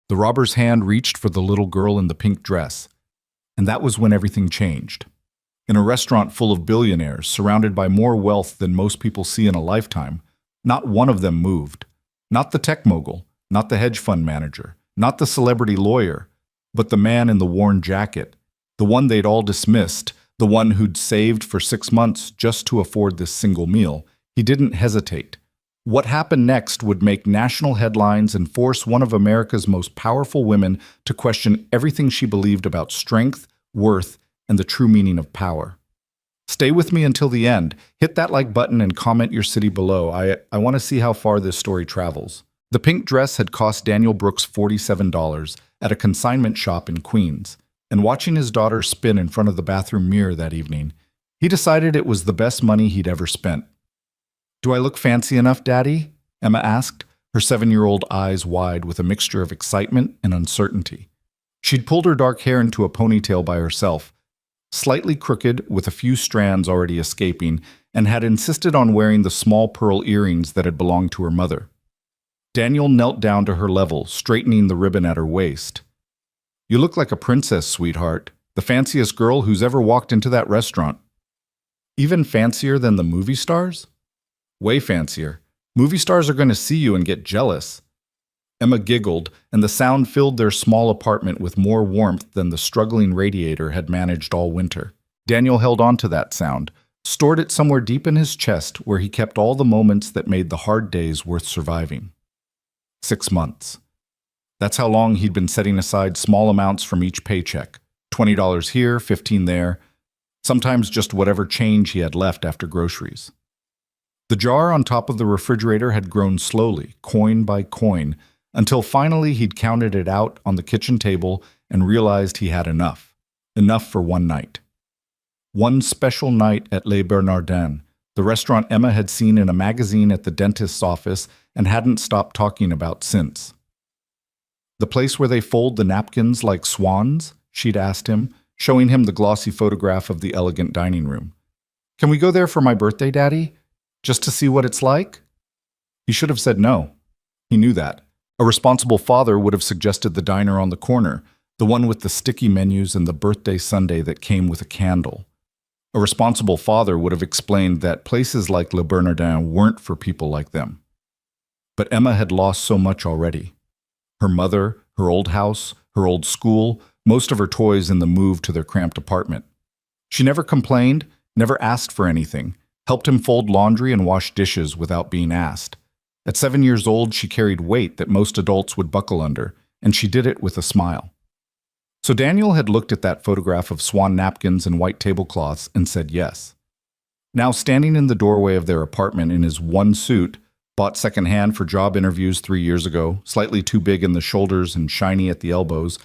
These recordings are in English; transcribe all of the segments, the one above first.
The robber's hand reached for the little girl in the pink dress, and that was when everything changed. In a restaurant full of billionaires, surrounded by more wealth than most people see in a lifetime, not one of them moved. Not the tech mogul, not the hedge fund manager, not the celebrity lawyer, but the man in the worn jacket, the one they'd all dismissed, the one who'd saved for 6 months just to afford this single meal. He didn't hesitate. What happened next would make national headlines and force one of America's most powerful women to question everything she believed about strength, worth, and the true meaning of power. Stay with me until the end. Hit that like button and comment your city below. I want to see how far this story travels. The pink dress had cost Daniel Brooks $47 at a consignment shop in Queens, and watching his daughter spin in front of the bathroom mirror that evening, he decided it was the best money he'd ever spent. "Do I look fancy enough, Daddy?" Emma asked, her 7-year-old eyes wide with a mixture of excitement and uncertainty. She'd pulled her dark hair into a ponytail by herself, slightly crooked with a few strands already escaping, and had insisted on wearing the small pearl earrings that had belonged to her mother. Daniel knelt down to her level, straightening the ribbon at her waist. "You look like a princess, sweetheart, the fanciest girl who's ever walked into that restaurant." "Even fancier than the movie stars?" "Way fancier. Movie stars are going to see you and get jealous." Emma giggled, and the sound filled their small apartment with more warmth than the struggling radiator had managed all winter. Daniel held on to that sound, stored it somewhere deep in his chest where he kept all the moments that made the hard days worth surviving. 6 months. That's how long he'd been setting aside small amounts from each paycheck. $20 here, $15 there, sometimes just whatever change he had left after groceries. The jar on top of the refrigerator had grown slowly, coin by coin, until finally he'd counted it out on the kitchen table and realized he had enough. Enough for one night. One special night at Les Bernardins, the restaurant Emma had seen in a magazine at the dentist's office and hadn't stopped talking about since. "The place where they fold the napkins like swans?" she'd asked him, showing him the glossy photograph of the elegant dining room. "Can we go there for my birthday, Daddy? Just to see what it's like?" He should have said no. He knew that. A responsible father would have suggested the diner on the corner, the one with the sticky menus and the birthday sundae that came with a candle. A responsible father would have explained that places like Le Bernardin weren't for people like them. But Emma had lost so much already. Her mother, her old house, her old school, most of her toys in the move to their cramped apartment. She never complained, never asked for anything, helped him fold laundry and wash dishes without being asked. At 7 years old, she carried weight that most adults would buckle under, and she did it with a smile. So Daniel had looked at that photograph of swan napkins and white tablecloths and said yes. Now standing in the doorway of their apartment in his one suit, bought secondhand for job interviews 3 years ago, slightly too big in the shoulders and shiny at the elbows,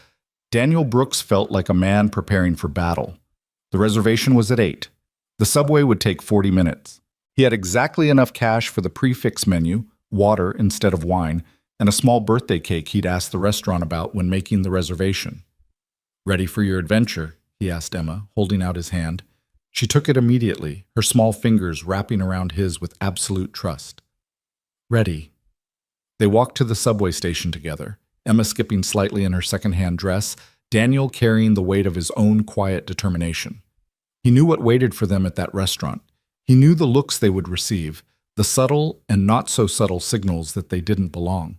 Daniel Brooks felt like a man preparing for battle. The reservation was at 8. The subway would take 40 minutes. He had exactly enough cash for the prix menu, water instead of wine, and a small birthday cake he'd asked the restaurant about when making the reservation. "Ready for your adventure?" he asked Emma, holding out his hand. She took it immediately, her small fingers wrapping around his with absolute trust. "Ready." They walked to the subway station together, Emma skipping slightly in her second-hand dress, Daniel carrying the weight of his own quiet determination. He knew what waited for them at that restaurant. He knew the looks they would receive, the subtle and not-so-subtle signals that they didn't belong.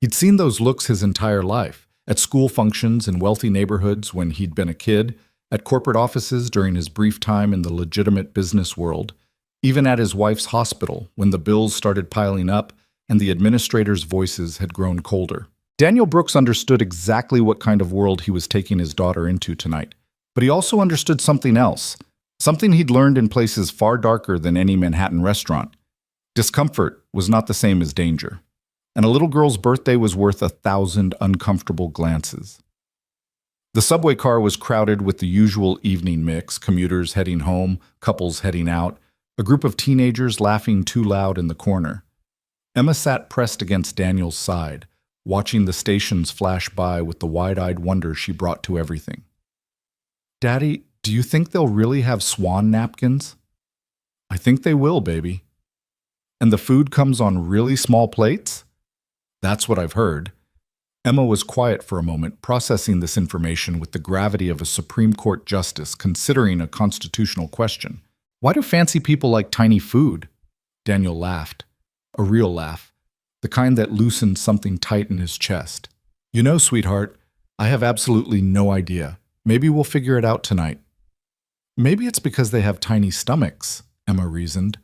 He'd seen those looks his entire life, at school functions in wealthy neighborhoods when he'd been a kid, at corporate offices during his brief time in the legitimate business world, even at his wife's hospital when the bills started piling up and the administrators' voices had grown colder. Daniel Brooks understood exactly what kind of world he was taking his daughter into tonight. But he also understood something else, something he'd learned in places far darker than any Manhattan restaurant. Discomfort was not the same as danger, and a little girl's birthday was worth 1,000 uncomfortable glances. The subway car was crowded with the usual evening mix, commuters heading home, couples heading out, a group of teenagers laughing too loud in the corner. Emma sat pressed against Daniel's side, watching the stations flash by with the wide-eyed wonder she brought to everything. "Daddy, do you think they'll really have swan napkins?" "I think they will, baby." "And the food comes on really small plates?" "That's what I've heard." Emma was quiet for a moment, processing this information with the gravity of a Supreme Court justice considering a constitutional question. Why do fancy people like tiny food? Daniel laughed. A real laugh. The kind that loosened something tight in his chest. You know, sweetheart, I have absolutely no idea. Maybe we'll figure it out tonight. Maybe it's because they have tiny stomachs, Emma reasoned,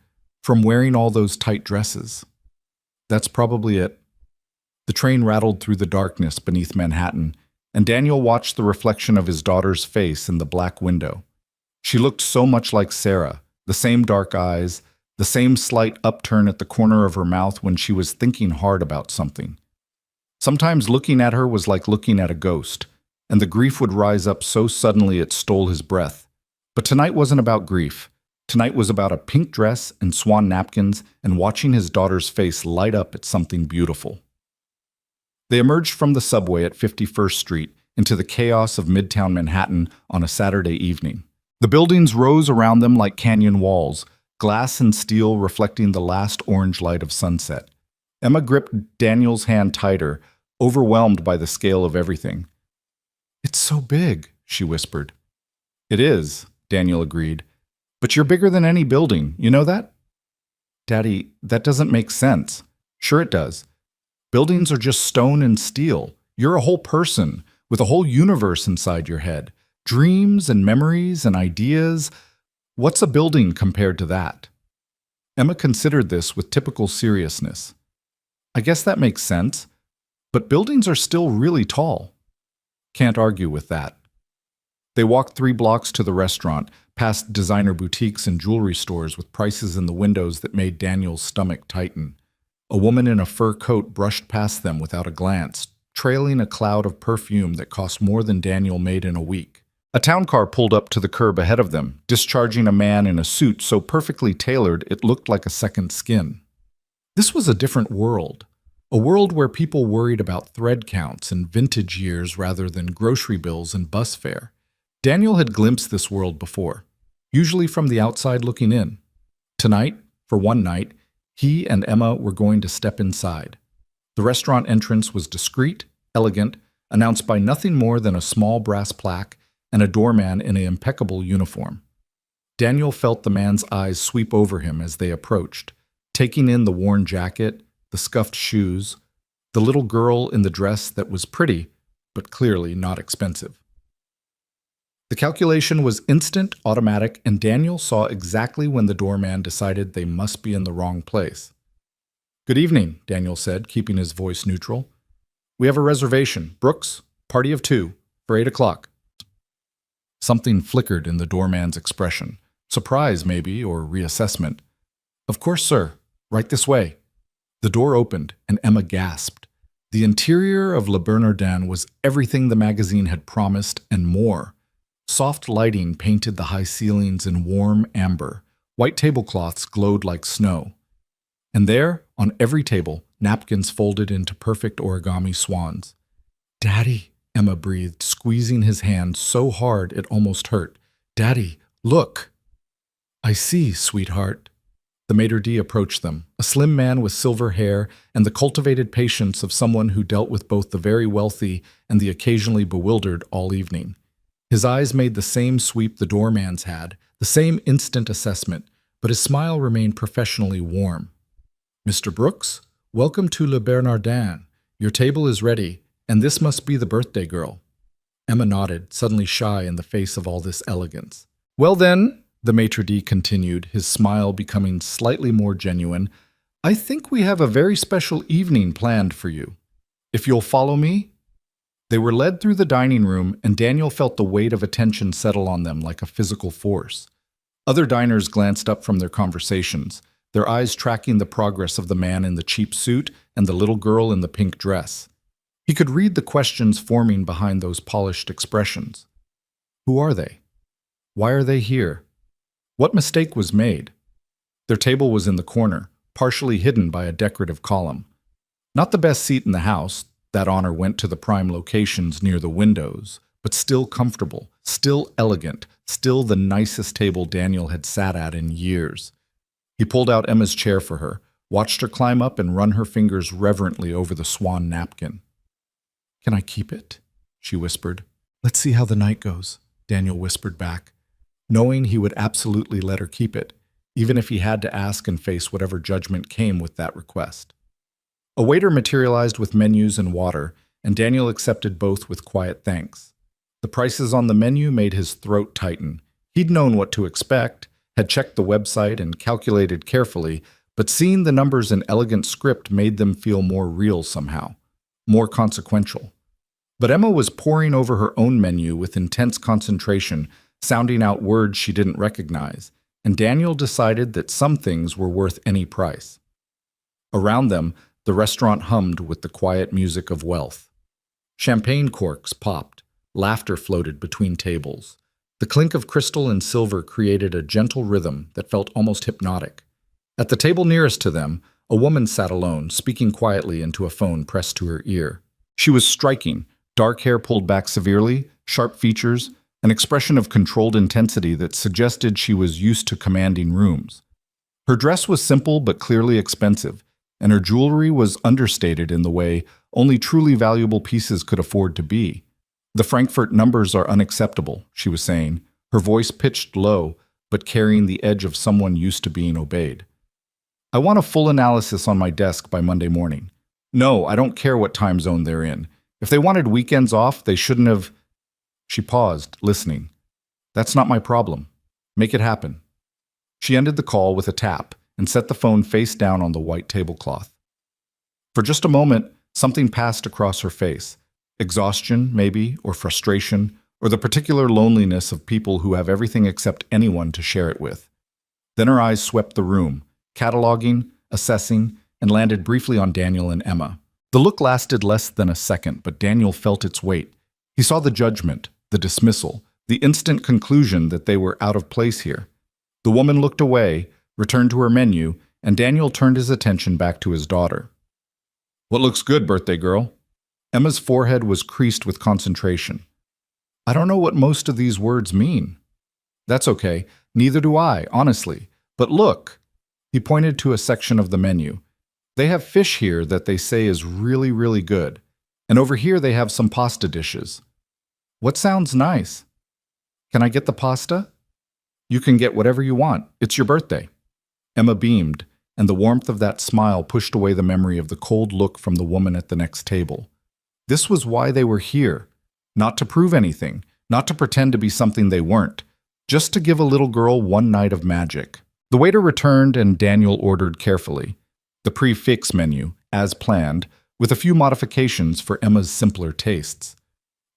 from wearing all those tight dresses. That's probably it. The train rattled through the darkness beneath Manhattan, and Daniel watched the reflection of his daughter's face in the black window. She looked so much like Sarah, the same dark eyes, the same slight upturn at the corner of her mouth when she was thinking hard about something. Sometimes looking at her was like looking at a ghost, and the grief would rise up so suddenly it stole his breath. But tonight wasn't about grief. Tonight was about a pink dress and swan napkins and watching his daughter's face light up at something beautiful. They emerged from the subway at 51st Street into the chaos of Midtown Manhattan on a Saturday evening. The buildings rose around them like canyon walls, glass and steel reflecting the last orange light of sunset. Emma gripped Daniel's hand tighter, overwhelmed by the scale of everything. "It's so big," she whispered. "It is," Daniel agreed. "But you're bigger than any building, you know that?" "Daddy, that doesn't make sense." "Sure it does. Buildings are just stone and steel. You're a whole person, with a whole universe inside your head. Dreams and memories and ideas. What's a building compared to that?" Emma considered this with typical seriousness. "I guess that makes sense. But buildings are still really tall." "Can't argue with that." They walked 3 blocks to the restaurant, past designer boutiques and jewelry stores with prices in the windows that made Daniel's stomach tighten. A woman in a fur coat brushed past them without a glance, trailing a cloud of perfume that cost more than Daniel made in a week. A town car pulled up to the curb ahead of them, discharging a man in a suit so perfectly tailored it looked like a second skin. This was a different world. A world where people worried about thread counts and vintage years rather than grocery bills and bus fare. Daniel had glimpsed this world before, usually from the outside looking in. Tonight, for one night, he and Emma were going to step inside. The restaurant entrance was discreet, elegant, announced by nothing more than a small brass plaque and a doorman in an impeccable uniform. Daniel felt the man's eyes sweep over him as they approached, taking in the worn jacket, the scuffed shoes, the little girl in the dress that was pretty, but clearly not expensive. The calculation was instant, automatic, and Daniel saw exactly when the doorman decided they must be in the wrong place. "Good evening," Daniel said, keeping his voice neutral. "We have a reservation. Brooks, party of 2, for 8 o'clock. Something flickered in the doorman's expression. Surprise, maybe, or reassessment. "Of course, sir. Right this way." The door opened, and Emma gasped. The interior of Le Bernardin was everything the magazine had promised and more. Soft lighting painted the high ceilings in warm amber. White tablecloths glowed like snow. And there, on every table, napkins folded into perfect origami swans. "Daddy," Emma breathed, squeezing his hand so hard it almost hurt. "Daddy, look." "I see, sweetheart." The maitre d' approached them, a slim man with silver hair and the cultivated patience of someone who dealt with both the very wealthy and the occasionally bewildered all evening. His eyes made the same sweep the doorman's had, the same instant assessment, but his smile remained professionally warm. "Mr. Brooks, welcome to Le Bernardin. Your table is ready, and this must be the birthday girl." Emma nodded, suddenly shy in the face of all this elegance. "Well then," the maitre d' continued, his smile becoming slightly more genuine, "I think we have a very special evening planned for you. If you'll follow me." They were led through the dining room, and Daniel felt the weight of attention settle on them like a physical force. Other diners glanced up from their conversations, their eyes tracking the progress of the man in the cheap suit and the little girl in the pink dress. He could read the questions forming behind those polished expressions. Who are they? Why are they here? What mistake was made? Their table was in the corner, partially hidden by a decorative column. Not the best seat in the house. That honor went to the prime locations near the windows, but still comfortable, still elegant, still the nicest table Daniel had sat at in years. He pulled out Emma's chair for her, watched her climb up and run her fingers reverently over the swan napkin. "Can I keep it?" she whispered. "Let's see how the night goes," Daniel whispered back, knowing he would absolutely let her keep it, even if he had to ask and face whatever judgment came with that request. A waiter materialized with menus and water, and Daniel accepted both with quiet thanks. The prices on the menu made his throat tighten. He'd known what to expect, had checked the website and calculated carefully, but seeing the numbers in elegant script made them feel more real somehow, more consequential. But Emma was poring over her own menu with intense concentration, sounding out words she didn't recognize, and Daniel decided that some things were worth any price. Around them, the restaurant hummed with the quiet music of wealth. Champagne corks popped, laughter floated between tables. The clink of crystal and silver created a gentle rhythm that felt almost hypnotic. At the table nearest to them, a woman sat alone, speaking quietly into a phone pressed to her ear. She was striking, dark hair pulled back severely, sharp features, an expression of controlled intensity that suggested she was used to commanding rooms. Her dress was simple but clearly expensive, and her jewelry was understated in the way only truly valuable pieces could afford to be. "The Frankfurt numbers are unacceptable," she was saying, her voice pitched low, but carrying the edge of someone used to being obeyed. "I want a full analysis on my desk by Monday morning. No, I don't care what time zone they're in. If they wanted weekends off, they shouldn't have—" She paused, listening. "That's not my problem. Make it happen." She ended the call with a tap and set the phone face down on the white tablecloth. For just a moment, something passed across her face. Exhaustion, maybe, or frustration, or the particular loneliness of people who have everything except anyone to share it with. Then her eyes swept the room, cataloging, assessing, and landed briefly on Daniel and Emma. The look lasted less than a second, but Daniel felt its weight. He saw the judgment, the dismissal, the instant conclusion that they were out of place here. The woman looked away, returned to her menu, and Daniel turned his attention back to his daughter. "What looks good, birthday girl?" Emma's forehead was creased with concentration. "I don't know what most of these words mean." "That's okay. Neither do I, honestly. But look." He pointed to a section of the menu. "They have fish here that they say is really, really good. And over here they have some pasta dishes." "What sounds nice?" "Can I get the pasta?" "You can get whatever you want. It's your birthday." Emma beamed, and the warmth of that smile pushed away the memory of the cold look from the woman at the next table. This was why they were here. Not to prove anything, not to pretend to be something they weren't, just to give a little girl one night of magic. The waiter returned and Daniel ordered carefully. The prix-fixe menu, as planned, with a few modifications for Emma's simpler tastes.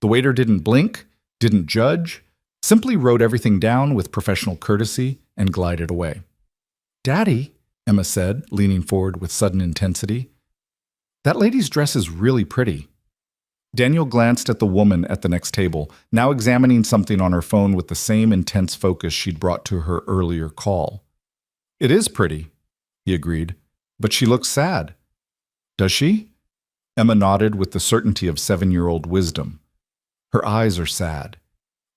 The waiter didn't blink, didn't judge, simply wrote everything down with professional courtesy and glided away. "Daddy," Emma said, leaning forward with sudden intensity, "that lady's dress is really pretty." Daniel glanced at the woman at the next table, now examining something on her phone with the same intense focus she'd brought to her earlier call. "It is pretty," he agreed, "but she looks sad." "Does she?" Emma nodded with the certainty of 7-year-old wisdom. "Her eyes are sad,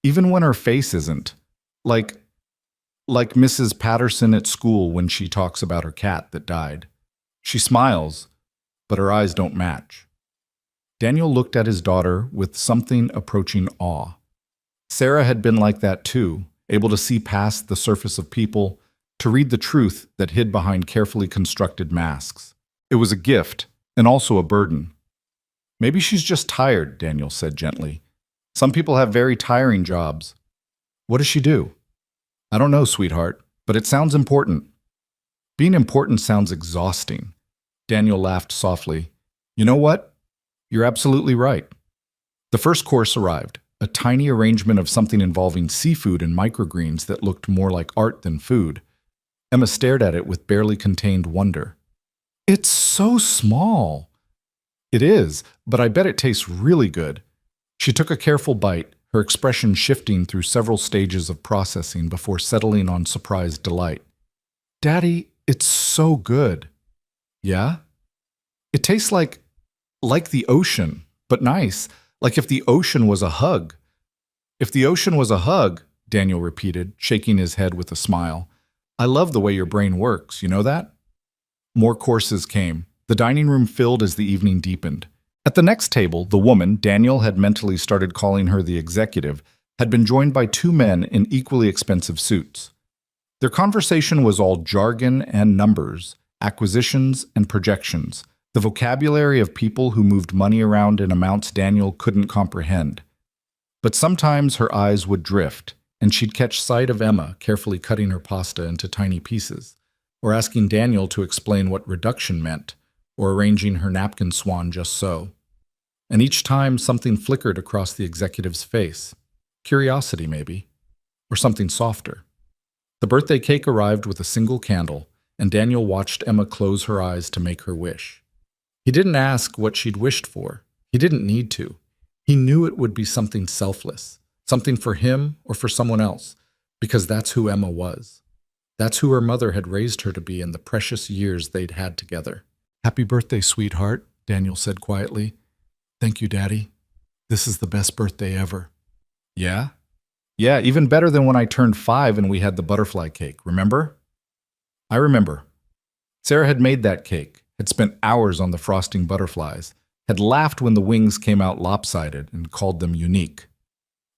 even when her face isn't. Like Mrs. Patterson at school when she talks about her cat that died. She smiles, but her eyes don't match." Daniel looked at his daughter with something approaching awe. Sarah had been like that too, able to see past the surface of people, to read the truth that hid behind carefully constructed masks. It was a gift, and also a burden. "Maybe she's just tired," Daniel said gently. "Some people have very tiring jobs." "What does she do?" "I don't know, sweetheart, but it sounds important." "Being important sounds exhausting." Daniel laughed softly. "You know what? You're absolutely right." The first course arrived, a tiny arrangement of something involving seafood and microgreens that looked more like art than food. Emma stared at it with barely contained wonder. "It's so small." "It is, but I bet it tastes really good." She took a careful bite, her expression shifting through several stages of processing before settling on surprised delight. "Daddy, it's so good." "Yeah?" "It tastes like the ocean, but nice, like if the ocean was a hug." "If the ocean was a hug," Daniel repeated, shaking his head with a smile. "I love the way your brain works, you know that?" More courses came. The dining room filled as the evening deepened. At the next table, the woman, Daniel had mentally started calling her the executive, had been joined by two men in equally expensive suits. Their conversation was all jargon and numbers, acquisitions and projections, the vocabulary of people who moved money around in amounts Daniel couldn't comprehend. But sometimes her eyes would drift, and she'd catch sight of Emma carefully cutting her pasta into tiny pieces, or asking Daniel to explain what reduction meant, or arranging her napkin swan just so. And each time something flickered across the executive's face. Curiosity, maybe, or something softer. The birthday cake arrived with a single candle, and Daniel watched Emma close her eyes to make her wish. He didn't ask what she'd wished for. He didn't need to. He knew it would be something selfless, something for him or for someone else, because that's who Emma was. That's who her mother had raised her to be in the precious years they'd had together. "Happy birthday, sweetheart," Daniel said quietly. "Thank you, Daddy. This is the best birthday ever." "Yeah? Yeah, even better than when I turned 5 and we had the butterfly cake, remember?" "I remember." Sarah had made that cake, had spent hours on the frosting butterflies, had laughed when the wings came out lopsided and called them unique.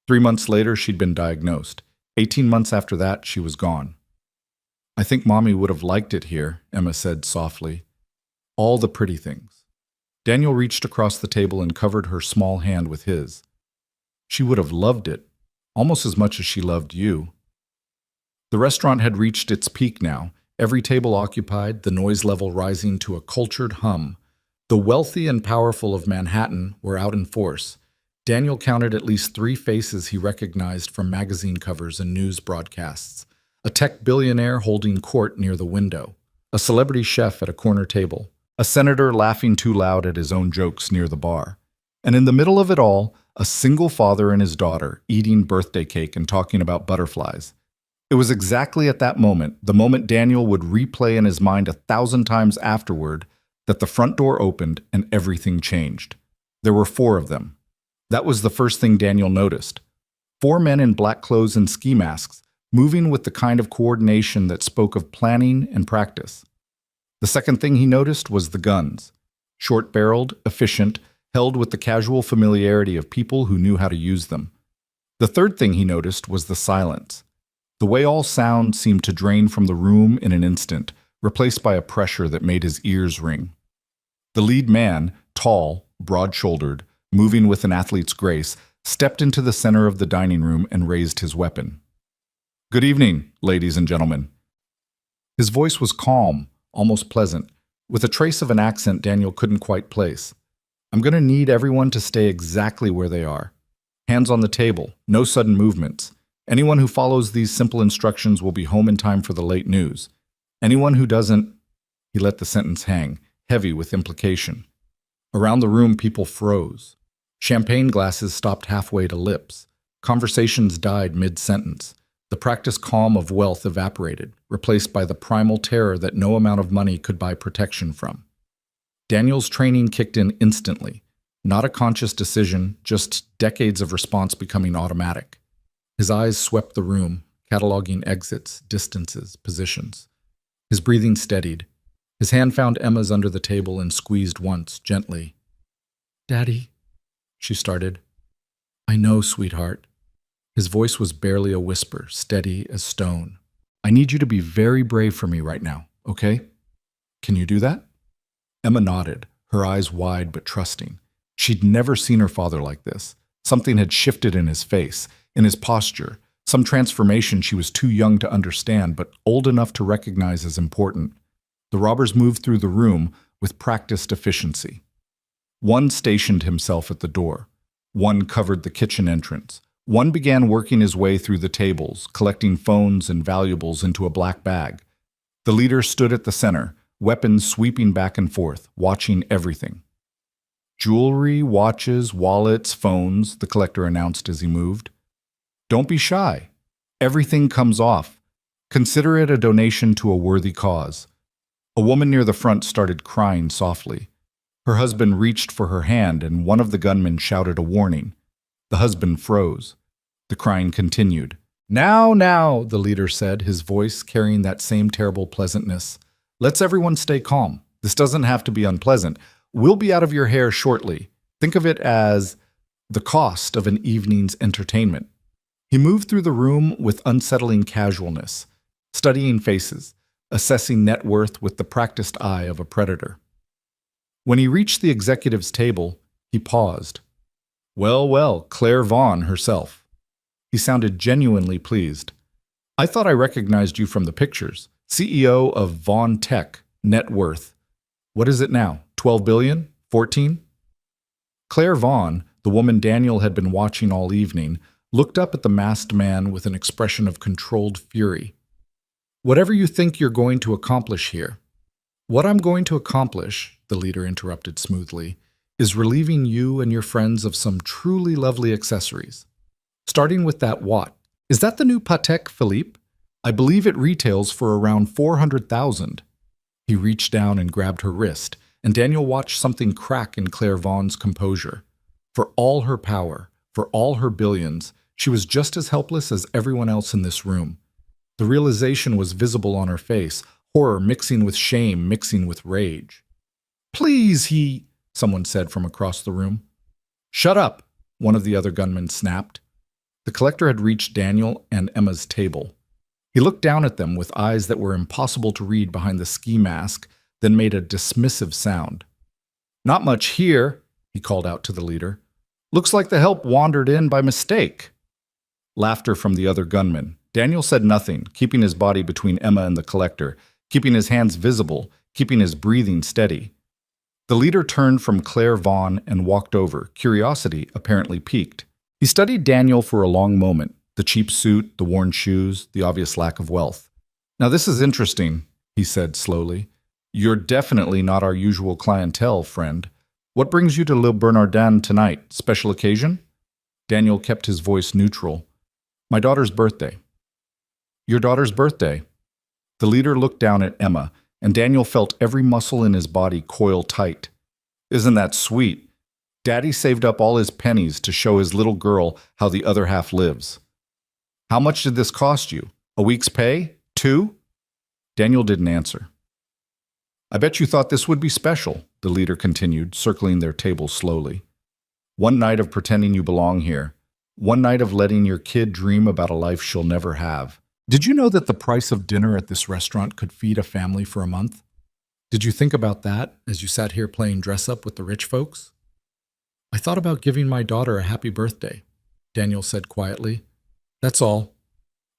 3 months later, she'd been diagnosed. 18 months after that, she was gone. "I think Mommy would have liked it here," Emma said softly. "All the pretty things." Daniel reached across the table and covered her small hand with his. "She would have loved it, almost as much as she loved you." The restaurant had reached its peak now, every table occupied, the noise level rising to a cultured hum. The wealthy and powerful of Manhattan were out in force. Daniel counted at least 3 faces he recognized from magazine covers and news broadcasts. A tech billionaire holding court near the window, a celebrity chef at a corner table, a senator laughing too loud at his own jokes near the bar. And in the middle of it all, a single father and his daughter eating birthday cake and talking about butterflies. It was exactly at that moment, the moment Daniel would replay in his mind 1,000 times afterward, that the front door opened and everything changed. There were 4 of them. That was the first thing Daniel noticed. 4 men in black clothes and ski masks, moving with the kind of coordination that spoke of planning and practice. The second thing he noticed was the guns. Short-barreled, efficient, held with the casual familiarity of people who knew how to use them. The third thing he noticed was the silence. The way all sound seemed to drain from the room in an instant, replaced by a pressure that made his ears ring. The lead man, tall, broad-shouldered, moving with an athlete's grace, stepped into the center of the dining room and raised his weapon. "Good evening, ladies and gentlemen." His voice was calm, almost pleasant, with a trace of an accent Daniel couldn't quite place. "I'm going to need everyone to stay exactly where they are. Hands on the table, no sudden movements. Anyone who follows these simple instructions will be home in time for the late news. Anyone who doesn't—" He let the sentence hang, heavy with implication. Around the room, people froze. Champagne glasses stopped halfway to lips. Conversations died mid-sentence. The practiced calm of wealth evaporated, replaced by the primal terror that no amount of money could buy protection from. Daniel's training kicked in instantly. Not a conscious decision, just decades of response becoming automatic. His eyes swept the room, cataloging exits, distances, positions. His breathing steadied. His hand found Emma's under the table and squeezed once, gently. "Daddy," she started. "I know, sweetheart." His voice was barely a whisper, steady as stone. "I need you to be very brave for me right now, okay? Can you do that?" Emma nodded, her eyes wide but trusting. She'd never seen her father like this. Something had shifted in his face, in his posture, some transformation she was too young to understand but old enough to recognize as important. The robbers moved through the room with practiced efficiency. One stationed himself at the door. One covered the kitchen entrance. One began working his way through the tables, collecting phones and valuables into a black bag. The leader stood at the center, weapons sweeping back and forth, watching everything. "Jewelry, watches, wallets, phones," the collector announced as he moved. "Don't be shy. Everything comes off. Consider it a donation to a worthy cause." A woman near the front started crying softly. Her husband reached for her hand and one of the gunmen shouted a warning. The husband froze. The crying continued. "Now, now," the leader said, his voice carrying that same terrible pleasantness. "Let's everyone stay calm. This doesn't have to be unpleasant. We'll be out of your hair shortly. Think of it as the cost of an evening's entertainment. He moved through the room with unsettling casualness, studying faces, assessing net worth with the practiced eye of a predator. When he reached the executive's table, he paused. Well, well, Claire Vaughn herself. He sounded genuinely pleased. I thought I recognized you from the pictures. CEO of Vaughn Tech, net worth. What is it now? 12 billion? 14? Claire Vaughn, the woman Daniel had been watching all evening, looked up at the masked man with an expression of controlled fury. Whatever you think you're going to accomplish here. What I'm going to accomplish, the leader interrupted smoothly, is relieving you and your friends of some truly lovely accessories. Starting with that Watt. Is that the new Patek Philippe? I believe it retails for around 400,000. He reached down and grabbed her wrist, and Daniel watched something crack in Claire Vaughn's composure. For all her power, for all her billions, she was just as helpless as everyone else in this room. The realization was visible on her face, horror mixing with shame, mixing with rage. Please, someone said from across the room. Shut up, one of the other gunmen snapped. The collector had reached Daniel and Emma's table. He looked down at them with eyes that were impossible to read behind the ski mask, then made a dismissive sound. Not much here, he called out to the leader. Looks like the help wandered in by mistake. Laughter from the other gunmen. Daniel said nothing, keeping his body between Emma and the collector, keeping his hands visible, keeping his breathing steady. The leader turned from Claire Vaughn and walked over, curiosity apparently piqued. He studied Daniel for a long moment, the cheap suit, the worn shoes, the obvious lack of wealth. Now this is interesting, he said slowly. You're definitely not our usual clientele, friend. What brings you to Le Bernardin tonight? Special occasion? Daniel kept his voice neutral. My daughter's birthday. Your daughter's birthday? The leader looked down at Emma, and Daniel felt every muscle in his body coil tight. Isn't that sweet? Daddy saved up all his pennies to show his little girl how the other half lives. How much did this cost you? A week's pay? 2? Daniel didn't answer. I bet you thought this would be special, the leader continued, circling their table slowly. One night of pretending you belong here. One night of letting your kid dream about a life she'll never have. Did you know that the price of dinner at this restaurant could feed a family for a month? Did you think about that as you sat here playing dress-up with the rich folks? I thought about giving my daughter a happy birthday, Daniel said quietly. That's all.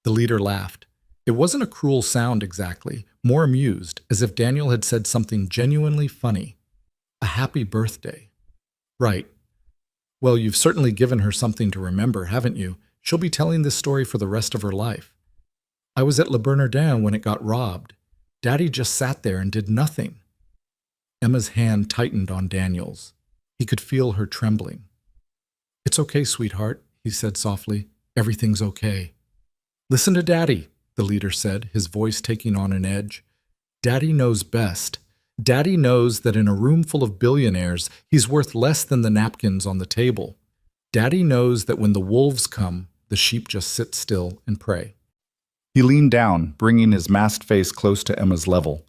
The leader laughed. It wasn't a cruel sound exactly, more amused, as if Daniel had said something genuinely funny. A happy birthday. Right. Well, you've certainly given her something to remember, haven't you? She'll be telling this story for the rest of her life. I was at Le Bernardin when it got robbed. Daddy just sat there and did nothing. Emma's hand tightened on Daniel's. He could feel her trembling. It's okay, sweetheart, he said softly. Everything's okay. Listen to Daddy, the leader said, his voice taking on an edge. Daddy knows best. Daddy knows that in a room full of billionaires, he's worth less than the napkins on the table. Daddy knows that when the wolves come, the sheep just sit still and pray. He leaned down, bringing his masked face close to Emma's level.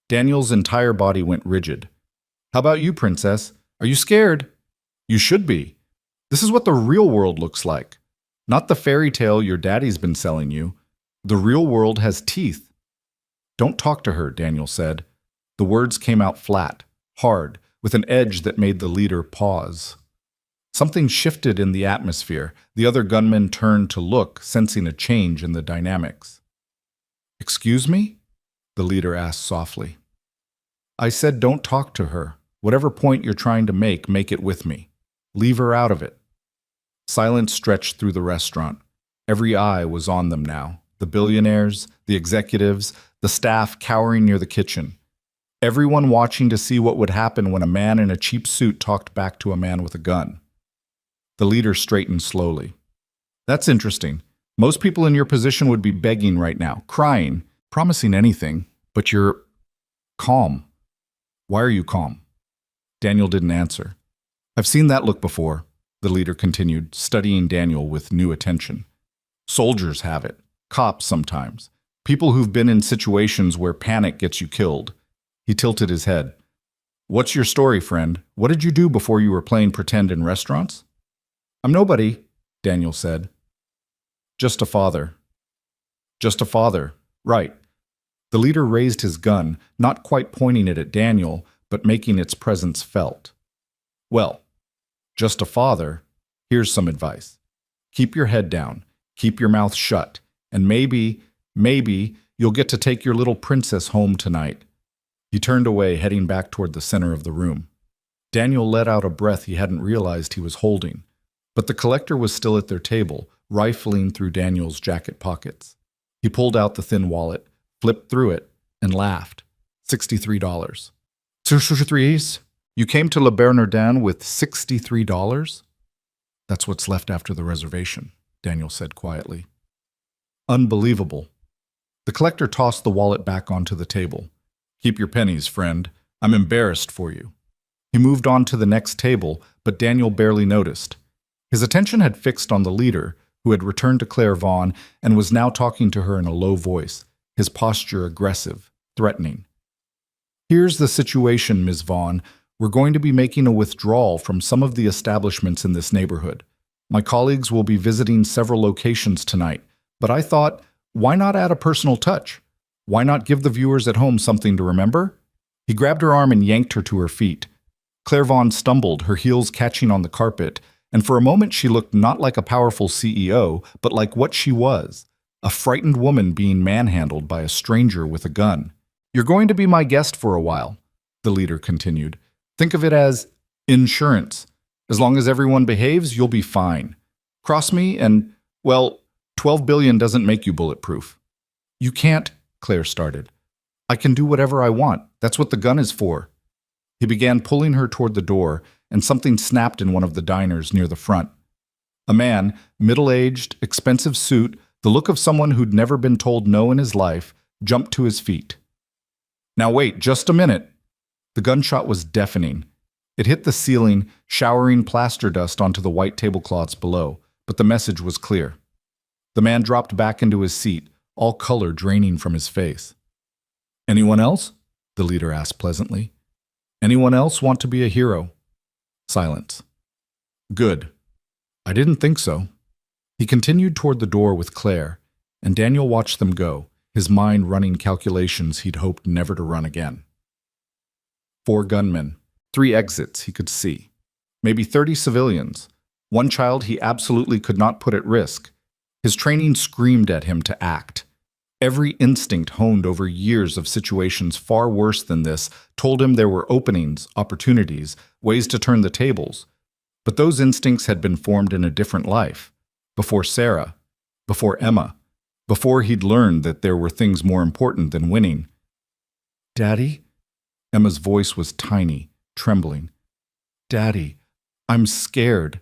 Daniel's entire body went rigid. How about you, princess? Are you scared? You should be. This is what the real world looks like. Not the fairy tale your daddy's been selling you. The real world has teeth. Don't talk to her, Daniel said. The words came out flat, hard, with an edge that made the leader pause. Something shifted in the atmosphere. The other gunmen turned to look, sensing a change in the dynamics. Excuse me? The leader asked softly. I said don't talk to her. Whatever point you're trying to make it with me. Leave her out of it. Silence stretched through the restaurant. Every eye was on them now. The billionaires, the executives, the staff cowering near the kitchen. Everyone watching to see what would happen when a man in a cheap suit talked back to a man with a gun. The leader straightened slowly. That's interesting. Most people in your position would be begging right now, crying, promising anything, but you're calm. Why are you calm? Daniel didn't answer. I've seen that look before, the leader continued, studying Daniel with new attention. Soldiers have it. Cops sometimes. People who've been in situations where panic gets you killed. He tilted his head. What's your story, friend? What did you do before you were playing pretend in restaurants? I'm nobody, Daniel said. Just a father. Just a father. Right. The leader raised his gun, not quite pointing it at Daniel, but making its presence felt. Well, just a father. Here's some advice. Keep your head down, keep your mouth shut, and maybe you'll get to take your little princess home tonight. He turned away, heading back toward the center of the room. Daniel let out a breath he hadn't realized he was holding, but the collector was still at their table, rifling through Daniel's jacket pockets. He pulled out the thin wallet, flipped through it, and laughed. $63. $63? You came to Le Bernardin with $63? That's what's left after the reservation, Daniel said quietly. Unbelievable. The collector tossed the wallet back onto the table. Keep your pennies, friend. I'm embarrassed for you. He moved on to the next table, but Daniel barely noticed. His attention had fixed on the leader, who had returned to Claire Vaughn and was now talking to her in a low voice, his posture aggressive, threatening. Here's the situation, Ms. Vaughn. We're going to be making a withdrawal from some of the establishments in this neighborhood. My colleagues will be visiting several locations tonight, but I thought, why not add a personal touch? Why not give the viewers at home something to remember? He grabbed her arm and yanked her to her feet. Claire Vaughn stumbled, her heels catching on the carpet, and for a moment she looked not like a powerful CEO, but like what she was, a frightened woman being manhandled by a stranger with a gun. You're going to be my guest for a while, the leader continued. Think of it as insurance. As long as everyone behaves, you'll be fine. Cross me and, well, 12 billion doesn't make you bulletproof. You can't, Claire started. I can do whatever I want. That's what the gun is for. He began pulling her toward the door, and something snapped in one of the diners near the front. A man, middle-aged, expensive suit, the look of someone who'd never been told no in his life, jumped to his feet. Now wait, just a minute. The gunshot was deafening. It hit the ceiling, showering plaster dust onto the white tablecloths below, but the message was clear. The man dropped back into his seat, all color draining from his face. Anyone else? The leader asked pleasantly. Anyone else want to be a hero? Silence. Good. I didn't think so. He continued toward the door with Claire, and Daniel watched them go, his mind running calculations he'd hoped never to run again. 4 gunmen, 3 exits he could see, maybe 30 civilians, 1 child he absolutely could not put at risk. His training screamed at him to act. Every instinct honed over years of situations far worse than this told him there were openings, opportunities, ways to turn the tables. But those instincts had been formed in a different life, before Sarah, before Emma, before he'd learned that there were things more important than winning. Daddy? Emma's voice was tiny, trembling. Daddy, I'm scared.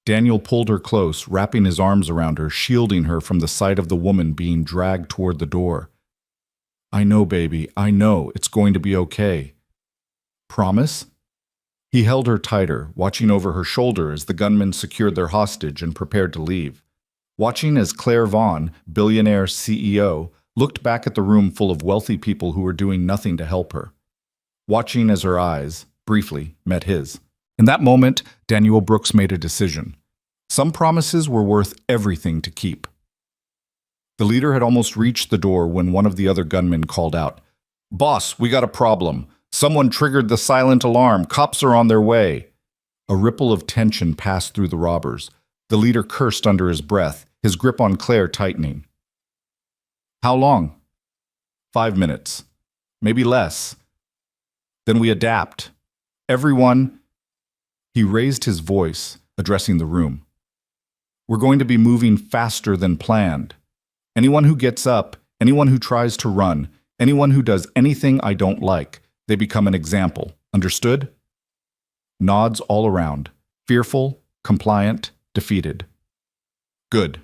Daniel pulled her close, wrapping his arms around her, shielding her from the sight of the woman being dragged toward the door. I know, baby, I know. It's going to be okay. Promise? He held her tighter, watching over her shoulder as the gunmen secured their hostage and prepared to leave. Watching as Claire Vaughn, billionaire CEO, looked back at the room full of wealthy people who were doing nothing to help her. Watching as her eyes, briefly, met his. In that moment, Daniel Brooks made a decision. Some promises were worth everything to keep. The leader had almost reached the door when one of the other gunmen called out, "Boss, we got a problem. Someone triggered the silent alarm. Cops are on their way." A ripple of tension passed through the robbers. The leader cursed under his breath, his grip on Claire tightening. How long? 5 minutes. Maybe less. Then we adapt. Everyone. He raised his voice, addressing the room. We're going to be moving faster than planned. Anyone who gets up, anyone who tries to run, anyone who does anything I don't like, they become an example. Understood? Nods all around. Fearful, compliant, defeated. Good.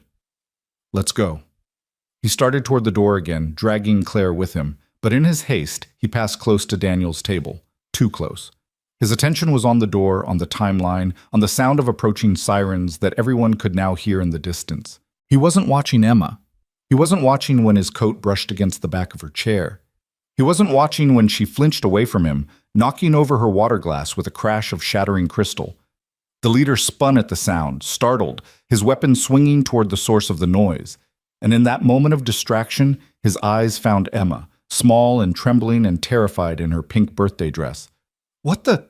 Let's go. He started toward the door again, dragging Claire with him, but in his haste, he passed close to Daniel's table. Too close. His attention was on the door, on the timeline, on the sound of approaching sirens that everyone could now hear in the distance. He wasn't watching Emma. He wasn't watching when his coat brushed against the back of her chair. He wasn't watching when she flinched away from him, knocking over her water glass with a crash of shattering crystal. The leader spun at the sound, startled, his weapon swinging toward the source of the noise. And in that moment of distraction, his eyes found Emma, small and trembling and terrified in her pink birthday dress. "What the?"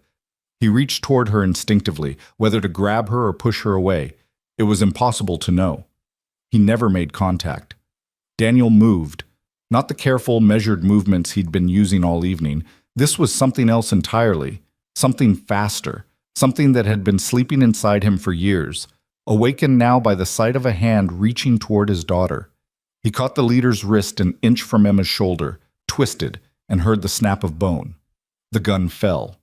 He reached toward her instinctively, whether to grab her or push her away. It was impossible to know. He never made contact. Daniel moved. Not the careful, measured movements he'd been using all evening. This was something else entirely. Something faster. Something that had been sleeping inside him for years. Awakened now by the sight of a hand reaching toward his daughter. He caught the leader's wrist an inch from Emma's shoulder, twisted, and heard the snap of bone. The gun fell.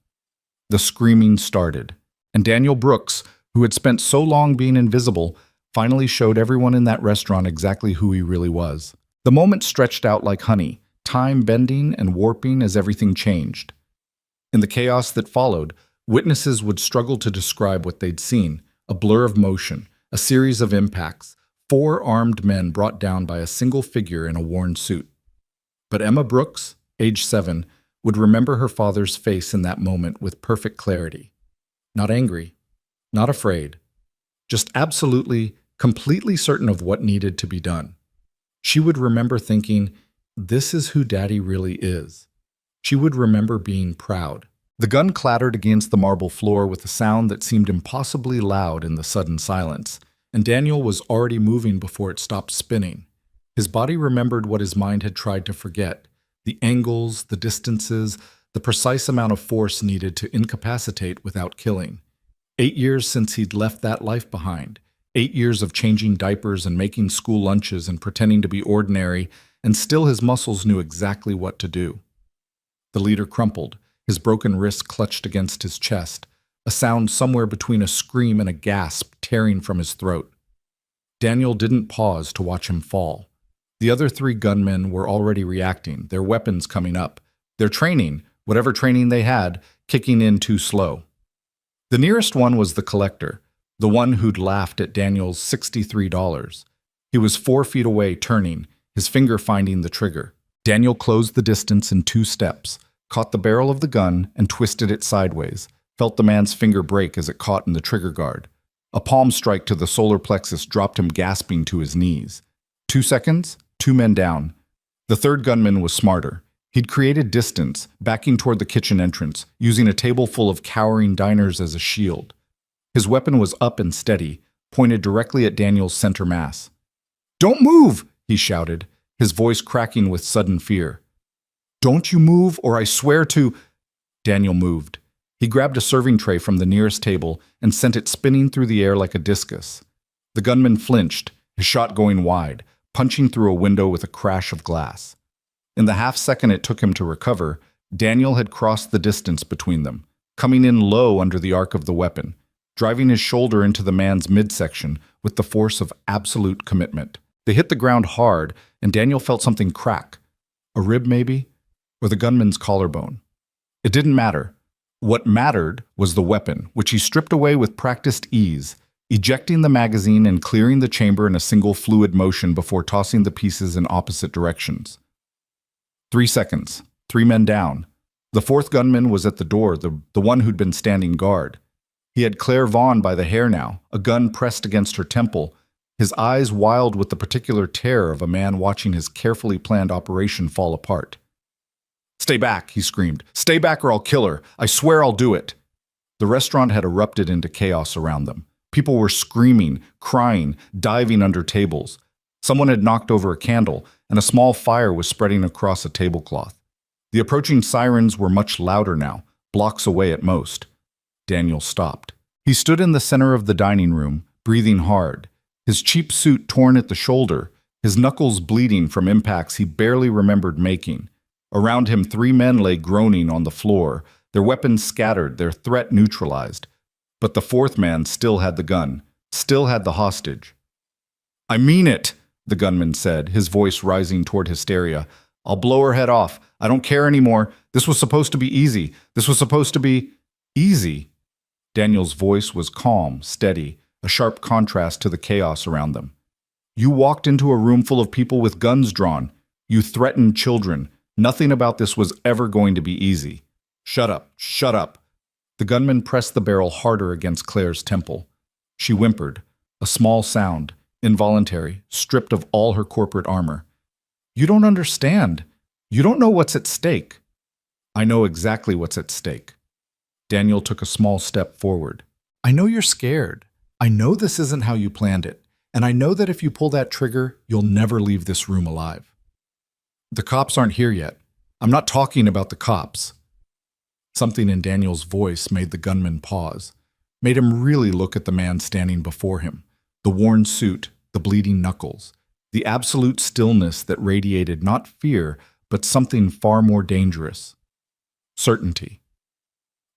The screaming started. And Daniel Brooks, who had spent so long being invisible, finally showed everyone in that restaurant exactly who he really was. The moment stretched out like honey, time bending and warping as everything changed. In the chaos that followed, witnesses would struggle to describe what they'd seen, a blur of motion, a series of impacts, 4 armed men brought down by a single figure in a worn suit. But Emma Brooks, age 7, would remember her father's face in that moment with perfect clarity. Not angry, not afraid, just absolutely, completely certain of what needed to be done. She would remember thinking, "This is who Daddy really is." She would remember being proud. The gun clattered against the marble floor with a sound that seemed impossibly loud in the sudden silence, and Daniel was already moving before it stopped spinning. His body remembered what his mind had tried to forget: the angles, the distances, the precise amount of force needed to incapacitate without killing. 8 years since he'd left that life behind. 8 years of changing diapers and making school lunches and pretending to be ordinary, and still his muscles knew exactly what to do. The leader crumpled, his broken wrist clutched against his chest, a sound somewhere between a scream and a gasp tearing from his throat. Daniel didn't pause to watch him fall. The other 3 gunmen were already reacting, their weapons coming up, their training, whatever training they had, kicking in too slow. The nearest one was the collector, the one who'd laughed at Daniel's $63. He was 4 feet away, turning, his finger finding the trigger. Daniel closed the distance in 2 steps, caught the barrel of the gun and twisted it sideways, felt the man's finger break as it caught in the trigger guard. A palm strike to the solar plexus dropped him gasping to his knees. 2 seconds, 2 men down. The 3rd gunman was smarter. He'd created distance, backing toward the kitchen entrance, using a table full of cowering diners as a shield. His weapon was up and steady, pointed directly at Daniel's center mass. "Don't move!" he shouted, his voice cracking with sudden fear. "Don't you move, or I swear to—" Daniel moved. He grabbed a serving tray from the nearest table and sent it spinning through the air like a discus. The gunman flinched, his shot going wide, punching through a window with a crash of glass. In the half-second it took him to recover, Daniel had crossed the distance between them, coming in low under the arc of the weapon, driving his shoulder into the man's midsection with the force of absolute commitment. They hit the ground hard, and Daniel felt something crack. A rib, maybe? Or the gunman's collarbone. It didn't matter. What mattered was the weapon, which he stripped away with practiced ease, ejecting the magazine and clearing the chamber in a single fluid motion before tossing the pieces in opposite directions. 3 seconds. 3 men down. The 4th gunman was at the door, the one who'd been standing guard. He had Claire Vaughn by the hair now, a gun pressed against her temple, his eyes wild with the particular terror of a man watching his carefully planned operation fall apart. "Stay back," he screamed. "Stay back or I'll kill her. I swear I'll do it." The restaurant had erupted into chaos around them. People were screaming, crying, diving under tables. Someone had knocked over a candle, and a small fire was spreading across a tablecloth. The approaching sirens were much louder now, blocks away at most. Daniel stopped. He stood in the center of the dining room, breathing hard, his cheap suit torn at the shoulder, his knuckles bleeding from impacts he barely remembered making. Around him 3 men lay groaning on the floor, their weapons scattered, their threat neutralized. But the 4th man still had the gun, still had the hostage. "I mean it," the gunman said, his voice rising toward hysteria. "I'll blow her head off. I don't care anymore. This was supposed to be easy. This was supposed to be easy." Daniel's voice was calm, steady, a sharp contrast to the chaos around them. "You walked into a room full of people with guns drawn. You threatened children. Nothing about this was ever going to be easy. Shut up, shut up. The gunman pressed the barrel harder against Claire's temple. She whimpered, a small sound, involuntary, stripped of all her corporate armor. You don't understand. You don't know what's at stake. I know exactly what's at stake. Daniel took a small step forward. I know you're scared. I know this isn't how you planned it. And I know that if you pull that trigger, you'll never leave this room alive. The cops aren't here yet. I'm not talking about the cops. Something in Daniel's voice made the gunman pause, made him really look at the man standing before him, the worn suit, the bleeding knuckles, the absolute stillness that radiated not fear, but something far more dangerous. Certainty.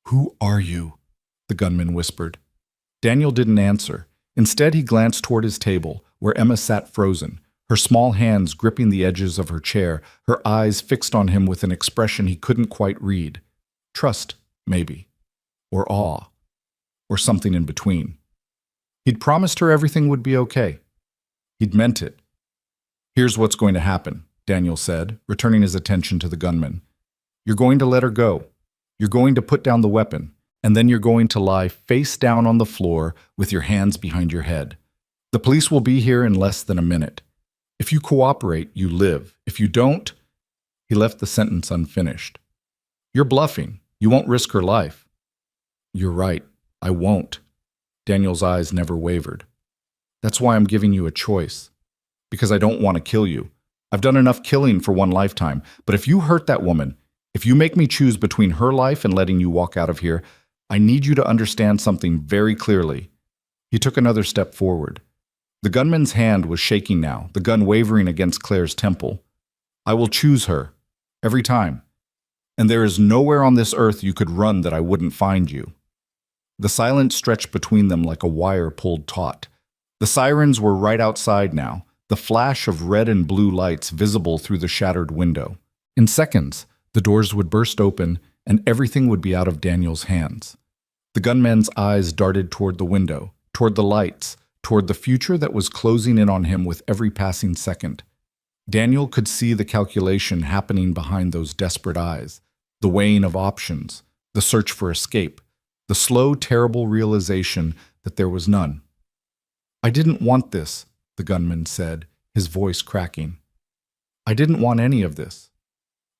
Who are you? The gunman whispered. Daniel didn't answer. Instead, he glanced toward his table, where Emma sat frozen, her small hands gripping the edges of her chair, her eyes fixed on him with an expression he couldn't quite read. Trust, maybe. Or awe. Or something in between. He'd promised her everything would be okay. He'd meant it. Here's what's going to happen, Daniel said, returning his attention to the gunman. You're going to let her go. You're going to put down the weapon, and then you're going to lie face down on the floor with your hands behind your head. The police will be here in less than a minute. If you cooperate, you live. If you don't, he left the sentence unfinished. You're bluffing. You won't risk her life. You're right. I won't. Daniel's eyes never wavered. That's why I'm giving you a choice. Because I don't want to kill you. I've done enough killing for one lifetime. But if you hurt that woman, if you make me choose between her life and letting you walk out of here, I need you to understand something very clearly. He took another step forward. The gunman's hand was shaking now, the gun wavering against Claire's temple. I will choose her. Every time. And there is nowhere on this earth you could run that I wouldn't find you. The silence stretched between them like a wire pulled taut. The sirens were right outside now, the flash of red and blue lights visible through the shattered window. In seconds, the doors would burst open and everything would be out of Daniel's hands. The gunman's eyes darted toward the window, toward the lights, toward the future that was closing in on him with every passing second. Daniel could see the calculation happening behind those desperate eyes, the weighing of options, the search for escape, the slow, terrible realization that there was none. I didn't want this, the gunman said, his voice cracking. I didn't want any of this.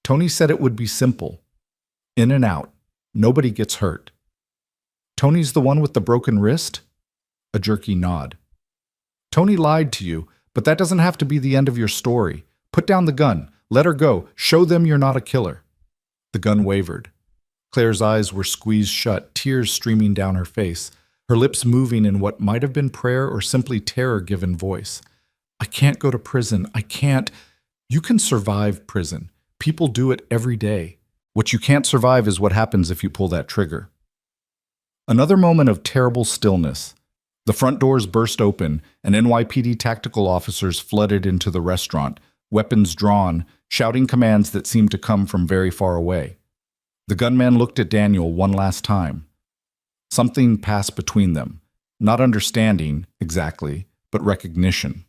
Tony said it would be simple. In and out. Nobody gets hurt. Tony's the one with the broken wrist? A jerky nod. Tony lied to you, but that doesn't have to be the end of your story. Put down the gun. Let her go. Show them you're not a killer. The gun wavered. Claire's eyes were squeezed shut, tears streaming down her face, her lips moving in what might have been prayer or simply terror-given voice. I can't go to prison. I can't. You can survive prison. People do it every day. What you can't survive is what happens if you pull that trigger. Another moment of terrible stillness. The front doors burst open, and NYPD tactical officers flooded into the restaurant, weapons drawn, shouting commands that seemed to come from very far away. The gunman looked at Daniel one last time. Something passed between them, not understanding, exactly, but recognition.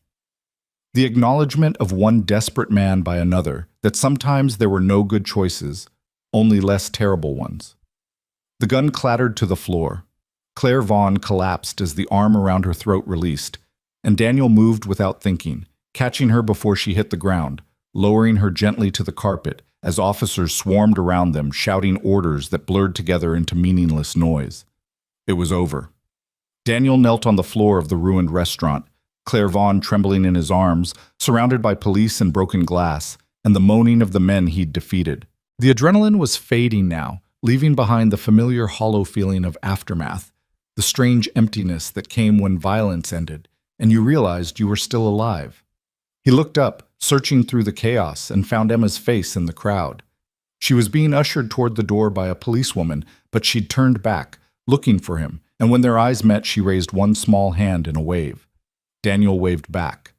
The acknowledgement of one desperate man by another, that sometimes there were no good choices, only less terrible ones. The gun clattered to the floor. Claire Vaughn collapsed as the arm around her throat released, and Daniel moved without thinking, catching her before she hit the ground, lowering her gently to the carpet as officers swarmed around them, shouting orders that blurred together into meaningless noise. It was over. Daniel knelt on the floor of the ruined restaurant, Claire Vaughn trembling in his arms, surrounded by police and broken glass, and the moaning of the men he'd defeated. The adrenaline was fading now, leaving behind the familiar hollow feeling of aftermath, the strange emptiness that came when violence ended, and you realized you were still alive. He looked up, searching through the chaos, and found Emma's face in the crowd. She was being ushered toward the door by a policewoman, but she'd turned back, looking for him, and when their eyes met, she raised one small hand in a wave. Daniel waved back.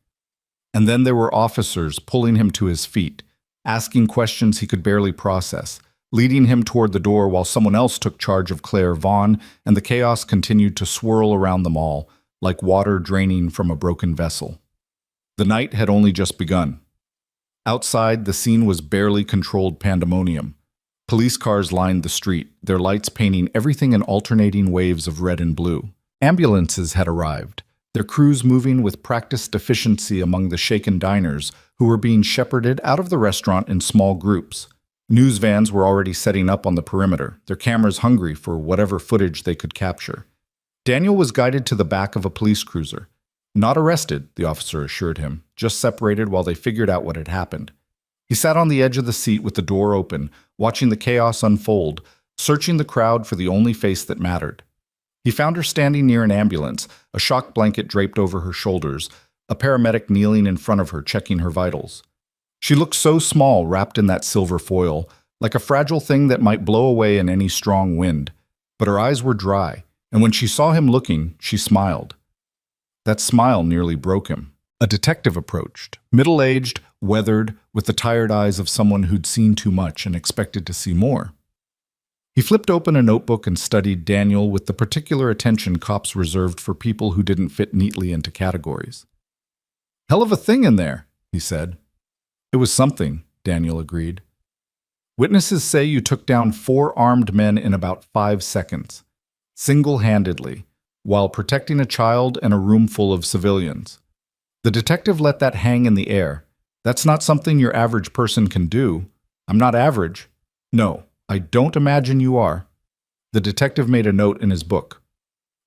And then there were officers pulling him to his feet, asking questions he could barely process, leading him toward the door while someone else took charge of Claire Vaughn, and the chaos continued to swirl around them all, like water draining from a broken vessel. The night had only just begun. Outside, the scene was barely controlled pandemonium. Police cars lined the street, their lights painting everything in alternating waves of red and blue. Ambulances had arrived, their crews moving with practiced efficiency among the shaken diners who were being shepherded out of the restaurant in small groups. News vans were already setting up on the perimeter, their cameras hungry for whatever footage they could capture. Daniel was guided to the back of a police cruiser. Not arrested, the officer assured him, just separated while they figured out what had happened. He sat on the edge of the seat with the door open, watching the chaos unfold, searching the crowd for the only face that mattered. He found her standing near an ambulance, a shock blanket draped over her shoulders, a paramedic kneeling in front of her checking her vitals. She looked so small wrapped in that silver foil, like a fragile thing that might blow away in any strong wind. But her eyes were dry, and when she saw him looking, she smiled. That smile nearly broke him. A detective approached, middle-aged, weathered, with the tired eyes of someone who'd seen too much and expected to see more. He flipped open a notebook and studied Daniel with the particular attention cops reserved for people who didn't fit neatly into categories. "Hell of a thing in there," he said. "It was something," Daniel agreed. "Witnesses say you took down 4 armed men in about 5 seconds, single-handedly, while protecting a child and a room full of civilians." The detective let that hang in the air. "That's not something your average person can do." "I'm not average." "No, I don't imagine you are." The detective made a note in his book.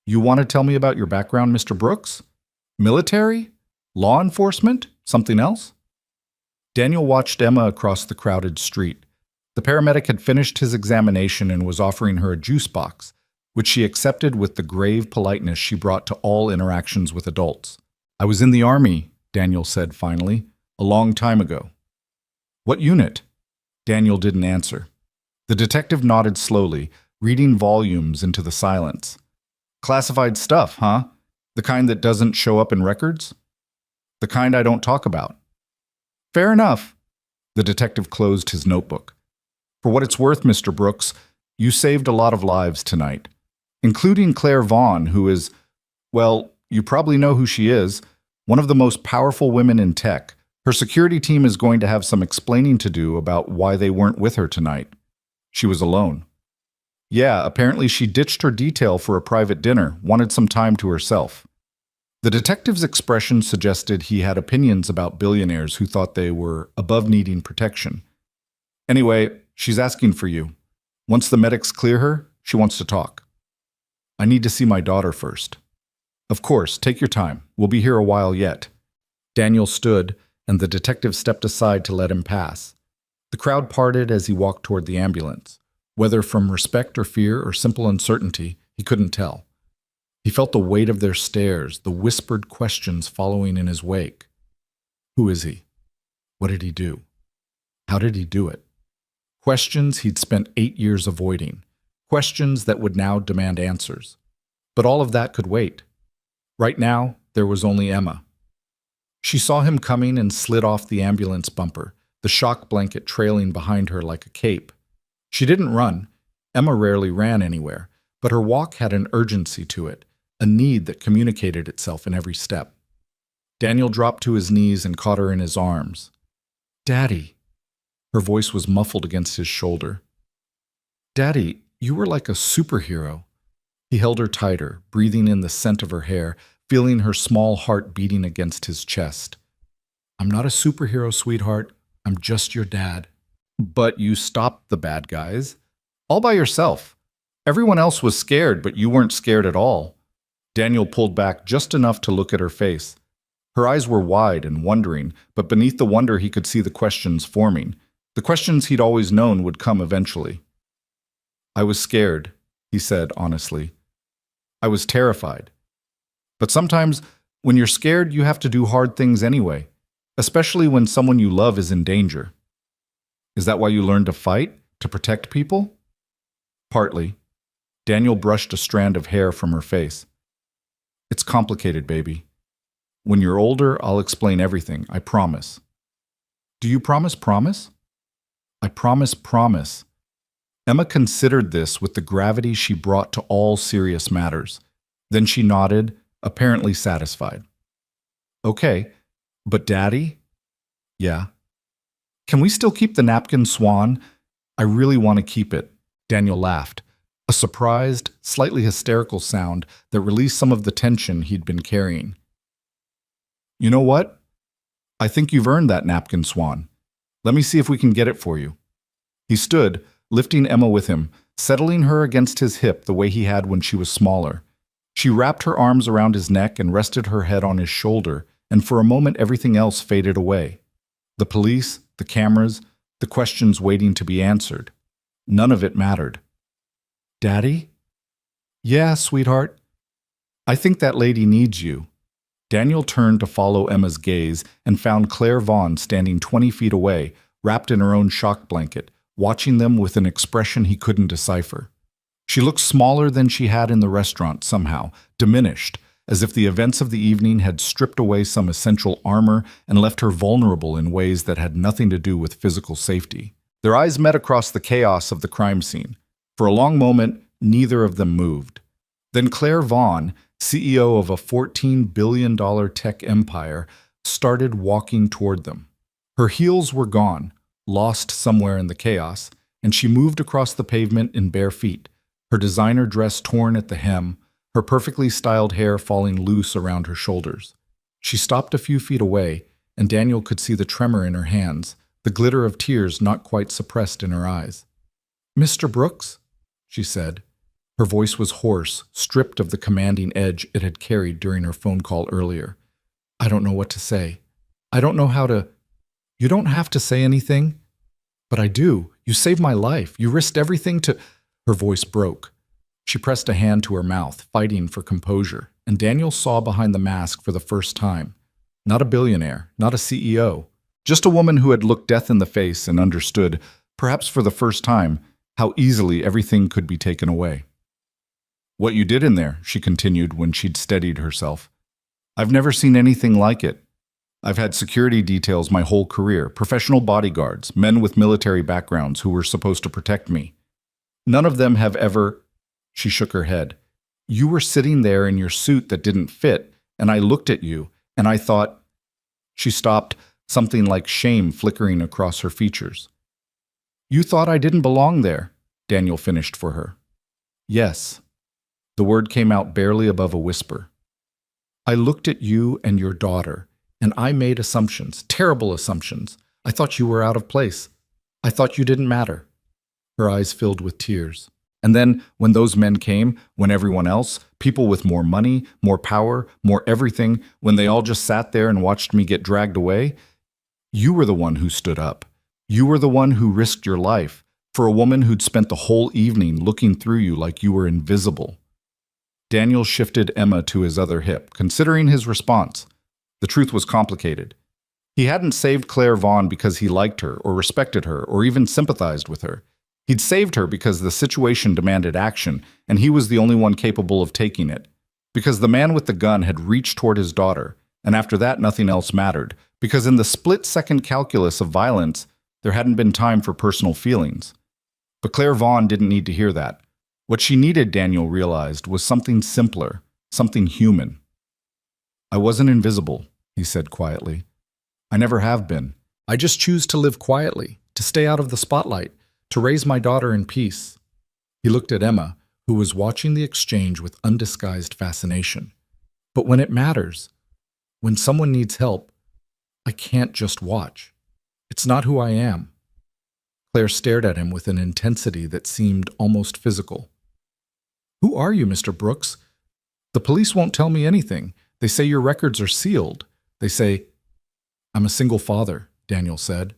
"You want to tell me about your background, Mr. Brooks? Military? Law enforcement? Something else?" Daniel watched Emma across the crowded street. The paramedic had finished his examination and was offering her a juice box, which she accepted with the grave politeness she brought to all interactions with adults. "I was in the Army," Daniel said finally, "a long time ago." "What unit?" Daniel didn't answer. The detective nodded slowly, reading volumes into the silence. "Classified stuff, huh? The kind that doesn't show up in records?" "The kind I don't talk about." "Fair enough." The detective closed his notebook. "For what it's worth, Mr. Brooks, you saved a lot of lives tonight, including Claire Vaughn, who is, well, you probably know who she is, one of the most powerful women in tech. Her security team is going to have some explaining to do about why they weren't with her tonight. She was alone." "Yeah, apparently she ditched her detail for a private dinner, wanted some time to herself." The detective's expression suggested he had opinions about billionaires who thought they were above needing protection. "Anyway, she's asking for you. Once the medics clear her, she wants to talk." "I need to see my daughter first." "Of course, take your time. We'll be here a while yet." Daniel stood, and the detective stepped aside to let him pass. The crowd parted as he walked toward the ambulance. Whether from respect or fear or simple uncertainty, he couldn't tell. He felt the weight of their stares, the whispered questions following in his wake. Who is he? What did he do? How did he do it? Questions he'd spent 8 years avoiding. Questions that would now demand answers. But all of that could wait. Right now, there was only Emma. She saw him coming and slid off the ambulance bumper, the shock blanket trailing behind her like a cape. She didn't run. Emma rarely ran anywhere, but her walk had an urgency to it, a need that communicated itself in every step. Daniel dropped to his knees and caught her in his arms. "Daddy." Her voice was muffled against his shoulder. "Daddy, you were like a superhero." He held her tighter, breathing in the scent of her hair, feeling her small heart beating against his chest. "I'm not a superhero, sweetheart. I'm just your dad." "But you stopped the bad guys. All by yourself. Everyone else was scared, but you weren't scared at all." Daniel pulled back just enough to look at her face. Her eyes were wide and wondering, but beneath the wonder he could see the questions forming. The questions he'd always known would come eventually. "I was scared," he said honestly. "I was terrified. But sometimes, when you're scared, you have to do hard things anyway, especially when someone you love is in danger." "Is that why you learned to fight? To protect people?" "Partly." Daniel brushed a strand of hair from her face. "It's complicated, baby. When you're older, I'll explain everything, I promise." "Do you promise? "I promise. Emma considered this with the gravity she brought to all serious matters. Then she nodded, apparently satisfied. "Okay, but Daddy?" "Yeah." "Can we still keep the napkin swan? I really want to keep it. Daniel laughed, a surprised, slightly hysterical sound that released some of the tension he'd been carrying. You know what? I think you've earned that napkin, Swan. Let me see if we can get it for you. He stood, lifting Emma with him, settling her against his hip the way he had when she was smaller. She wrapped her arms around his neck and rested her head on his shoulder, and for a moment everything else faded away. The police, the cameras, the questions waiting to be answered. None of it mattered. Daddy? Yeah, sweetheart. I think that lady needs you. Daniel turned to follow Emma's gaze and found Claire Vaughn standing 20 feet away, wrapped in her own shock blanket, watching them with an expression he couldn't decipher. She looked smaller than she had in the restaurant somehow, diminished, as if the events of the evening had stripped away some essential armor and left her vulnerable in ways that had nothing to do with physical safety. Their eyes met across the chaos of the crime scene. For a long moment, neither of them moved. Then Claire Vaughn, CEO of a $14 billion tech empire, started walking toward them. Her heels were gone, lost somewhere in the chaos, and she moved across the pavement in bare feet, her designer dress torn at the hem, her perfectly styled hair falling loose around her shoulders. She stopped a few feet away, and Daniel could see the tremor in her hands, the glitter of tears not quite suppressed in her eyes. "Mr. Brooks?" she said. Her voice was hoarse, stripped of the commanding edge it had carried during her phone call earlier. "I don't know what to say. I don't know how to—" "You don't have to say anything." "But I do. You saved my life. You risked everything to—" Her voice broke. She pressed a hand to her mouth, fighting for composure, and Daniel saw behind the mask for the first time. Not a billionaire, not a CEO, just a woman who had looked death in the face and understood, perhaps for the first time, how easily everything could be taken away. "What you did in there," she continued when she'd steadied herself. "I've never seen anything like it. I've had security details my whole career, professional bodyguards, men with military backgrounds who were supposed to protect me. None of them have ever—" She shook her head. "You were sitting there in your suit that didn't fit, and I looked at you, and I thought—" She stopped, something like shame flickering across her features. "You thought I didn't belong there," Daniel finished for her. "Yes." The word came out barely above a whisper. "I looked at you and your daughter, and I made assumptions, terrible assumptions. I thought you were out of place. I thought you didn't matter." Her eyes filled with tears. "And then, when those men came, when everyone else, people with more money, more power, more everything, when they all just sat there and watched me get dragged away, you were the one who stood up. You were the one who risked your life, for a woman who'd spent the whole evening looking through you like you were invisible." Daniel shifted Emma to his other hip, considering his response. The truth was complicated. He hadn't saved Claire Vaughn because he liked her, or respected her, or even sympathized with her. He'd saved her because the situation demanded action, and he was the only one capable of taking it. Because the man with the gun had reached toward his daughter, and after that nothing else mattered. Because in the split-second calculus of violence, there hadn't been time for personal feelings. But Claire Vaughn didn't need to hear that. What she needed, Daniel realized, was something simpler, something human. "I wasn't invisible," he said quietly. "I never have been. I just choose to live quietly, to stay out of the spotlight, to raise my daughter in peace." He looked at Emma, who was watching the exchange with undisguised fascination. "But when it matters, when someone needs help, I can't just watch. It's not who I am." Claire stared at him with an intensity that seemed almost physical. "Who are you, Mr. Brooks? The police won't tell me anything. They say your records are sealed. They say—" "I'm a single father," Daniel said.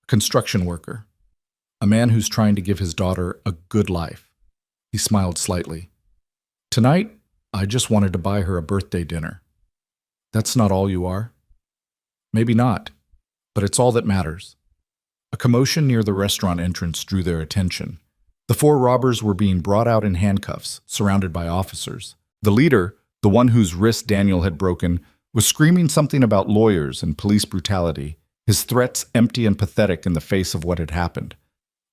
"A construction worker. A man who's trying to give his daughter a good life." He smiled slightly. "Tonight, I just wanted to buy her a birthday dinner." "That's not all you are?" "Maybe not, but it's all that matters." A commotion near the restaurant entrance drew their attention. The four robbers were being brought out in handcuffs, surrounded by officers. The leader, the one whose wrist Daniel had broken, was screaming something about lawyers and police brutality, his threats empty and pathetic in the face of what had happened.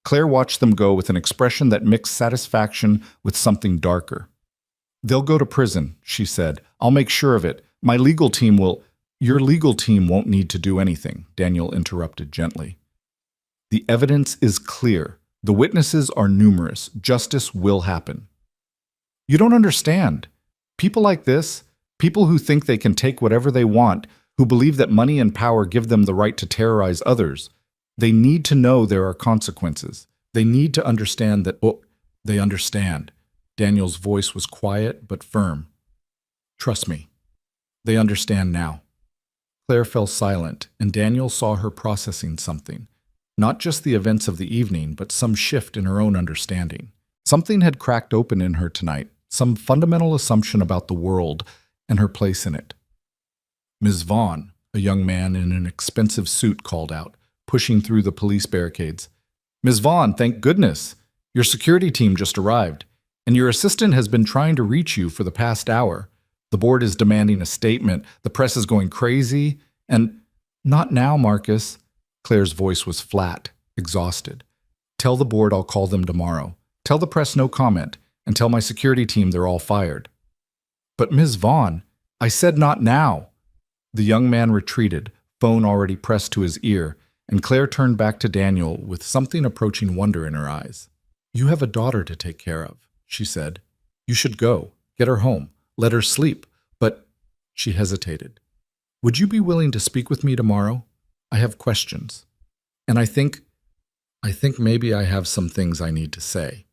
Claire watched them go with an expression that mixed satisfaction with something darker. "They'll go to prison," she said. "I'll make sure of it. My legal team will—" "Your legal team won't need to do anything," Daniel interrupted gently. "The evidence is clear. The witnesses are numerous. Justice will happen. You don't understand. People like this, people who think they can take whatever they want, who believe that money and power give them the right to terrorize others, they need to know there are consequences. They need to understand that, oh, they understand. Daniel's voice was quiet but firm. Trust me. They understand now. Claire fell silent, and Daniel saw her processing something. Not just the events of the evening, but some shift in her own understanding. Something had cracked open in her tonight, some fundamental assumption about the world and her place in it. Ms. Vaughn, a young man in an expensive suit, called out, pushing through the police barricades. Ms. Vaughn, thank goodness. Your security team just arrived, and your assistant has been trying to reach you for the past hour. The board is demanding a statement. The press is going crazy. And not now, Marcus. Claire's voice was flat, exhausted. Tell the board I'll call them tomorrow. Tell the press no comment, and tell my security team they're all fired. But Ms. Vaughn, I said not now. The young man retreated, phone already pressed to his ear, and Claire turned back to Daniel with something approaching wonder in her eyes. You have a daughter to take care of, she said. You should go, get her home. Let her sleep, but she hesitated. Would you be willing to speak with me tomorrow? I have questions, and I think maybe I have some things I need to say.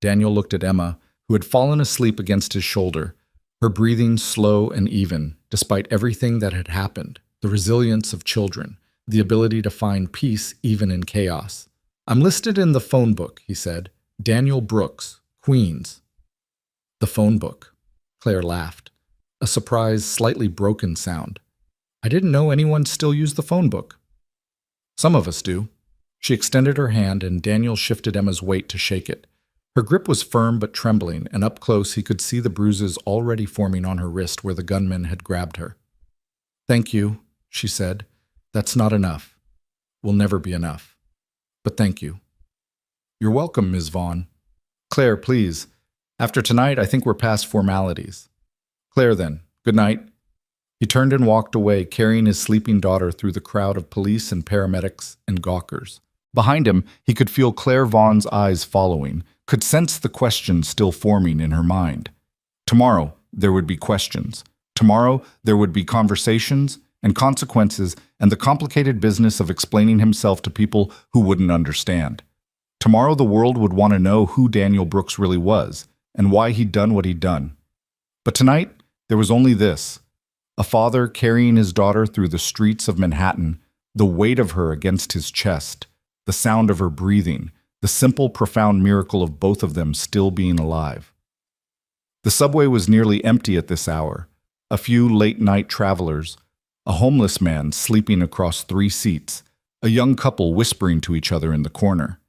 Daniel looked at Emma, who had fallen asleep against his shoulder, her breathing slow and even, despite everything that had happened, the resilience of children, the ability to find peace even in chaos. I'm listed in the phone book, he said. Daniel Brooks, Queens. The phone book. Claire laughed, a surprised, slightly broken sound. I didn't know anyone still used the phone book. Some of us do. She extended her hand, and Daniel shifted Emma's weight to shake it. Her grip was firm but trembling, and up close he could see the bruises already forming on her wrist where the gunman had grabbed her. Thank you, she said. That's not enough. Will never be enough. But thank you. You're welcome, Ms. Vaughn. Claire, please. After tonight, I think we're past formalities. Claire, then. Good night. He turned and walked away, carrying his sleeping daughter through the crowd of police and paramedics and gawkers. Behind him, he could feel Claire Vaughn's eyes following, could sense the questions still forming in her mind. Tomorrow, there would be questions. Tomorrow, there would be conversations and consequences and the complicated business of explaining himself to people who wouldn't understand. Tomorrow, the world would want to know who Daniel Brooks really was and why he'd done what he'd done. But tonight, there was only this. A father carrying his daughter through the streets of Manhattan, the weight of her against his chest, the sound of her breathing, the simple, profound miracle of both of them still being alive. The subway was nearly empty at this hour. A few late-night travelers, a homeless man sleeping across 3 seats, a young couple whispering to each other in the corner.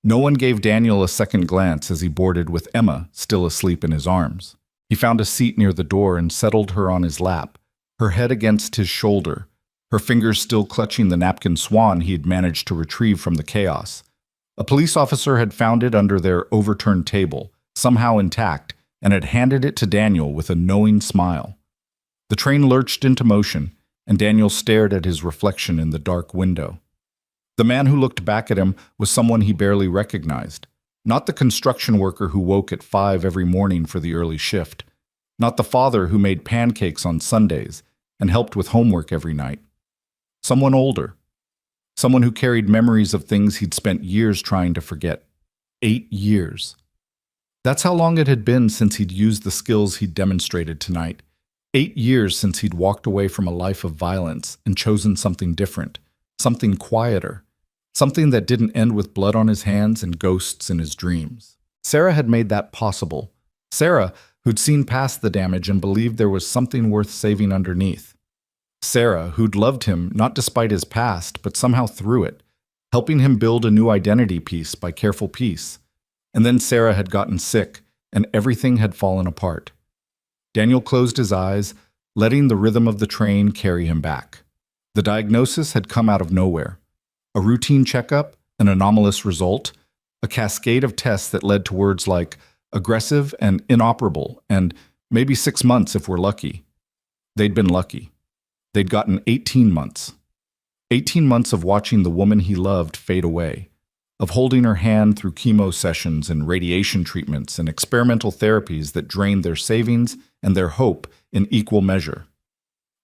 No one gave Daniel a second glance as he boarded with Emma still asleep in his arms. He found a seat near the door and settled her on his lap, her head against his shoulder, her fingers still clutching the napkin swan he had managed to retrieve from the chaos. A police officer had found it under their overturned table, somehow intact, and had handed it to Daniel with a knowing smile. The train lurched into motion, and Daniel stared at his reflection in the dark window. The man who looked back at him was someone he barely recognized. Not the construction worker who woke at 5 every morning for the early shift. Not the father who made pancakes on Sundays and helped with homework every night. Someone older. Someone who carried memories of things he'd spent years trying to forget. 8 years. That's how long it had been since he'd used the skills he'd demonstrated tonight. 8 years since he'd walked away from a life of violence and chosen something different, something quieter. Something that didn't end with blood on his hands and ghosts in his dreams. Sarah had made that possible. Sarah, who'd seen past the damage and believed there was something worth saving underneath. Sarah, who'd loved him not despite his past, but somehow through it, helping him build a new identity piece by careful piece. And then Sarah had gotten sick, and everything had fallen apart. Daniel closed his eyes, letting the rhythm of the train carry him back. The diagnosis had come out of nowhere. A routine checkup, an anomalous result, a cascade of tests that led to words like aggressive and inoperable, and maybe 6 months if we're lucky. They'd been lucky. They'd gotten 18 months. 18 months of watching the woman he loved fade away. of holding her hand through chemo sessions and radiation treatments and experimental therapies that drained their savings and their hope in equal measure.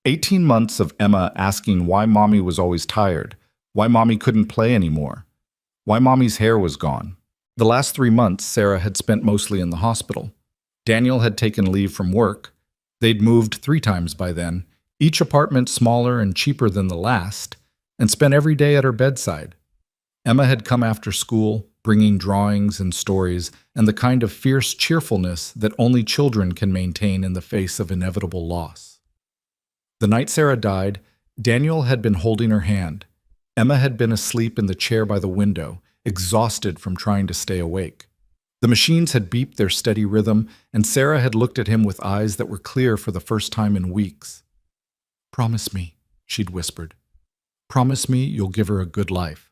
18 months of Emma asking why Mommy was always tired, why Mommy couldn't play anymore, why Mommy's hair was gone. The last 3 months, Sarah had spent mostly in the hospital. Daniel had taken leave from work. They'd moved 3 times by then, each apartment smaller and cheaper than the last, and spent every day at her bedside. Emma had come after school, bringing drawings and stories and the kind of fierce cheerfulness that only children can maintain in the face of inevitable loss. The night Sarah died, Daniel had been holding her hand. Emma had been asleep in the chair by the window, exhausted from trying to stay awake. The machines had beeped their steady rhythm, and Sarah had looked at him with eyes that were clear for the first time in weeks. "Promise me," she'd whispered. "Promise me you'll give her a good life.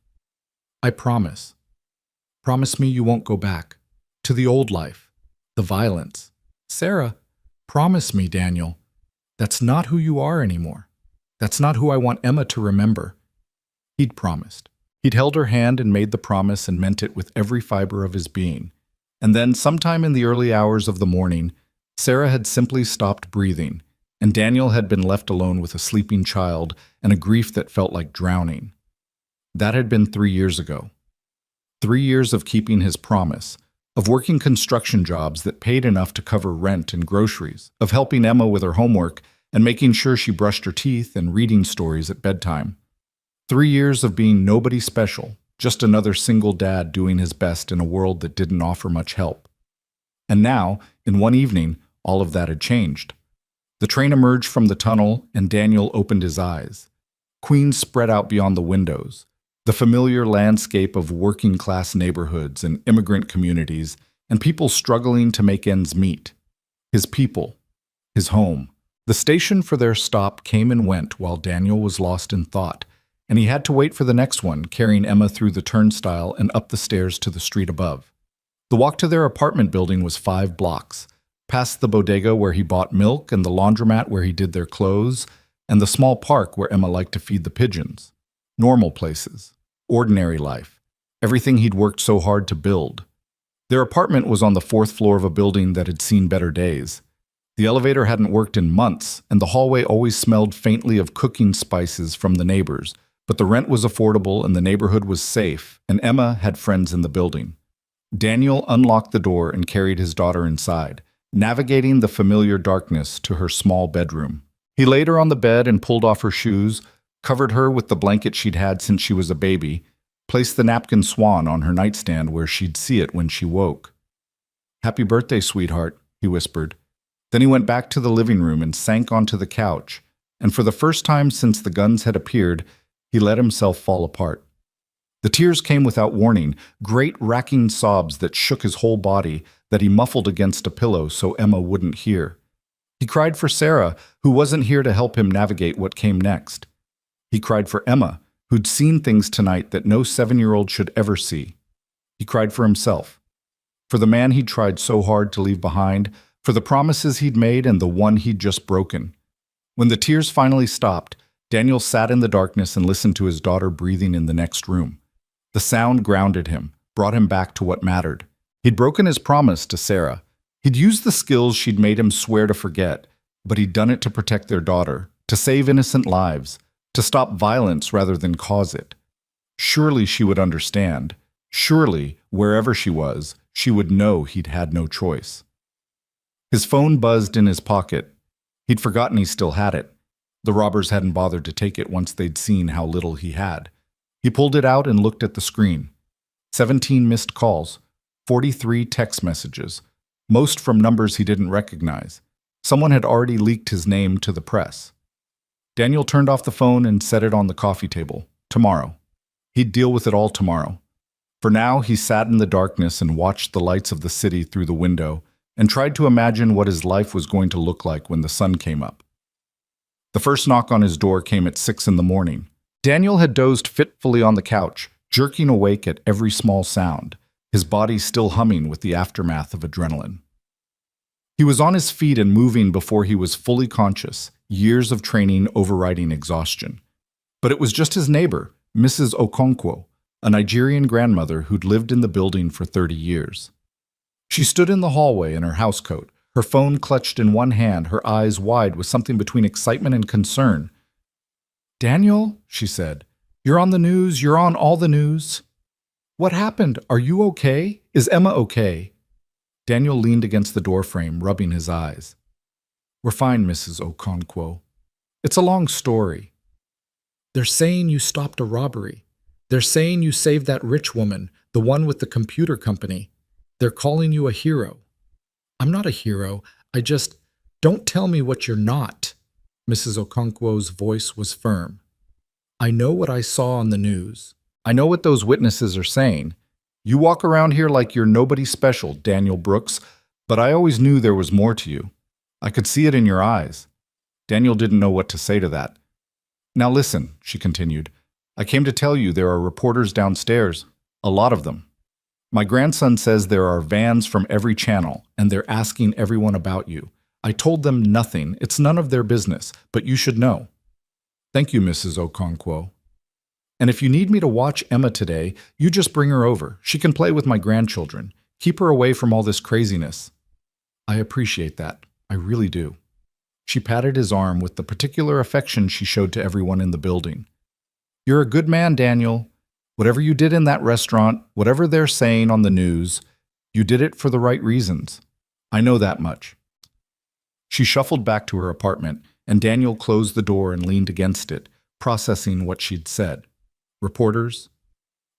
I promise. Promise me you won't go back. To the old life. The violence. Sarah, promise me, Daniel. That's not who you are anymore. That's not who I want Emma to remember." He'd promised. He'd held her hand and made the promise and meant it with every fiber of his being. And then, sometime in the early hours of the morning, Sarah had simply stopped breathing, and Daniel had been left alone with a sleeping child and a grief that felt like drowning. That had been 3 years ago. 3 years of keeping his promise, of working construction jobs that paid enough to cover rent and groceries, of helping Emma with her homework and making sure she brushed her teeth and reading stories at bedtime. 3 years of being nobody special, just another single dad doing his best in a world that didn't offer much help. And now, in one evening, all of that had changed. The train emerged from the tunnel and Daniel opened his eyes. Queens spread out beyond the windows. The familiar landscape of working-class neighborhoods and immigrant communities, and people struggling to make ends meet. His people. His home. The station for their stop came and went while Daniel was lost in thought, and he had to wait for the next one, carrying Emma through the turnstile and up the stairs to the street above. The walk to their apartment building was 5 blocks, past the bodega where he bought milk and the laundromat where he did their clothes, and the small park where Emma liked to feed the pigeons. Normal places. Ordinary life. Everything he'd worked so hard to build. Their apartment was on the 4th floor of a building that had seen better days. The elevator hadn't worked in months, and the hallway always smelled faintly of cooking spices from the neighbors, but the rent was affordable and the neighborhood was safe, and Emma had friends in the building. Daniel unlocked the door and carried his daughter inside, navigating the familiar darkness to her small bedroom. He laid her on the bed and pulled off her shoes, covered her with the blanket she'd had since she was a baby, placed the napkin swan on her nightstand where she'd see it when she woke. "Happy birthday, sweetheart," he whispered. Then he went back to the living room and sank onto the couch, and for the first time since the guns had appeared, he let himself fall apart. The tears came without warning, great racking sobs that shook his whole body that he muffled against a pillow so Emma wouldn't hear. He cried for Sarah, who wasn't here to help him navigate what came next. He cried for Emma, who'd seen things tonight that no 7-year-old should ever see. He cried for himself, for the man he'd tried so hard to leave behind, for the promises he'd made and the one he'd just broken. When the tears finally stopped, Daniel sat in the darkness and listened to his daughter breathing in the next room. The sound grounded him, brought him back to what mattered. He'd broken his promise to Sarah. He'd used the skills she'd made him swear to forget, but he'd done it to protect their daughter, to save innocent lives, to stop violence rather than cause it. Surely she would understand. Surely, wherever she was, she would know he'd had no choice. His phone buzzed in his pocket. He'd forgotten he still had it. The robbers hadn't bothered to take it once they'd seen how little he had. He pulled it out and looked at the screen. 17 missed calls, 43 text messages, most from numbers he didn't recognize. Someone had already leaked his name to the press. Daniel turned off the phone and set it on the coffee table. Tomorrow. He'd deal with it all tomorrow. For now, he sat in the darkness and watched the lights of the city through the window and tried to imagine what his life was going to look like when the sun came up. The first knock on his door came at 6 in the morning. Daniel had dozed fitfully on the couch, jerking awake at every small sound, his body still humming with the aftermath of adrenaline. He was on his feet and moving before he was fully conscious, years of training overriding exhaustion. But it was just his neighbor, Mrs. Okonkwo, a Nigerian grandmother who'd lived in the building for 30 years. She stood in the hallway in her housecoat, her phone clutched in one hand, her eyes wide with something between excitement and concern. "Daniel," she said, "you're on the news, you're on all the news." "What happened? Are you okay? Is Emma okay?" Daniel leaned against the doorframe, rubbing his eyes. "We're fine, Mrs. Okonkwo. It's a long story. They're saying you stopped a robbery. They're saying you saved that rich woman, the one with the computer company. They're calling you a hero." "I'm not a hero. Don't tell me what you're not." Mrs. Okonkwo's voice was firm. "I know what I saw on the news. I know what those witnesses are saying. You walk around here like you're nobody special, Daniel Brooks, but I always knew there was more to you. I could see it in your eyes." Daniel didn't know what to say to that. "Now listen," she continued. "I came to tell you there are reporters downstairs, a lot of them. My grandson says there are vans from every channel, and they're asking everyone about you. I told them nothing. It's none of their business, but you should know." "Thank you, Mrs. Okonkwo. And if you need me to watch Emma today, you just bring her over. She can play with my grandchildren. Keep her away from all this craziness." "I appreciate that. I really do." She patted his arm with the particular affection she showed to everyone in the building. "You're a good man, Daniel. Whatever you did in that restaurant, whatever they're saying on the news, you did it for the right reasons. I know that much." She shuffled back to her apartment, and Daniel closed the door and leaned against it, processing what she'd said. Reporters,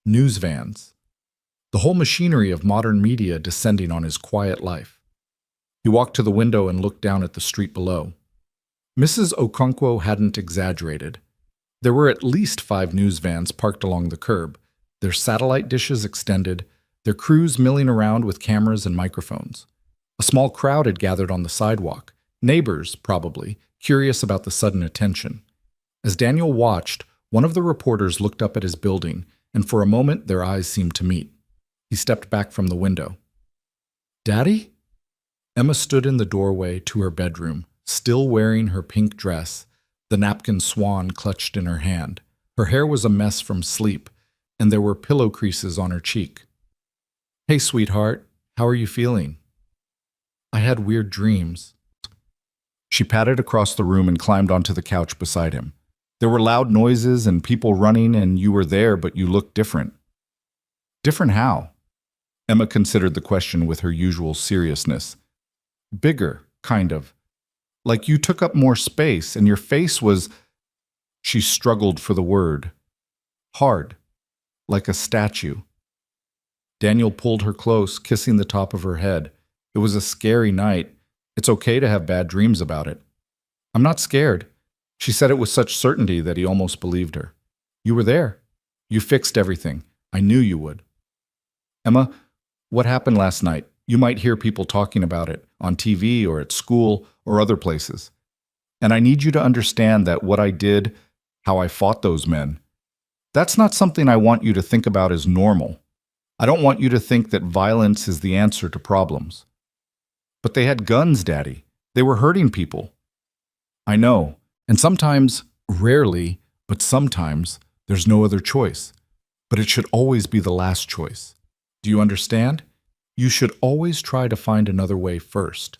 news vans, the whole machinery of modern media descending on his quiet life. He walked to the window and looked down at the street below. Mrs. Okonkwo hadn't exaggerated. There were at least 5 news vans parked along the curb, their satellite dishes extended, their crews milling around with cameras and microphones. A small crowd had gathered on the sidewalk, neighbors, probably, curious about the sudden attention. As Daniel watched, one of the reporters looked up at his building, and for a moment their eyes seemed to meet. He stepped back from the window. "Daddy?" Emma stood in the doorway to her bedroom, still wearing her pink dress, the napkin swan clutched in her hand. Her hair was a mess from sleep, and there were pillow creases on her cheek. "Hey, sweetheart, how are you feeling?" "I had weird dreams." She patted across the room and climbed onto the couch beside him. "There were loud noises and people running, and you were there, but you looked different." "Different how?" Emma considered the question with her usual seriousness. "Bigger, kind of. Like you took up more space, and your face was—" She struggled for the word. "Hard. Like a statue." Daniel pulled her close, kissing the top of her head. "It was a scary night. It's okay to have bad dreams about it." "I'm not scared." She said it with such certainty that he almost believed her. "You were there. You fixed everything. I knew you would." "Emma, what happened last night? You might hear people talking about it, on TV or at school or other places. And I need you to understand that what I did, how I fought those men, that's not something I want you to think about as normal. I don't want you to think that violence is the answer to problems." "But they had guns, Daddy. They were hurting people." "I know. And sometimes, rarely, but sometimes, there's no other choice. But it should always be the last choice. Do you understand? You should always try to find another way first."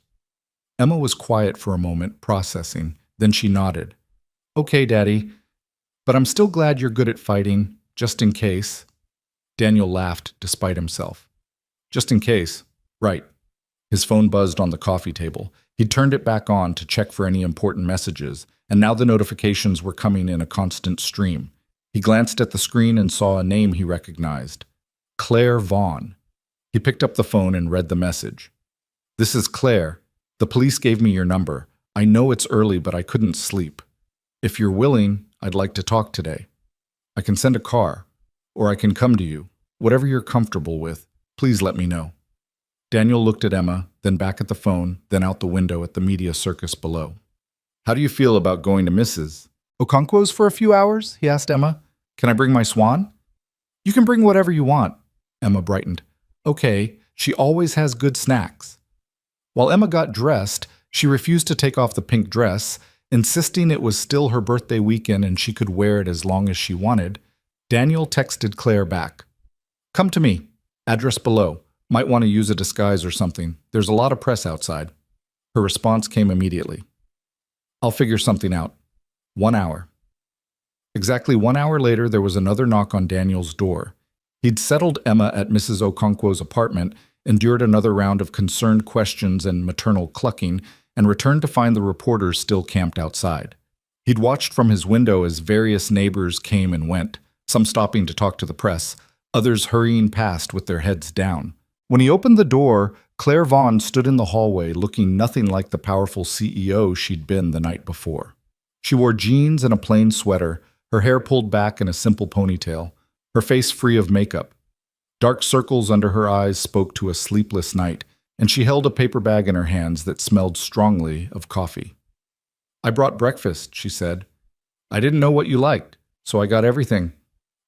Emma was quiet for a moment, processing. Then she nodded. "Okay, Daddy. But I'm still glad you're good at fighting, just in case." Daniel laughed despite himself. "Just in case. Right." His phone buzzed on the coffee table. He'd turned it back on to check for any important messages, and now the notifications were coming in a constant stream. He glanced at the screen and saw a name he recognized. Claire Vaughn. He picked up the phone and read the message. "This is Claire. The police gave me your number. I know it's early, but I couldn't sleep. If you're willing, I'd like to talk today. I can send a car, or I can come to you. Whatever you're comfortable with, please let me know." Daniel looked at Emma, then back at the phone, then out the window at the media circus below. "How do you feel about going to Mrs. Okonkwo's for a few hours?" he asked Emma. "Can I bring my swan?" "You can bring whatever you want." Emma brightened. "Okay, she always has good snacks." While Emma got dressed, she refused to take off the pink dress, insisting it was still her birthday weekend and she could wear it as long as she wanted. Daniel texted Claire back. Come to me. Address below. Might want to use a disguise or something. There's a lot of press outside. Her response came immediately. I'll figure something out. 1 hour. Exactly 1 hour later, there was another knock on Daniel's door. He'd settled Emma at Mrs. Okonkwo's apartment, endured another round of concerned questions and maternal clucking, and returned to find the reporters still camped outside. He'd watched from his window as various neighbors came and went, some stopping to talk to the press, others hurrying past with their heads down. When he opened the door, Claire Vaughn stood in the hallway looking nothing like the powerful CEO she'd been the night before. She wore jeans and a plain sweater, her hair pulled back in a simple ponytail, her face free of makeup. Dark circles under her eyes spoke to a sleepless night, and she held a paper bag in her hands that smelled strongly of coffee. I brought breakfast, she said. I didn't know what you liked, so I got everything.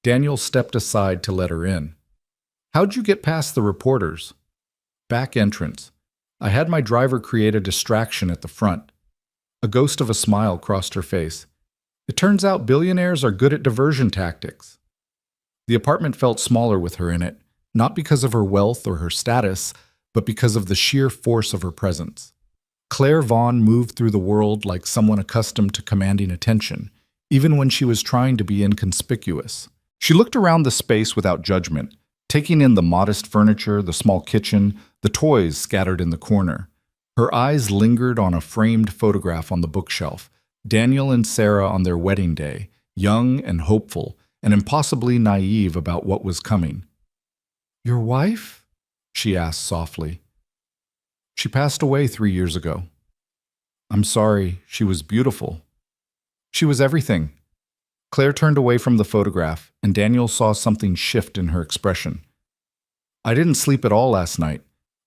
Daniel stepped aside to let her in. How'd you get past the reporters? Back entrance. I had my driver create a distraction at the front. A ghost of a smile crossed her face. It turns out billionaires are good at diversion tactics. The apartment felt smaller with her in it, not because of her wealth or her status, but because of the sheer force of her presence. Claire Vaughn moved through the world like someone accustomed to commanding attention, even when she was trying to be inconspicuous. She looked around the space without judgment, taking in the modest furniture, the small kitchen, the toys scattered in the corner. Her eyes lingered on a framed photograph on the bookshelf, Daniel and Sarah on their wedding day, young and hopeful, and impossibly naive about what was coming. Your wife? She asked softly. She passed away 3 years ago. I'm sorry, she was beautiful. She was everything. Claire turned away from the photograph, and Daniel saw something shift in her expression. I didn't sleep at all last night.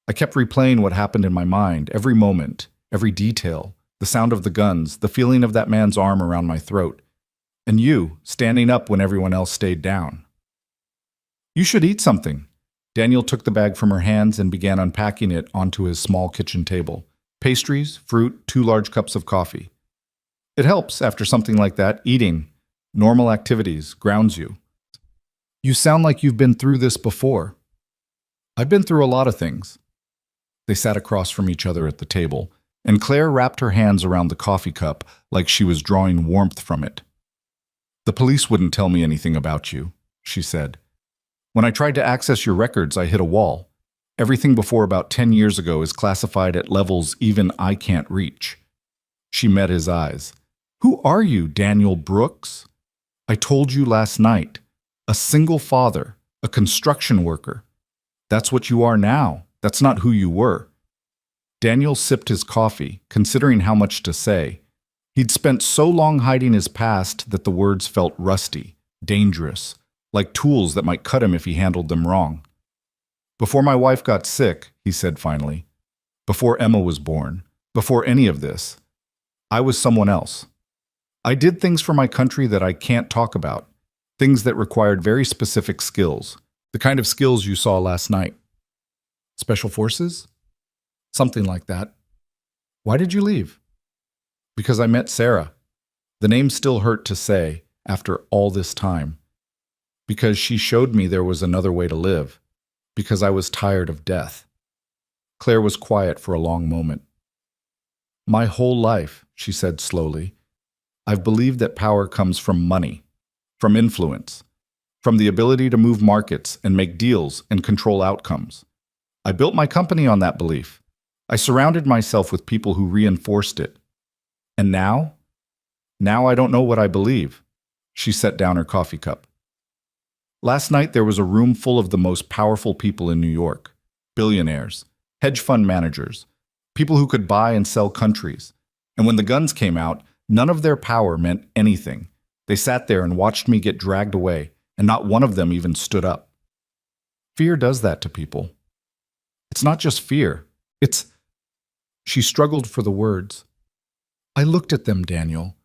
I kept replaying what happened in my mind, every moment, every detail, the sound of the guns, the feeling of that man's arm around my throat, and you, standing up when everyone else stayed down. You should eat something. Daniel took the bag from her hands and began unpacking it onto his small kitchen table. Pastries, fruit, 2 large cups of coffee. It helps after something like that, eating. Normal activities grounds you. You sound like you've been through this before. I've been through a lot of things. They sat across from each other at the table, and Claire wrapped her hands around the coffee cup like she was drawing warmth from it. The police wouldn't tell me anything about you, she said. When I tried to access your records, I hit a wall. Everything before about 10 years ago is classified at levels even I can't reach. She met his eyes. Who are you, Daniel Brooks? I told you last night. A single father, a construction worker. That's what you are now. That's not who you were. Daniel sipped his coffee, considering how much to say. He'd spent so long hiding his past that the words felt rusty, dangerous, like tools that might cut him if he handled them wrong. Before my wife got sick, he said finally, before Emma was born, before any of this, I was someone else. I did things for my country that I can't talk about, things that required very specific skills, the kind of skills you saw last night. Special forces? Something like that. Why did you leave? Because I met Sarah. The name still hurt to say after all this time. Because she showed me there was another way to live. Because I was tired of death. Claire was quiet for a long moment. My whole life, she said slowly, I've believed that power comes from money, from influence, from the ability to move markets and make deals and control outcomes. I built my company on that belief. I surrounded myself with people who reinforced it. And now I don't know what I believe. She set down her coffee cup. Last night there was a room full of the most powerful people in New York. Billionaires, hedge fund managers, people who could buy and sell countries. And when the guns came out, none of their power meant anything. They sat there and watched me get dragged away, and not one of them even stood up. Fear does that to people. It's not just fear. It's... She struggled for the words. I looked at them, Daniel.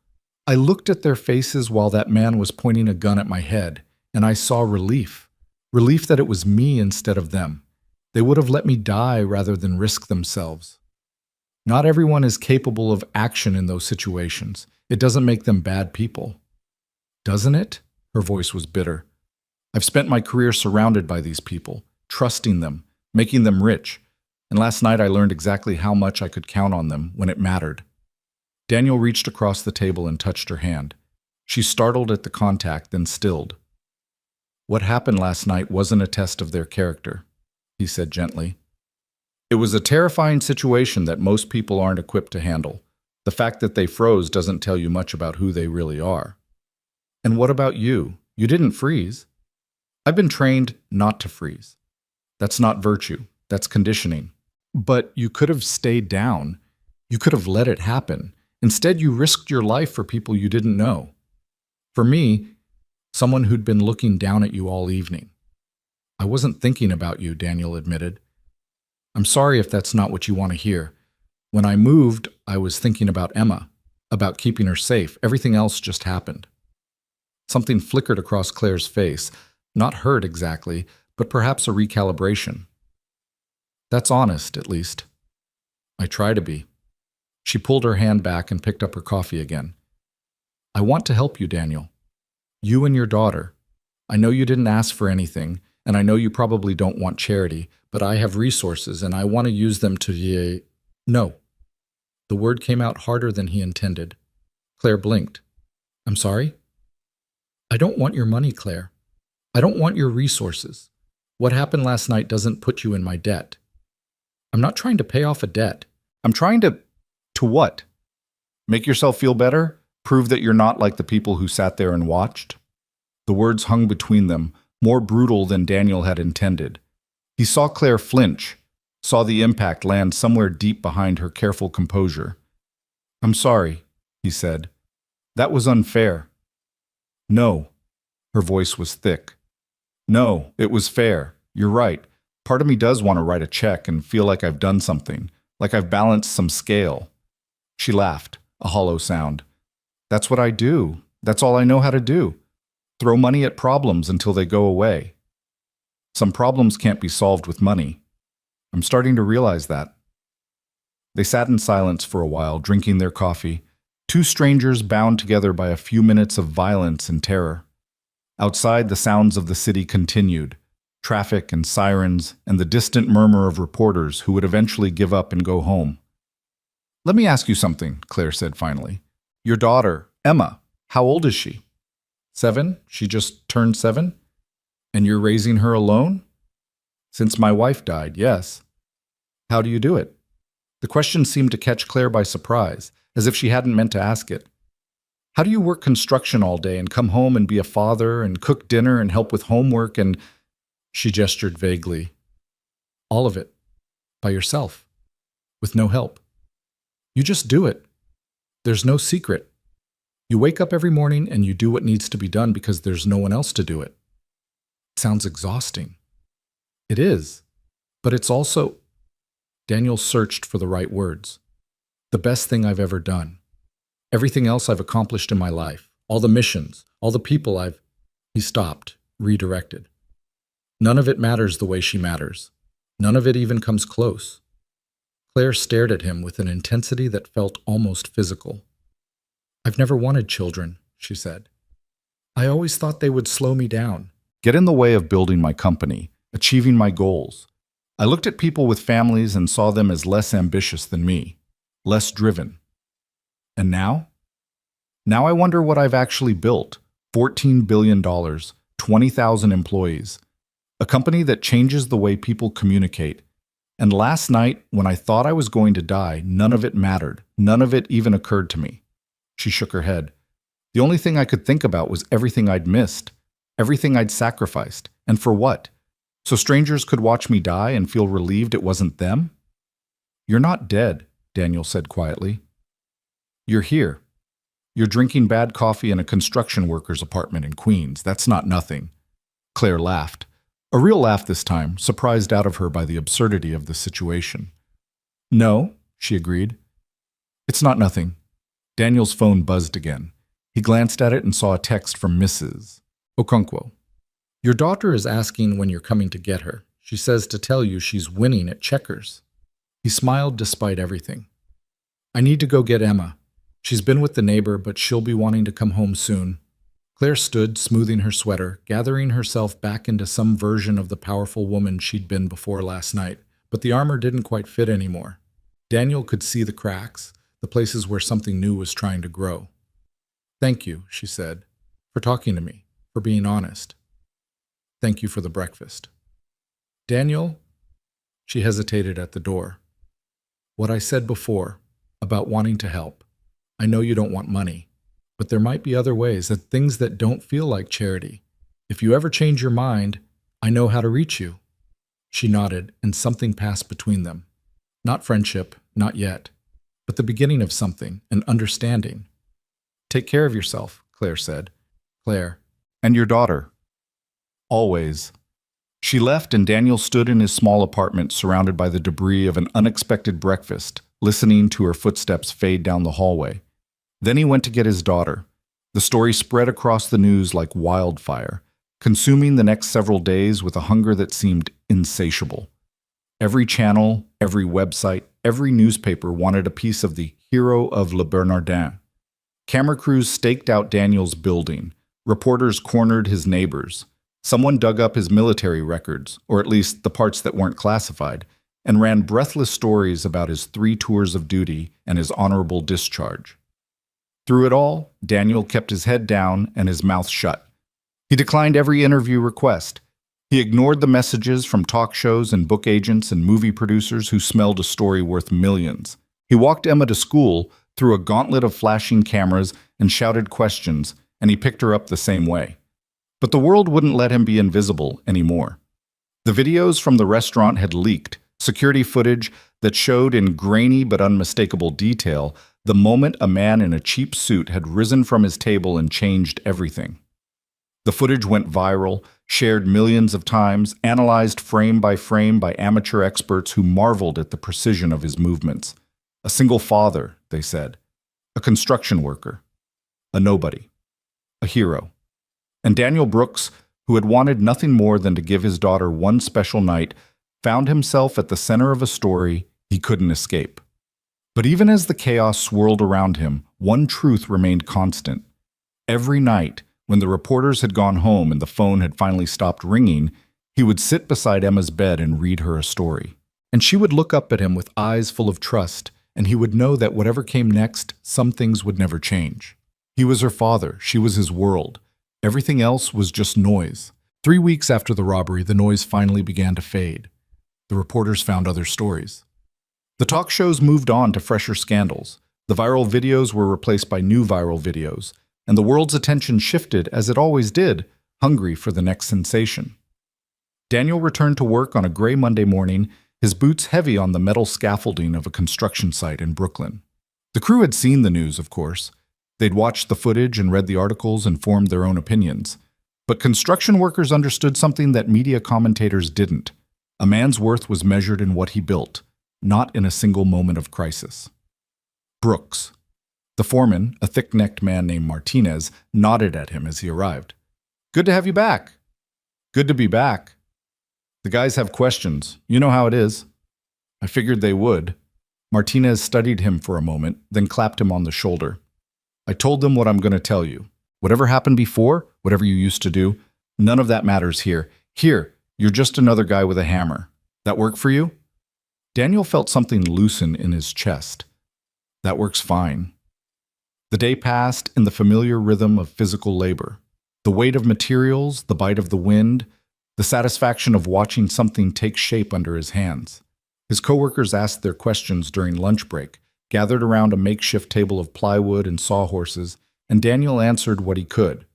I looked at their faces while that man was pointing a gun at my head, and I saw relief. Relief that it was me instead of them. They would have let me die rather than risk themselves. Not everyone is capable of action in those situations. It doesn't make them bad people. Doesn't it? Her voice was bitter. I've spent my career surrounded by these people, trusting them, making them rich, and last night I learned exactly how much I could count on them when it mattered. Daniel reached across the table and touched her hand. She startled at the contact, then stilled. What happened last night wasn't a test of their character, he said gently. It was a terrifying situation that most people aren't equipped to handle. The fact that they froze doesn't tell you much about who they really are. And what about you? You didn't freeze. I've been trained not to freeze. That's not virtue. That's conditioning. But you could have stayed down. You could have let it happen. Instead, you risked your life for people you didn't know. For me, someone who'd been looking down at you all evening. I wasn't thinking about you, Daniel admitted. I'm sorry if that's not what you want to hear. When I moved, I was thinking about Emma, about keeping her safe. Everything else just happened. Something flickered across Claire's face, not hurt exactly, but perhaps a recalibration. That's honest, at least. I try to be. She pulled her hand back and picked up her coffee again. I want to help you, Daniel. You and your daughter. I know you didn't ask for anything, and I know you probably don't want charity, but I have resources and I want to use them to... No. The word came out harder than he intended. Claire blinked. I'm sorry? I don't want your money, Claire. I don't want your resources. What happened last night doesn't put you in my debt. I'm not trying to pay off a debt. I'm trying to... To what? Make yourself feel better? Prove that you're not like the people who sat there and watched? The words hung between them, more brutal than Daniel had intended. He saw Claire flinch, saw the impact land somewhere deep behind her careful composure. I'm sorry, he said. That was unfair. No. Her voice was thick. No, it was fair. You're right. Part of me does want to write a check and feel like I've done something, like I've balanced some scale. She laughed, a hollow sound. That's what I do. That's all I know how to do. Throw money at problems until they go away. Some problems can't be solved with money. I'm starting to realize that. They sat in silence for a while, drinking their coffee, two strangers bound together by a few minutes of violence and terror. Outside, the sounds of the city continued, traffic and sirens and the distant murmur of reporters who would eventually give up and go home. Let me ask you something, Claire said finally. Your daughter, Emma, how old is she? 7? She just turned 7? And you're raising her alone? Since my wife died, yes. How do you do it? The question seemed to catch Claire by surprise, as if she hadn't meant to ask it. How do you work construction all day and come home and be a father and cook dinner and help with homework and... She gestured vaguely. All of it. By yourself. With no help. You just do it. There's no secret. You wake up every morning and you do what needs to be done because there's no one else to do it. It sounds exhausting. It is. But it's also... Daniel searched for the right words. The best thing I've ever done. Everything else I've accomplished in my life. All the missions. All the people I've... He stopped, redirected. None of it matters the way she matters. None of it even comes close. Claire stared at him with an intensity that felt almost physical. I've never wanted children, she said. I always thought they would slow me down. Get in the way of building my company, achieving my goals. I looked at people with families and saw them as less ambitious than me, less driven. And now? Now I wonder what I've actually built. $14 billion, 20,000 employees. A company that changes the way people communicate. And last night, when I thought I was going to die, none of it mattered. None of it even occurred to me. She shook her head. The only thing I could think about was everything I'd missed, everything I'd sacrificed. And for what? So strangers could watch me die and feel relieved it wasn't them? You're not dead, Daniel said quietly. You're here. You're drinking bad coffee in a construction worker's apartment in Queens. That's not nothing. Claire laughed. A real laugh this time, surprised out of her by the absurdity of the situation. No, she agreed. It's not nothing. Daniel's phone buzzed again. He glanced at it and saw a text from Mrs. Okonkwo. Your daughter is asking when you're coming to get her. She says to tell you she's winning at checkers. He smiled despite everything. I need to go get Emma. She's been with the neighbor, but she'll be wanting to come home soon. Claire stood, smoothing her sweater, gathering herself back into some version of the powerful woman she'd been before last night, but the armor didn't quite fit anymore. Daniel could see the cracks, the places where something new was trying to grow. "Thank you," she said, "for talking to me, for being honest. Thank you for the breakfast." "Daniel?" She hesitated at the door. "What I said before, about wanting to help. I know you don't want money, but there might be other ways, that things that don't feel like charity. If you ever change your mind, I know how to reach you." She nodded, and something passed between them. Not friendship, not yet, but the beginning of something, an understanding. "Take care of yourself," Claire said. "Claire." "And your daughter." "Always." She left, and Daniel stood in his small apartment surrounded by the debris of an unexpected breakfast, listening to her footsteps fade down the hallway. Then he went to get his daughter. The story spread across the news like wildfire, consuming the next several days with a hunger that seemed insatiable. Every channel, every website, every newspaper wanted a piece of the hero of Le Bernardin. Camera crews staked out Daniel's building. Reporters cornered his neighbors. Someone dug up his military records, or at least the parts that weren't classified, and ran breathless stories about his 3 tours of duty and his honorable discharge. Through it all, Daniel kept his head down and his mouth shut. He declined every interview request. He ignored the messages from talk shows and book agents and movie producers who smelled a story worth millions. He walked Emma to school through a gauntlet of flashing cameras and shouted questions, and he picked her up the same way. But the world wouldn't let him be invisible anymore. The videos from the restaurant had leaked, security footage that showed in grainy but unmistakable detail the moment a man in a cheap suit had risen from his table and changed everything. The footage went viral, shared millions of times, analyzed frame by amateur experts who marveled at the precision of his movements. A single father, they said. A construction worker. A nobody. A hero. And Daniel Brooks, who had wanted nothing more than to give his daughter one special night, found himself at the center of a story he couldn't escape. But even as the chaos swirled around him, one truth remained constant. Every night, when the reporters had gone home and the phone had finally stopped ringing, he would sit beside Emma's bed and read her a story. And she would look up at him with eyes full of trust, and he would know that whatever came next, some things would never change. He was her father, she was his world. Everything else was just noise. 3 weeks after the robbery, the noise finally began to fade. The reporters found other stories. The talk shows moved on to fresher scandals. The viral videos were replaced by new viral videos, and the world's attention shifted, as it always did, hungry for the next sensation. Daniel returned to work on a gray Monday morning, his boots heavy on the metal scaffolding of a construction site in Brooklyn. The crew had seen the news, of course. They'd watched the footage and read the articles and formed their own opinions. But construction workers understood something that media commentators didn't. A man's worth was measured in what he built, not in a single moment of crisis. Brooks. The foreman, a thick-necked man named Martinez, nodded at him as he arrived. "Good to have you back." "Good to be back." "The guys have questions. You know how it is." "I figured they would." Martinez studied him for a moment, then clapped him on the shoulder. "I told them what I'm going to tell you. Whatever happened before, whatever you used to do, none of that matters here. Here, you're just another guy with a hammer. That work for you?" Daniel felt something loosen in his chest. "That works fine." The day passed in the familiar rhythm of physical labor. The weight of materials, the bite of the wind, the satisfaction of watching something take shape under his hands. His coworkers asked their questions during lunch break, gathered around a makeshift table of plywood and sawhorses, and Daniel answered what he could.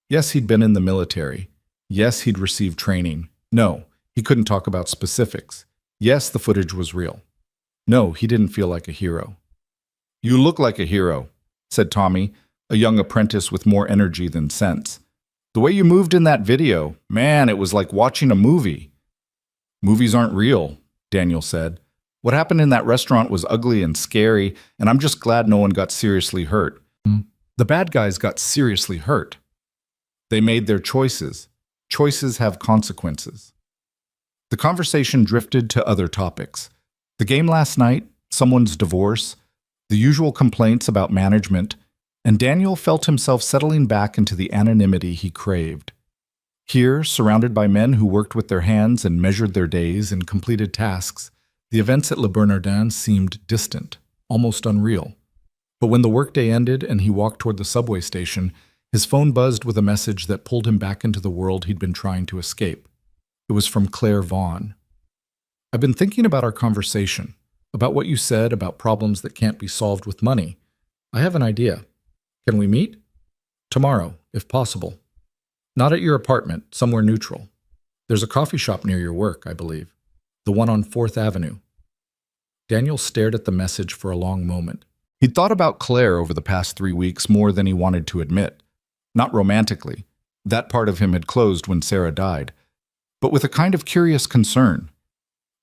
Yes, he'd been in the military. Yes, he'd received training. No, he couldn't talk about specifics. Yes, the footage was real. No, he didn't feel like a hero. "You look like a hero," said Tommy, a young apprentice with more energy than sense. "The way you moved in that video, man, it was like watching a movie." "Movies aren't real," Daniel said. "What happened in that restaurant was ugly and scary, and I'm just glad no one got seriously hurt." "The bad guys got seriously hurt." "They made their choices. Choices have consequences." The conversation drifted to other topics. The game last night, someone's divorce, the usual complaints about management, and Daniel felt himself settling back into the anonymity he craved. Here, surrounded by men who worked with their hands and measured their days and completed tasks, the events at Le Bernardin seemed distant, almost unreal. But when the workday ended and he walked toward the subway station, his phone buzzed with a message that pulled him back into the world he'd been trying to escape. It was from Claire Vaughn. "I've been thinking about our conversation, about what you said about problems that can't be solved with money. I have an idea. Can we meet? Tomorrow, if possible. Not at your apartment, somewhere neutral. There's a coffee shop near your work, I believe. The one on 4th Avenue. Daniel stared at the message for a long moment. He'd thought about Claire over the past 3 weeks more than he wanted to admit. Not romantically. That part of him had closed when Sarah died. But with a kind of curious concern.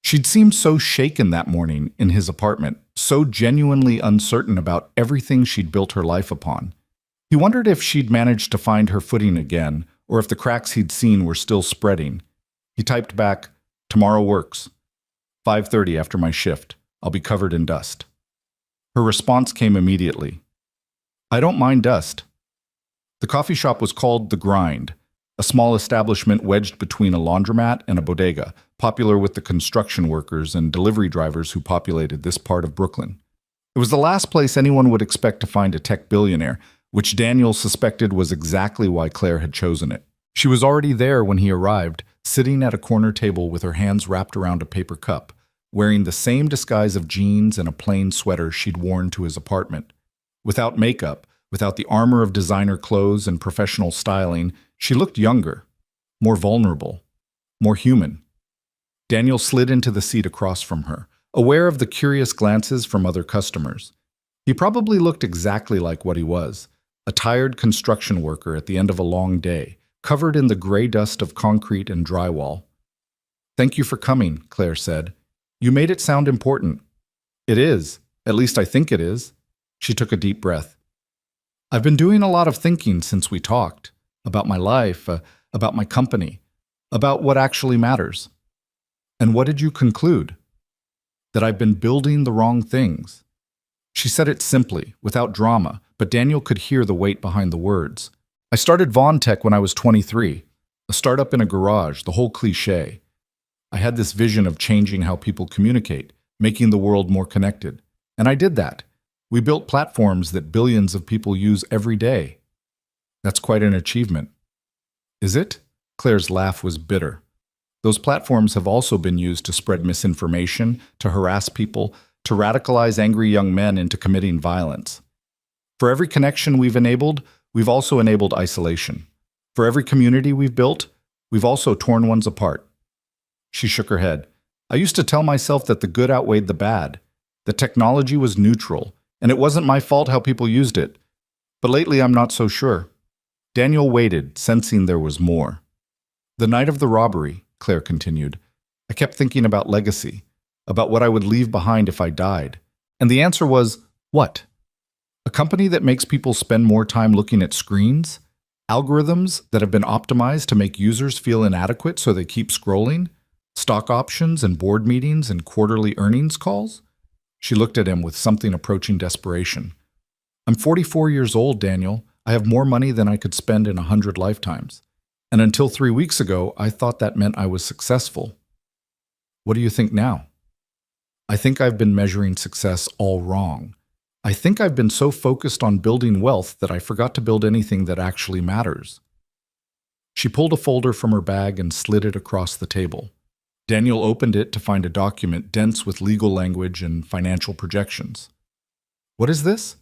She'd seemed so shaken that morning in his apartment, so genuinely uncertain about everything she'd built her life upon. He wondered if she'd managed to find her footing again, or if the cracks he'd seen were still spreading. He typed back, "Tomorrow works. 5:30 after my shift. I'll be covered in dust." Her response came immediately. "I don't mind dust." The coffee shop was called The Grind, a small establishment wedged between a laundromat and a bodega, popular with the construction workers and delivery drivers who populated this part of Brooklyn. It was the last place anyone would expect to find a tech billionaire, which Daniel suspected was exactly why Claire had chosen it. She was already there when he arrived, sitting at a corner table with her hands wrapped around a paper cup, wearing the same disguise of jeans and a plain sweater she'd worn to his apartment. Without makeup, without the armor of designer clothes and professional styling, she looked younger, more vulnerable, more human. Daniel slid into the seat across from her, aware of the curious glances from other customers. He probably looked exactly like what he was, a tired construction worker at the end of a long day, covered in the gray dust of concrete and drywall. "Thank you for coming," Claire said. "You made it sound important." "It is. At least I think it is." She took a deep breath. "I've been doing a lot of thinking since we talked. About my life, about my company, about what actually matters." "And what did you conclude?" "That I've been building the wrong things." She said it simply, without drama, but Daniel could hear the weight behind the words. "I started Vaughn Tech when I was 23, a startup in a garage, the whole cliché. I had this vision of changing how people communicate, making the world more connected. And I did that. We built platforms that billions of people use every day. That's quite an achievement." "Is it?" Claire's laugh was bitter. "Those platforms have also been used to spread misinformation, to harass people, to radicalize angry young men into committing violence. For every connection we've enabled, we've also enabled isolation. For every community we've built, we've also torn ones apart." She shook her head. "I used to tell myself that the good outweighed the bad. The technology was neutral, and it wasn't my fault how people used it. But lately I'm not so sure." Daniel waited, sensing there was more. "The night of the robbery," Claire continued, "I kept thinking about legacy, about what I would leave behind if I died. And the answer was, what? A company that makes people spend more time looking at screens? Algorithms that have been optimized to make users feel inadequate so they keep scrolling? Stock options and board meetings and quarterly earnings calls?" She looked at him with something approaching desperation. "I'm 44 years old, Daniel. I have more money than I could spend in 100 lifetimes. And until 3 weeks ago, I thought that meant I was successful. What do you think now?" "I think I've been measuring success all wrong. I think I've been so focused on building wealth that I forgot to build anything that actually matters." She pulled a folder from her bag and slid it across the table. Daniel opened it to find a document dense with legal language and financial projections. "What is this?"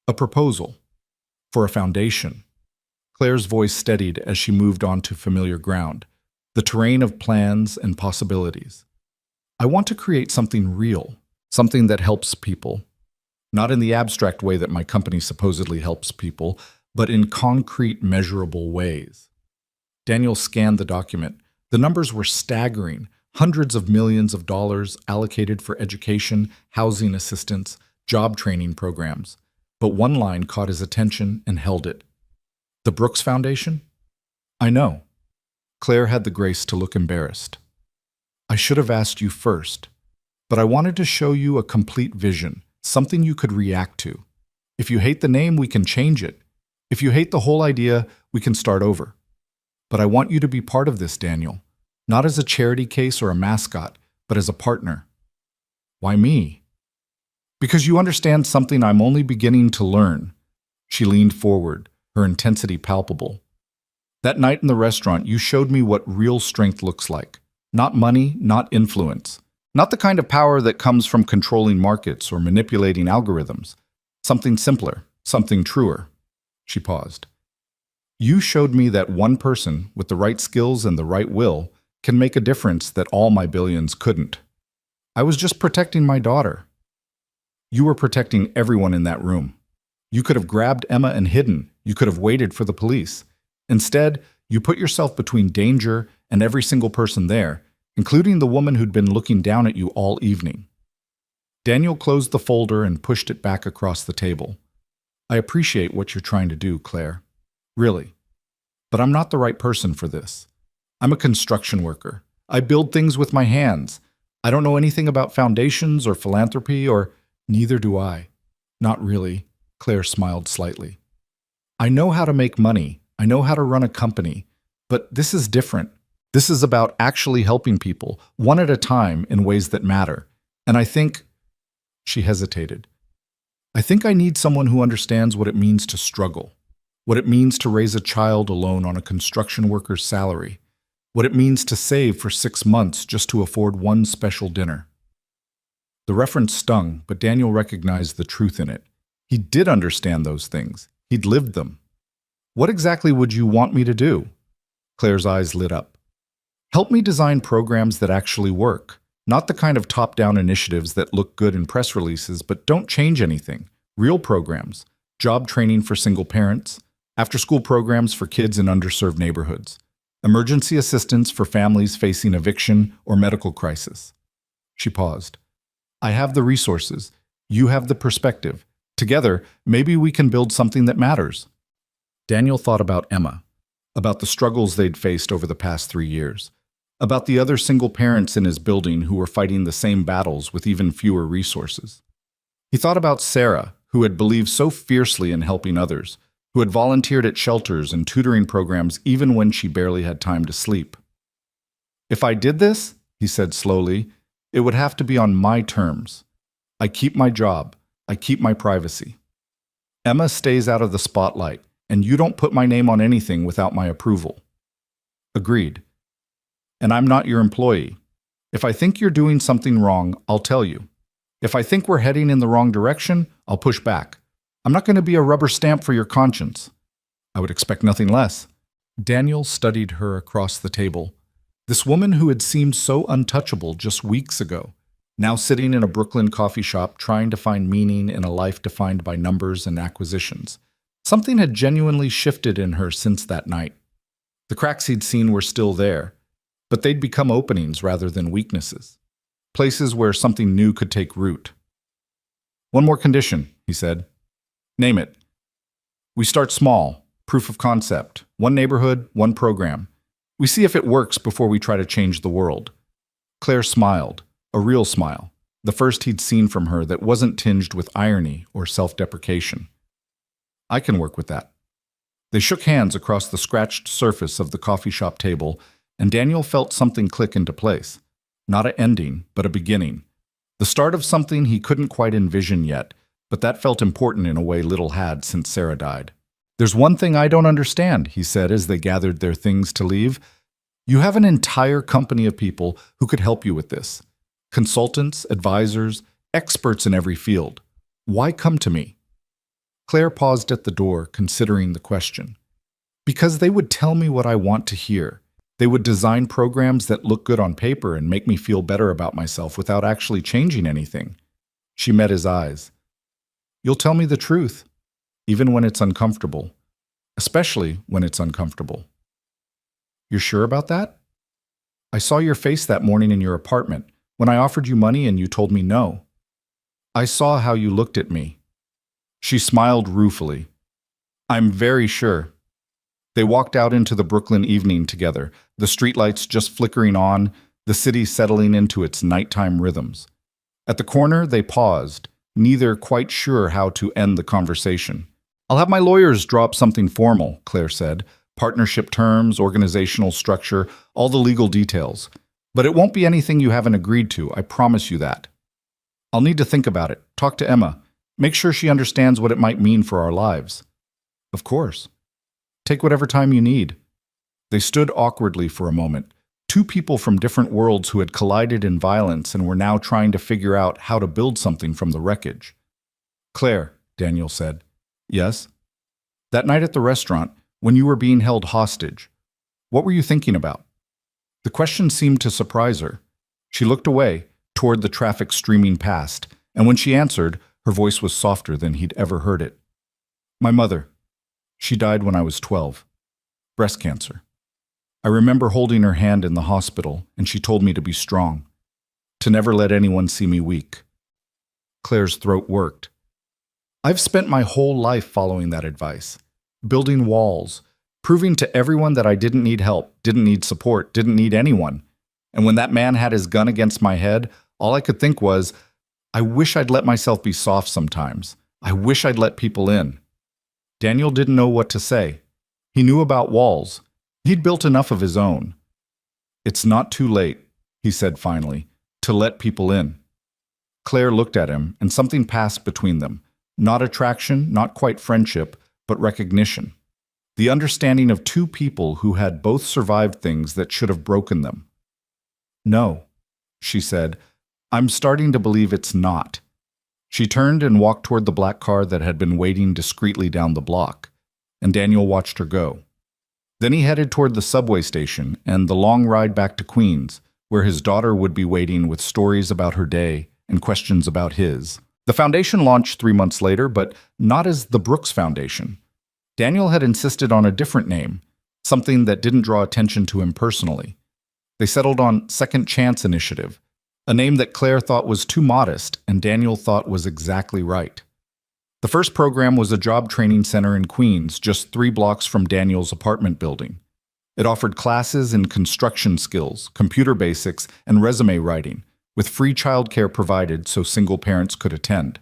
"A proposal. For a foundation." Claire's voice steadied as she moved on to familiar ground, the terrain of plans and possibilities. "I want to create something real, something that helps people. Not in the abstract way that my company supposedly helps people, but in concrete, measurable ways." Daniel scanned the document. The numbers were staggering, hundreds of millions of dollars allocated for education, housing assistance, job training programs. But one line caught his attention and held it. "The Brooks Foundation?" "I know." Claire had the grace to look embarrassed. "I should have asked you first, but I wanted to show you a complete vision, something you could react to. If you hate the name, we can change it. If you hate the whole idea, we can start over. But I want you to be part of this, Daniel. Not as a charity case or a mascot, but as a partner. Why me? Because you understand something I'm only beginning to learn. She leaned forward, her intensity palpable. That night in the restaurant, you showed me what real strength looks like. Not money, not influence. Not the kind of power that comes from controlling markets or manipulating algorithms. Something simpler, something truer. She paused. You showed me that one person with the right skills and the right will can make a difference that all my billions couldn't. I was just protecting my daughter. You were protecting everyone in that room. You could have grabbed Emma and hidden. You could have waited for the police. Instead, you put yourself between danger and every single person there, including the woman who'd been looking down at you all evening. Daniel closed the folder and pushed it back across the table. I appreciate what you're trying to do, Claire. Really. But I'm not the right person for this. I'm a construction worker. I build things with my hands. I don't know anything about foundations or philanthropy, or neither do I. Not really, Claire smiled slightly. I know how to make money. I know how to run a company. But this is different. This is about actually helping people, one at a time, in ways that matter. And I think... She hesitated. I think I need someone who understands what it means to struggle, what it means to raise a child alone on a construction worker's salary, what it means to save for 6 months just to afford one special dinner. The reference stung, but Daniel recognized the truth in it. He did understand those things. He'd lived them. What exactly would you want me to do? Claire's eyes lit up. Help me design programs that actually work. Not the kind of top-down initiatives that look good in press releases but don't change anything. Real programs. Job training for single parents. After-school programs for kids in underserved neighborhoods. Emergency assistance for families facing eviction or medical crisis. She paused. I have the resources. You have the perspective. Together, maybe we can build something that matters. Daniel thought about Emma, about the struggles they'd faced over the past 3 years, about the other single parents in his building who were fighting the same battles with even fewer resources. He thought about Sarah, who had believed so fiercely in helping others, who had volunteered at shelters and tutoring programs even when she barely had time to sleep. If I did this, he said slowly, it would have to be on my terms. I keep my job. I keep my privacy. Emma stays out of the spotlight, and you don't put my name on anything without my approval. Agreed. And I'm not your employee. If I think you're doing something wrong, I'll tell you. If I think we're heading in the wrong direction, I'll push back. I'm not going to be a rubber stamp for your conscience. I would expect nothing less. Daniel studied her across the table. This woman who had seemed so untouchable just weeks ago, now sitting in a Brooklyn coffee shop trying to find meaning in a life defined by numbers and acquisitions. Something had genuinely shifted in her since that night. The cracks he'd seen were still there, but they'd become openings rather than weaknesses. Places where something new could take root. One more condition, he said. Name it. We start small, proof of concept, one neighborhood, one program. We see if it works before we try to change the world. Claire smiled, a real smile, the first he'd seen from her that wasn't tinged with irony or self-deprecation. I can work with that. They shook hands across the scratched surface of the coffee shop table, and Daniel felt something click into place. Not an ending, but a beginning. The start of something he couldn't quite envision yet, but that felt important in a way little had since Sarah died. There's one thing I don't understand, he said as they gathered their things to leave. You have an entire company of people who could help you with this. Consultants, advisors, experts in every field. Why come to me? Claire paused at the door, considering the question. Because they would tell me what I want to hear. They would design programs that look good on paper and make me feel better about myself without actually changing anything. She met his eyes. You'll tell me the truth, even when it's uncomfortable, especially when it's uncomfortable. You're sure about that? I saw your face that morning in your apartment when I offered you money and you told me no. I saw how you looked at me. She smiled ruefully. I'm very sure. They walked out into the Brooklyn evening together, the streetlights just flickering on, the city settling into its nighttime rhythms. At the corner, they paused, neither quite sure how to end the conversation. "I'll have my lawyers draw up something formal," Claire said. "Partnership terms, organizational structure, all the legal details. But it won't be anything you haven't agreed to, I promise you that. I'll need to think about it, talk to Emma, make sure she understands what it might mean for our lives." "Of course. Take whatever time you need." They stood awkwardly for a moment, two people from different worlds who had collided in violence and were now trying to figure out how to build something from the wreckage. "Claire," Daniel said. "Yes?" "That night at the restaurant, when you were being held hostage, what were you thinking about?" The question seemed to surprise her. She looked away, toward the traffic streaming past, and when she answered, her voice was softer than he'd ever heard it. "My mother. She died when I was 12. Breast cancer. I remember holding her hand in the hospital, and she told me to be strong, to never let anyone see me weak." Claire's throat worked. "I've spent my whole life following that advice, building walls, proving to everyone that I didn't need help, didn't need support, didn't need anyone. And when that man had his gun against my head, all I could think was, I wish I'd let myself be soft sometimes. I wish I'd let people in." Daniel didn't know what to say. He knew about walls. He'd built enough of his own. "It's not too late," he said finally, "to let people in." Claire looked at him, and something passed between them. Not attraction, not quite friendship, but recognition. The understanding of two people who had both survived things that should have broken them. "No," she said, "I'm starting to believe it's not." She turned and walked toward the black car that had been waiting discreetly down the block, and Daniel watched her go. Then he headed toward the subway station and the long ride back to Queens, where his daughter would be waiting with stories about her day and questions about his. The foundation launched 3 months later, but not as the Brooks Foundation. Daniel had insisted on a different name, something that didn't draw attention to him personally. They settled on Second Chance Initiative, a name that Claire thought was too modest and Daniel thought was exactly right. The first program was a job training center in Queens, just 3 blocks from Daniel's apartment building. It offered classes in construction skills, computer basics, and resume writing, with free childcare provided so single parents could attend.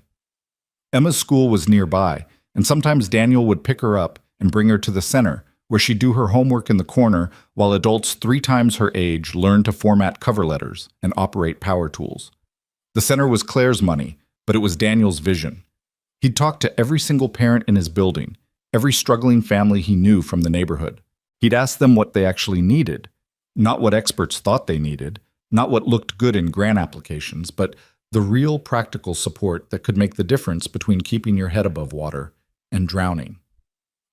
Emma's school was nearby, and sometimes Daniel would pick her up and bring her to the center, where she'd do her homework in the corner while adults 3 times her age learned to format cover letters and operate power tools. The center was Claire's money, but it was Daniel's vision. He'd talk to every single parent in his building, every struggling family he knew from the neighborhood. He'd ask them what they actually needed, not what experts thought they needed, not what looked good in grant applications, but the real practical support that could make the difference between keeping your head above water and drowning.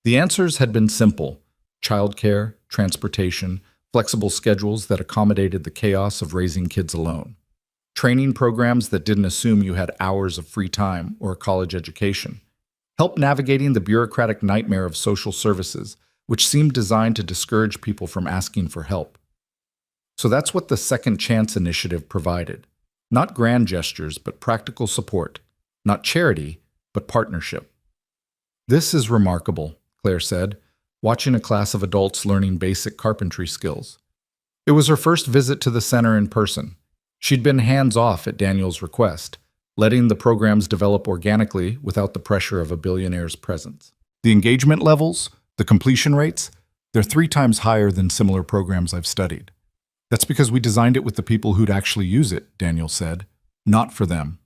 The answers had been simple: childcare, transportation, flexible schedules that accommodated the chaos of raising kids alone, training programs that didn't assume you had hours of free time or a college education, help navigating the bureaucratic nightmare of social services, which seemed designed to discourage people from asking for help. So that's what the Second Chance Initiative provided. Not grand gestures, but practical support. Not charity, but partnership. "This is remarkable," Claire said, watching a class of adults learning basic carpentry skills. It was her first visit to the center in person. She'd been hands-off at Daniel's request, letting the programs develop organically without the pressure of a billionaire's presence. The engagement levels, the completion rates, they're 3 times higher than similar programs I've studied. "That's because we designed it with the people who'd actually use it," Daniel said. "Not for them.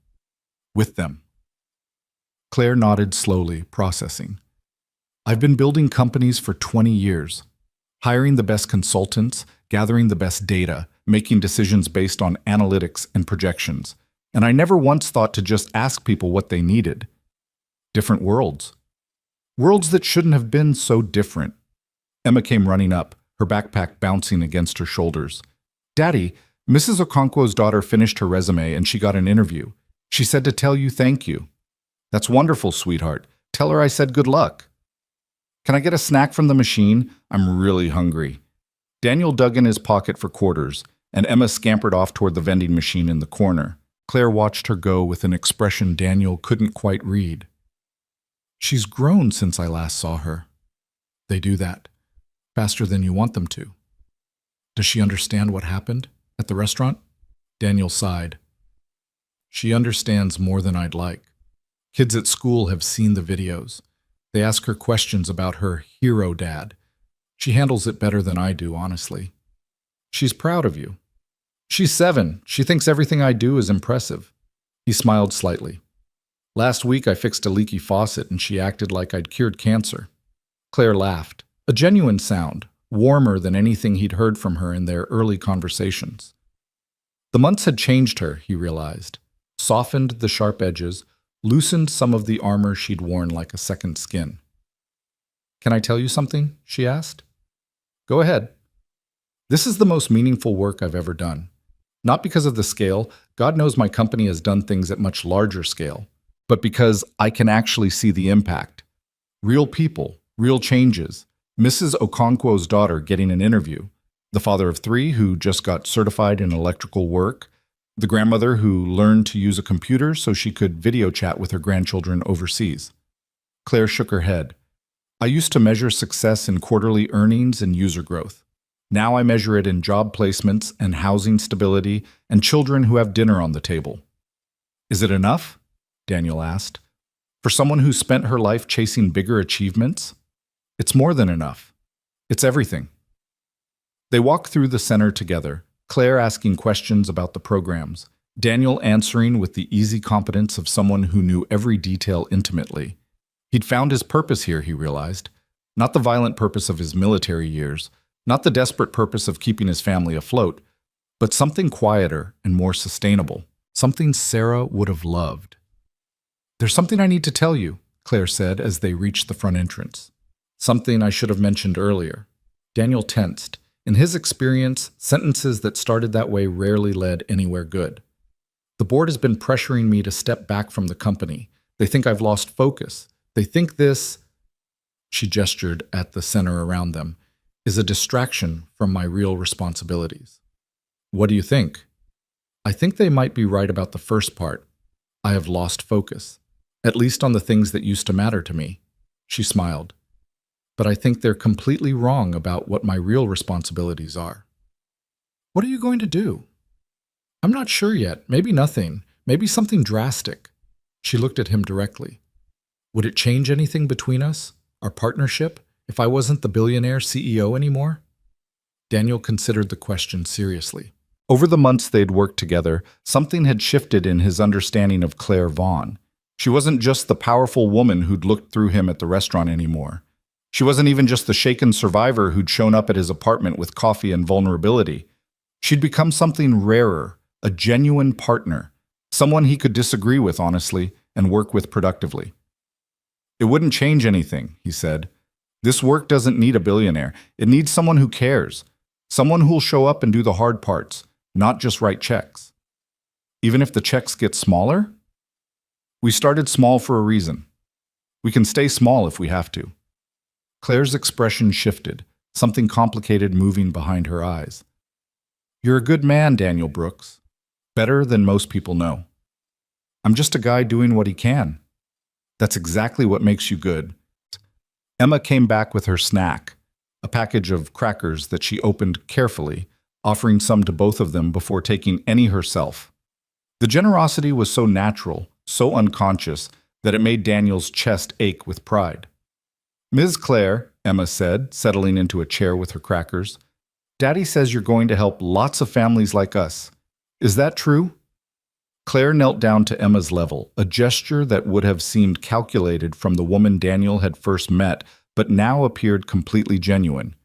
With them." Claire nodded slowly, processing. "I've been building companies for 20 years, hiring the best consultants, gathering the best data, making decisions based on analytics and projections, and I never once thought to just ask people what they needed. Different worlds. Worlds that shouldn't have been so different." Emma came running up, her backpack bouncing against her shoulders. "Daddy, Mrs. Okonkwo's daughter finished her resume and she got an interview. She said to tell you thank you." "That's wonderful, sweetheart. Tell her I said good luck." "Can I get a snack from the machine? I'm really hungry." Daniel dug in his pocket for quarters, and Emma scampered off toward the vending machine in the corner. Claire watched her go with an expression Daniel couldn't quite read. "She's grown since I last saw her." "They do that. Faster than you want them to." "Does she understand what happened at the restaurant?" Daniel sighed. "She understands more than I'd like. Kids at school have seen the videos. They ask her questions about her hero dad. She handles it better than I do, honestly. She's proud of you. She's 7. She thinks everything I do is impressive. He smiled slightly. Last week I fixed a leaky faucet and she acted like I'd cured cancer. Claire laughed, a genuine sound, warmer than anything he'd heard from her in their early conversations. The months had changed her, he realized, softened the sharp edges, loosened some of the armor she'd worn like a second skin. "Can I tell you something?" she asked. "Go ahead." "This is the most meaningful work I've ever done. Not because of the scale, God knows my company has done things at much larger scale, but because I can actually see the impact. Real people, real changes. Mrs. Okonkwo's daughter getting an interview, the father of 3 who just got certified in electrical work, the grandmother who learned to use a computer so she could video chat with her grandchildren overseas." Claire shook her head. "I used to measure success in quarterly earnings and user growth. Now I measure it in job placements and housing stability and children who have dinner on the table." "Is it enough?" Daniel asked. "For someone who spent her life chasing bigger achievements?" "It's more than enough. It's everything." They walked through the center together, Claire asking questions about the programs, Daniel answering with the easy competence of someone who knew every detail intimately. He'd found his purpose here, he realized. Not the violent purpose of his military years, not the desperate purpose of keeping his family afloat, but something quieter and more sustainable, something Sarah would have loved. "There's something I need to tell you," Claire said as they reached the front entrance. "Something I should have mentioned earlier." Daniel tensed. In his experience, sentences that started that way rarely led anywhere good. "The board has been pressuring me to step back from the company. They think I've lost focus. They think this," she gestured at the center around them, "is a distraction from my real responsibilities." "What do you think?" "I think they might be right about the first part. I have lost focus, at least on the things that used to matter to me." She smiled. "But I think they're completely wrong about what my real responsibilities are." "What are you going to do?" "I'm not sure yet. Maybe nothing. Maybe something drastic." She looked at him directly. "Would it change anything between us, our partnership, if I wasn't the billionaire CEO anymore?" Daniel considered the question seriously. Over the months they'd worked together, something had shifted in his understanding of Claire Vaughn. She wasn't just the powerful woman who'd looked through him at the restaurant anymore. She wasn't even just the shaken survivor who'd shown up at his apartment with coffee and vulnerability. She'd become something rarer, a genuine partner, someone he could disagree with honestly and work with productively. "It wouldn't change anything," he said. "This work doesn't need a billionaire. It needs someone who cares, someone who'll show up and do the hard parts, not just write checks." "Even if the checks get smaller?" "We started small for a reason. We can stay small if we have to." Claire's expression shifted, something complicated moving behind her eyes. "You're a good man, Daniel Brooks. Better than most people know." "I'm just a guy doing what he can." "That's exactly what makes you good." Emma came back with her snack, a package of crackers that she opened carefully, offering some to both of them before taking any herself. The generosity was so natural, so unconscious, that it made Daniel's chest ache with pride. "Ms. Claire," Emma said, settling into a chair with her crackers, "Daddy says you're going to help lots of families like us. Is that true?" Claire knelt down to Emma's level, a gesture that would have seemed calculated from the woman Daniel had first met, but now appeared completely genuine.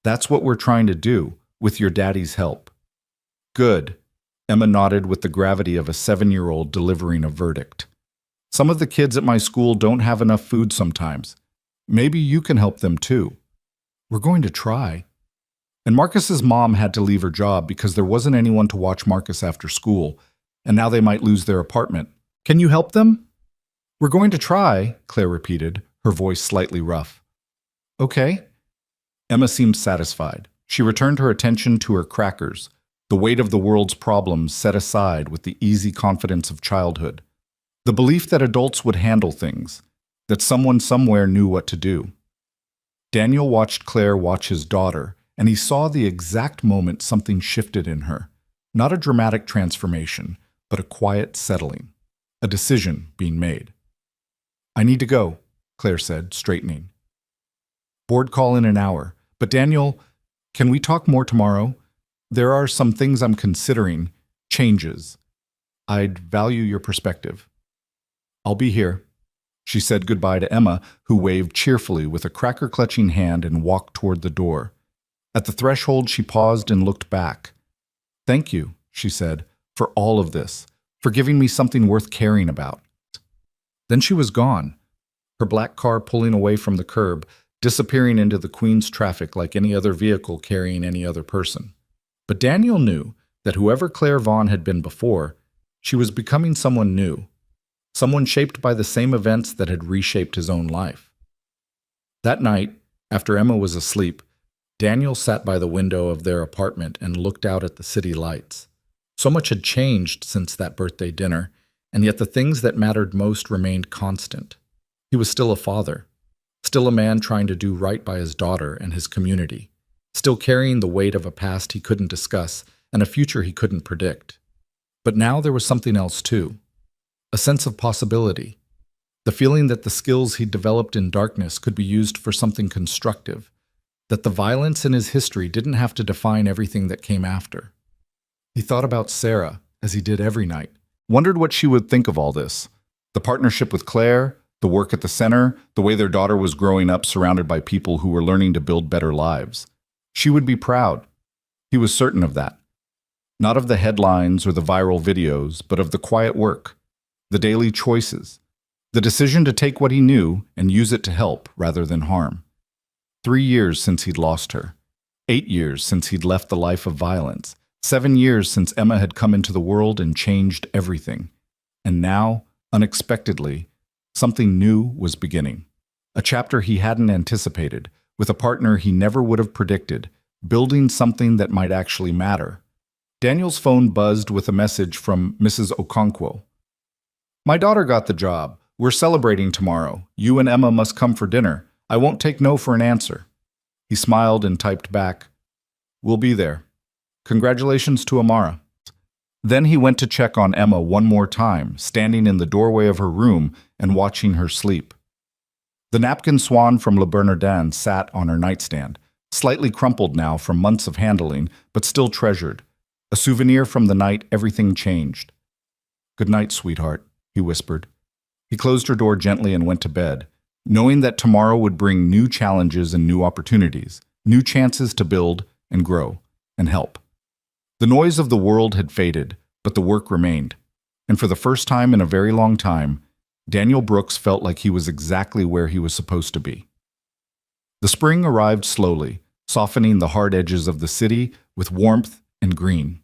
"That's what we're trying to do, with your daddy's help." "Good." Emma nodded with the gravity of a 7-year-old delivering a verdict. "Some of the kids at my school don't have enough food sometimes. Maybe you can help them too." "We're going to try." And Marcus's mom had to leave her job because there wasn't anyone to watch Marcus after school, and now they might lose their apartment. "Can you help them?" "We're going to try," Claire repeated, her voice slightly rough. "Okay." Emma seemed satisfied. She returned her attention to her crackers, the weight of the world's problems set aside with the easy confidence of childhood. The belief that adults would handle things, that someone somewhere knew what to do. Daniel watched Claire watch his daughter, and he saw the exact moment something shifted in her. Not a dramatic transformation, but a quiet settling, a decision being made. I need to go, Claire said, straightening. Board call in an hour. But Daniel, can we talk more tomorrow? There are some things I'm considering. Changes. I'd value your perspective. I'll be here. She said goodbye to Emma, who waved cheerfully with a cracker-clutching hand and walked toward the door. At the threshold, she paused and looked back. Thank you, she said, for all of this, for giving me something worth caring about. Then she was gone, her black car pulling away from the curb, disappearing into the Queen's traffic like any other vehicle carrying any other person. But Daniel knew that whoever Claire Vaughn had been before, she was becoming someone new, someone shaped by the same events that had reshaped his own life. That night, after Emma was asleep, Daniel sat by the window of their apartment and looked out at the city lights. So much had changed since that birthday dinner, and yet the things that mattered most remained constant. He was still a father, still a man trying to do right by his daughter and his community, still carrying the weight of a past he couldn't discuss and a future he couldn't predict. But now there was something else too, a sense of possibility, the feeling that the skills he'd developed in darkness could be used for something constructive, that the violence in his history didn't have to define everything that came after. He thought about Sarah, as he did every night, wondered what she would think of all this, the partnership with Claire, the work at the center, the way their daughter was growing up surrounded by people who were learning to build better lives. She would be proud. He was certain of that. Not of the headlines or the viral videos, but of the quiet work, the daily choices, the decision to take what he knew and use it to help rather than harm. 3 years since he'd lost her. 8 years since he'd left the life of violence. 7 years since Emma had come into the world and changed everything. And now, unexpectedly, something new was beginning. A chapter he hadn't anticipated, with a partner he never would have predicted, building something that might actually matter. Daniel's phone buzzed with a message from Mrs. Okonkwo. My daughter got the job. We're celebrating tomorrow. You and Emma must come for dinner. I won't take no for an answer. He smiled and typed back, We'll be there. Congratulations to Amara. Then he went to check on Emma one more time, standing in the doorway of her room and watching her sleep. The napkin swan from Le Bernardin sat on her nightstand, slightly crumpled now from months of handling, but still treasured. A souvenir from the night everything changed. Good night, sweetheart, he whispered. He closed her door gently and went to bed, knowing that tomorrow would bring new challenges and new opportunities, new chances to build and grow and help. The noise of the world had faded, but the work remained. And for the first time in a very long time, Daniel Brooks felt like he was exactly where he was supposed to be. The spring arrived slowly, softening the hard edges of the city with warmth and green.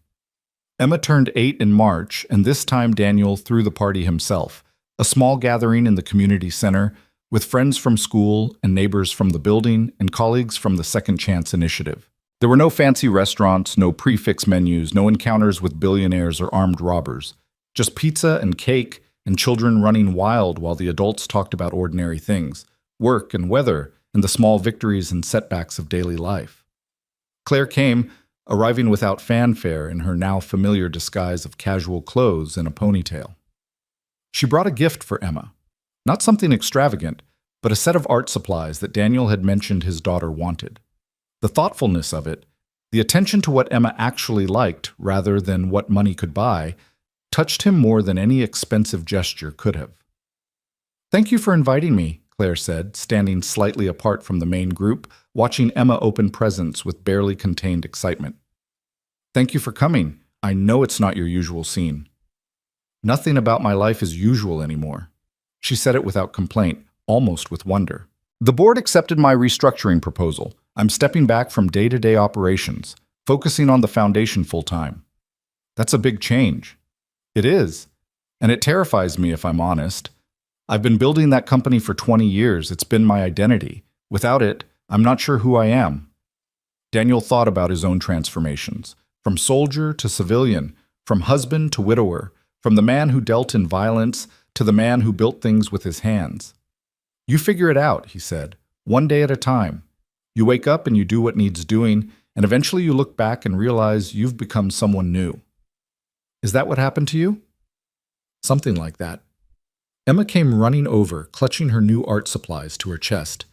Emma turned 8 in March, and this time Daniel threw the party himself, a small gathering in the community center with friends from school and neighbors from the building and colleagues from the Second Chance Initiative. There were no fancy restaurants, no prix-fixe menus, no encounters with billionaires or armed robbers. Just pizza and cake and children running wild while the adults talked about ordinary things, work and weather, and the small victories and setbacks of daily life. Claire came, arriving without fanfare in her now familiar disguise of casual clothes and a ponytail. She brought a gift for Emma. Not something extravagant, but a set of art supplies that Daniel had mentioned his daughter wanted. The thoughtfulness of it, the attention to what Emma actually liked rather than what money could buy, touched him more than any expensive gesture could have. Thank you for inviting me, Claire said, standing slightly apart from the main group, watching Emma open presents with barely contained excitement. Thank you for coming. I know it's not your usual scene. Nothing about my life is usual anymore. She said it without complaint, almost with wonder. The board accepted my restructuring proposal. I'm stepping back from day-to-day operations, focusing on the foundation full-time. That's a big change. It is. And it terrifies me, if I'm honest. I've been building that company for 20 years. It's been my identity. Without it, I'm not sure who I am. Daniel thought about his own transformations, from soldier to civilian, from husband to widower, from the man who dealt in violence to the man who built things with his hands. You figure it out, he said, one day at a time. You wake up and you do what needs doing, and eventually you look back and realize you've become someone new. Is that what happened to you? Something like that. Emma came running over, clutching her new art supplies to her chest.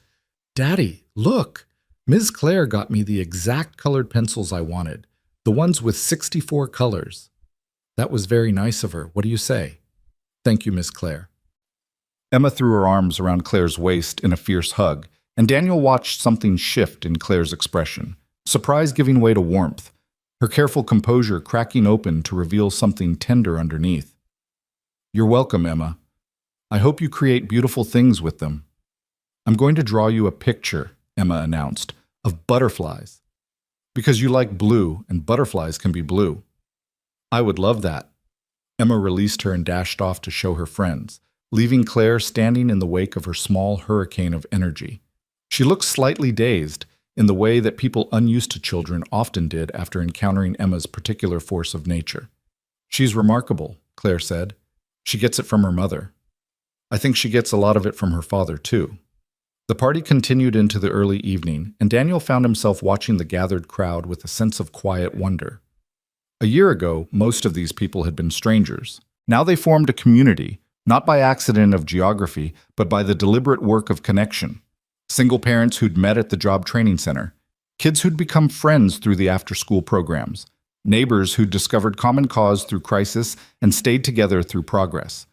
"Daddy, look! Ms. Claire got me the exact colored pencils I wanted, the ones with 64 colors. That was very nice of her. What do you say?" "Thank you, Miss Claire." Emma threw her arms around Claire's waist in a fierce hug, and Daniel watched something shift in Claire's expression, surprise giving way to warmth, her careful composure cracking open to reveal something tender underneath. "You're welcome, Emma. I hope you create beautiful things with them. I'm going to draw you a picture," Emma announced, "of butterflies. Because you like blue, and butterflies can be blue." "I would love that." Emma released her and dashed off to show her friends, leaving Claire standing in the wake of her small hurricane of energy. She looked slightly dazed, in the way that people unused to children often did after encountering Emma's particular force of nature. "She's remarkable," Claire said. "She gets it from her mother. I think she gets a lot of it from her father, too." The party continued into the early evening, and Daniel found himself watching the gathered crowd with a sense of quiet wonder. A year ago, most of these people had been strangers. Now they formed a community, not by accident of geography, but by the deliberate work of connection. Single parents who'd met at the job training center, kids who'd become friends through the after-school programs, neighbors who'd discovered common cause through crisis and stayed together through progress.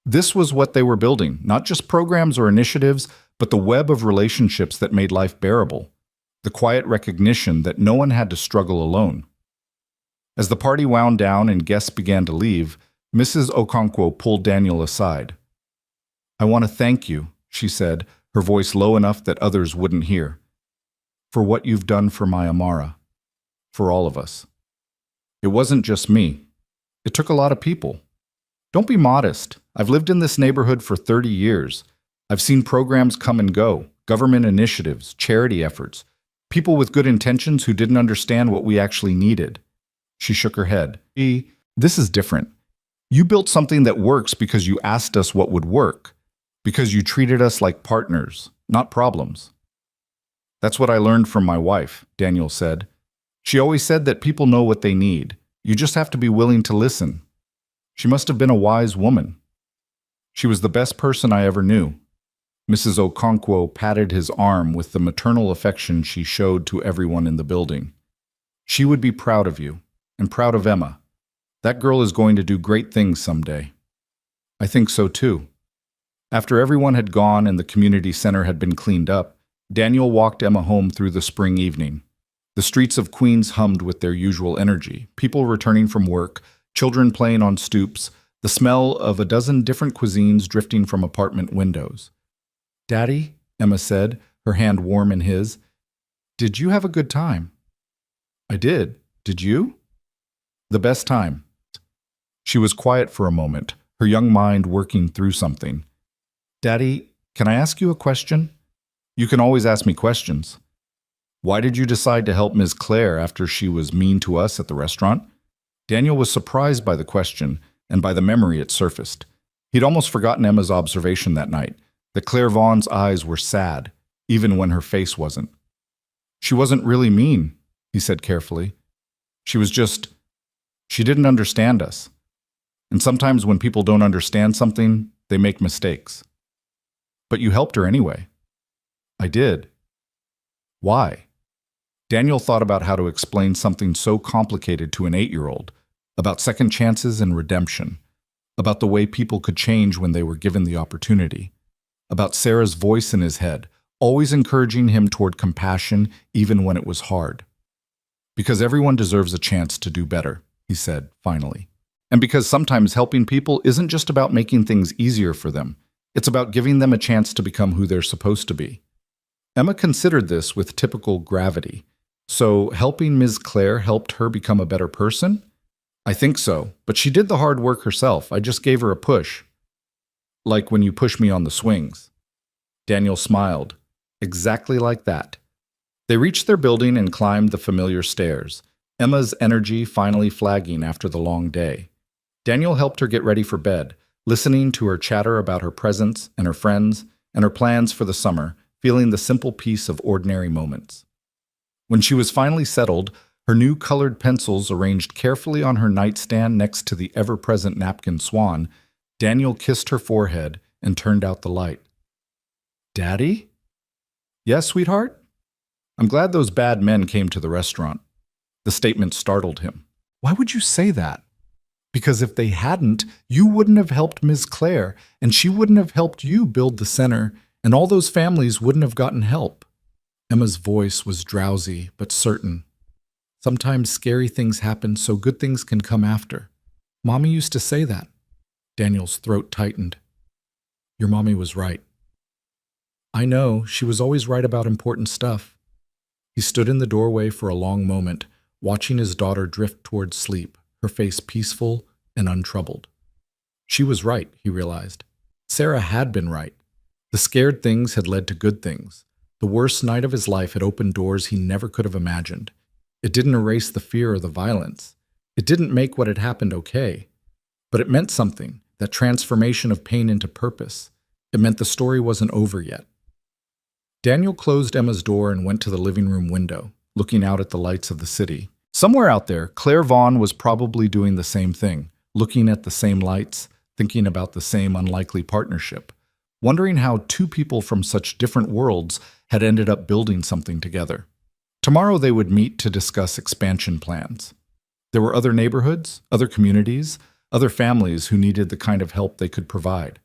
This was what they were building, not just programs or initiatives, but the web of relationships that made life bearable, the quiet recognition that no one had to struggle alone. As the party wound down and guests began to leave, Mrs. Okonkwo pulled Daniel aside. "I want to thank you," she said, her voice low enough that others wouldn't hear, "for what you've done for my Amara, for all of us. It wasn't just me. It took a lot of people. Don't be modest. I've lived in this neighborhood for 30 years. I've seen programs come and go, government initiatives, charity efforts, people with good intentions who didn't understand what we actually needed." She shook her head. "This is different. You built something that works because you asked us what would work, because you treated us like partners, not problems." "That's what I learned from my wife," Daniel said. "She always said that people know what they need. You just have to be willing to listen. She must have been a wise woman. She was the best person I ever knew." Mrs. Okonkwo patted his arm with the maternal affection she showed to everyone in the building. "She would be proud of you, and proud of Emma. That girl is going to do great things someday." "I think so too." After everyone had gone and the community center had been cleaned up, Daniel walked Emma home through the spring evening. The streets of Queens hummed with their usual energy, people returning from work, children playing on stoops, the smell of a dozen different cuisines drifting from apartment windows. "Daddy," Emma said, her hand warm in his, "did you have a good time?" "I did. Did you?" "The best time." She was quiet for a moment, her young mind working through something. "Daddy, can I ask you a question?" "You can always ask me questions." "Why did you decide to help Ms. Claire after she was mean to us at the restaurant?" Daniel was surprised by the question and by the memory it surfaced. He'd almost forgotten Emma's observation that night, that Claire Vaughn's eyes were sad, even when her face wasn't. "She wasn't really mean," he said carefully. She didn't understand us. And sometimes when people don't understand something, they make mistakes." "But you helped her anyway." "I did." "Why?" Daniel thought about how to explain something so complicated to an 8-year-old, about second chances and redemption, about the way people could change when they were given the opportunity, about Sarah's voice in his head, always encouraging him toward compassion even when it was hard. "Because everyone deserves a chance to do better," he said, finally. "And because sometimes helping people isn't just about making things easier for them. It's about giving them a chance to become who they're supposed to be." Emma considered this with typical gravity. "So helping Ms. Claire helped her become a better person?" "I think so, but she did the hard work herself. I just gave her a push." "Like when you push me on the swings." Daniel smiled. "Exactly like that." They reached their building and climbed the familiar stairs, Emma's energy finally flagging after the long day. Daniel helped her get ready for bed, listening to her chatter about her presents and her friends and her plans for the summer, feeling the simple peace of ordinary moments. When she was finally settled, her new colored pencils arranged carefully on her nightstand next to the ever-present napkin swan, Daniel kissed her forehead and turned out the light. Daddy? Yes, sweetheart? I'm glad those bad men came to the restaurant. The statement startled him. Why would you say that? Because if they hadn't, you wouldn't have helped Ms. Claire, and she wouldn't have helped you build the center, and all those families wouldn't have gotten help. Emma's voice was drowsy but certain. Sometimes scary things happen so good things can come after. Mommy used to say that. Daniel's throat tightened. Your mommy was right. I know, she was always right about important stuff. He stood in the doorway for a long moment, watching his daughter drift towards sleep, her face peaceful and untroubled. She was right, he realized. Sarah had been right. The scared things had led to good things. The worst night of his life had opened doors he never could have imagined. It didn't erase the fear or the violence. It didn't make what had happened okay. But it meant something, that transformation of pain into purpose. It meant the story wasn't over yet. Daniel closed Emma's door and went to the living room window, looking out at the lights of the city. Somewhere out there, Claire Vaughn was probably doing the same thing, looking at the same lights, thinking about the same unlikely partnership, wondering how two people from such different worlds had ended up building something together. Tomorrow they would meet to discuss expansion plans. There were other neighborhoods, other communities, other families who needed the kind of help they could provide.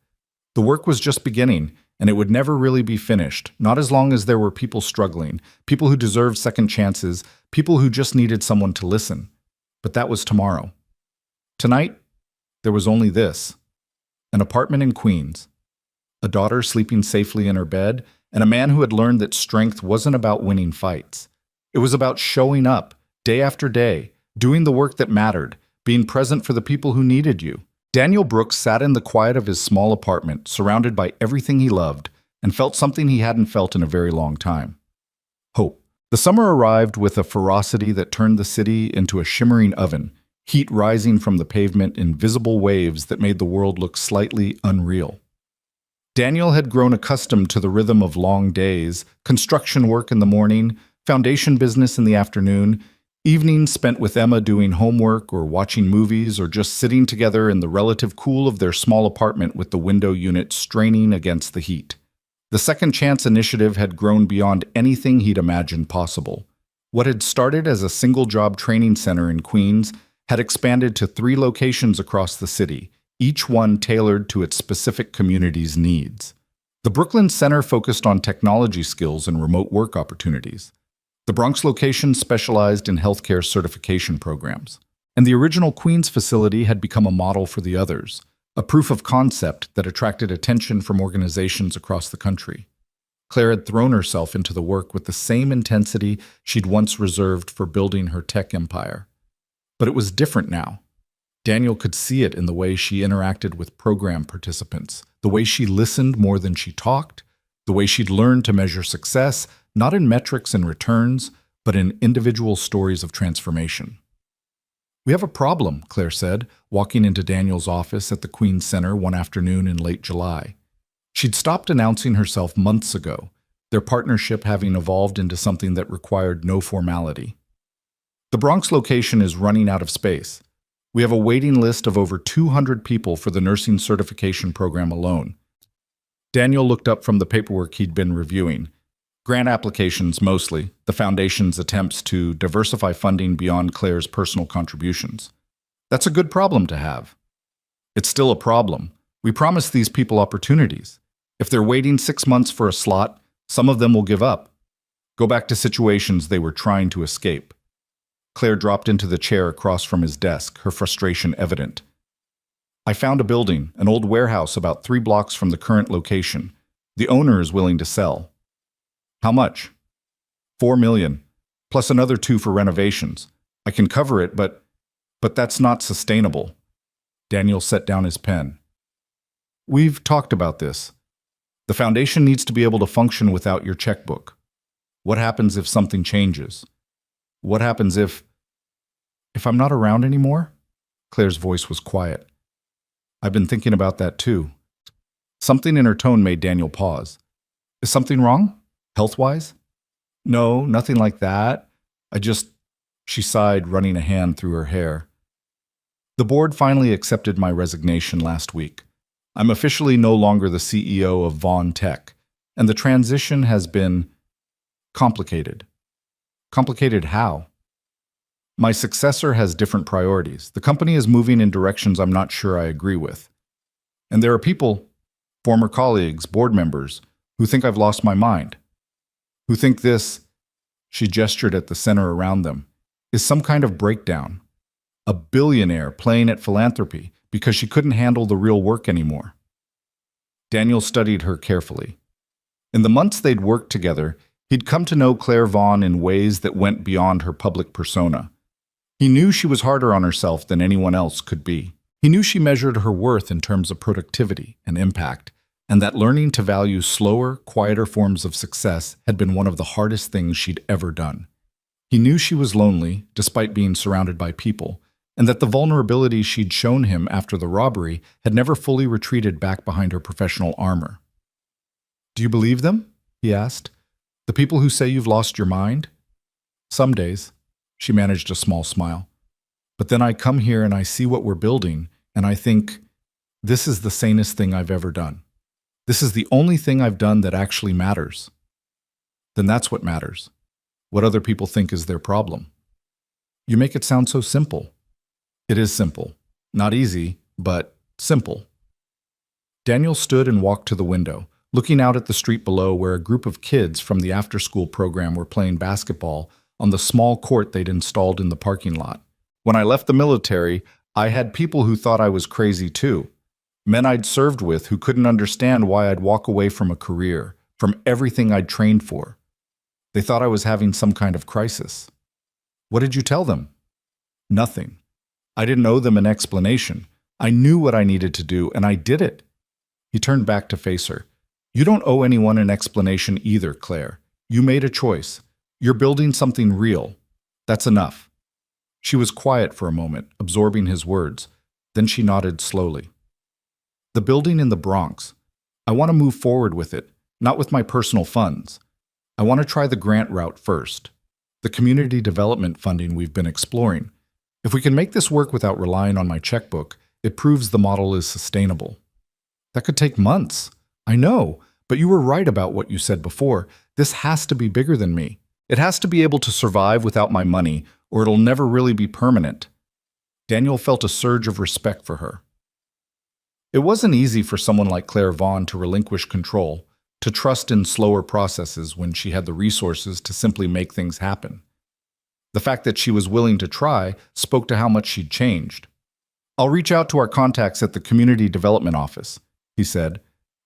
The work was just beginning, and it would never really be finished, not as long as there were people struggling, people who deserved second chances, people who just needed someone to listen. But that was tomorrow. Tonight, there was only this: an apartment in Queens, a daughter sleeping safely in her bed, and a man who had learned that strength wasn't about winning fights. It was about showing up, day after day, doing the work that mattered, being present for the people who needed you. Daniel Brooks sat in the quiet of his small apartment, surrounded by everything he loved, and felt something he hadn't felt in a very long time: hope. The summer arrived with a ferocity that turned the city into a shimmering oven, heat rising from the pavement in visible waves that made the world look slightly unreal. Daniel had grown accustomed to the rhythm of long days, construction work in the morning, foundation business in the afternoon, evenings spent with Emma doing homework or watching movies or just sitting together in the relative cool of their small apartment with the window unit straining against the heat. The Second Chance initiative had grown beyond anything he'd imagined possible. What had started as a single-job training center in Queens had expanded to 3 locations across the city, each one tailored to its specific community's needs. The Brooklyn Center focused on technology skills and remote work opportunities. The Bronx location specialized in healthcare certification programs. And the original Queens facility had become a model for the others, a proof of concept that attracted attention from organizations across the country. Claire had thrown herself into the work with the same intensity she'd once reserved for building her tech empire. But it was different now. Daniel could see it in the way she interacted with program participants, the way she listened more than she talked, the way she'd learned to measure success, not in metrics and returns, but in individual stories of transformation. We have a problem, Claire said, walking into Daniel's office at the Queens Center one afternoon in late July. She'd stopped announcing herself months ago, their partnership having evolved into something that required no formality. The Bronx location is running out of space. We have a waiting list of over 200 people for the nursing certification program alone. Daniel looked up from the paperwork he'd been reviewing. Grant applications mostly, the foundation's attempts to diversify funding beyond Claire's personal contributions. That's a good problem to have. It's still a problem. We promise these people opportunities. If they're waiting 6 months for a slot, some of them will give up, go back to situations they were trying to escape. Claire dropped into the chair across from his desk, her frustration evident. I found a building, an old warehouse about 3 blocks from the current location. The owner is willing to sell. How much? $4 million, plus another 2 for renovations. I can cover it, but that's not sustainable. Daniel set down his pen. We've talked about this. The foundation needs to be able to function without your checkbook. What happens if something changes? What happens if I'm not around anymore? Claire's voice was quiet. I've been thinking about that too. Something in her tone made Daniel pause. Is something wrong? Health-wise? No, nothing like that. She sighed, running a hand through her hair. The board finally accepted my resignation last week. I'm officially no longer the CEO of Vaughn Tech, and the transition has been complicated. Complicated how? My successor has different priorities. The company is moving in directions I'm not sure I agree with. And there are people, former colleagues, board members, who think I've lost my mind, who think this, she gestured at the center around them, is some kind of breakdown. A billionaire playing at philanthropy because she couldn't handle the real work anymore. Daniel studied her carefully. In the months they'd worked together, he'd come to know Claire Vaughn in ways that went beyond her public persona. He knew she was harder on herself than anyone else could be. He knew she measured her worth in terms of productivity and impact, and that learning to value slower, quieter forms of success had been one of the hardest things she'd ever done. He knew she was lonely, despite being surrounded by people, and that the vulnerability she'd shown him after the robbery had never fully retreated back behind her professional armor. "Do you believe them?" he asked. "The people who say you've lost your mind?" "Some days." She managed a small smile. "But then I come here and I see what we're building, and I think, this is the sanest thing I've ever done. This is the only thing I've done that actually matters." "Then that's what matters. What other people think is their problem." "You make it sound so simple." "It is simple. Not easy, but simple." Daniel stood and walked to the window, looking out at the street below where a group of kids from the after-school program were playing basketball on the small court they'd installed in the parking lot. "When I left the military, I had people who thought I was crazy too. Men I'd served with who couldn't understand why I'd walk away from a career, from everything I'd trained for. They thought I was having some kind of crisis." "What did you tell them?" "Nothing. I didn't owe them an explanation. I knew what I needed to do, and I did it." He turned back to face her. "You don't owe anyone an explanation either, Claire. You made a choice. You're building something real. That's enough." She was quiet for a moment, absorbing his words. Then she nodded slowly. "The building in the Bronx. I want to move forward with it, not with my personal funds. I want to try the grant route first. The community development funding we've been exploring. If we can make this work without relying on my checkbook, it proves the model is sustainable." "That could take months." "I know, but you were right about what you said before. This has to be bigger than me. It has to be able to survive without my money, or it'll never really be permanent." Daniel felt a surge of respect for her. It wasn't easy for someone like Claire Vaughn to relinquish control, to trust in slower processes when she had the resources to simply make things happen. The fact that she was willing to try spoke to how much she'd changed. "I'll reach out to our contacts at the Community Development Office," he said.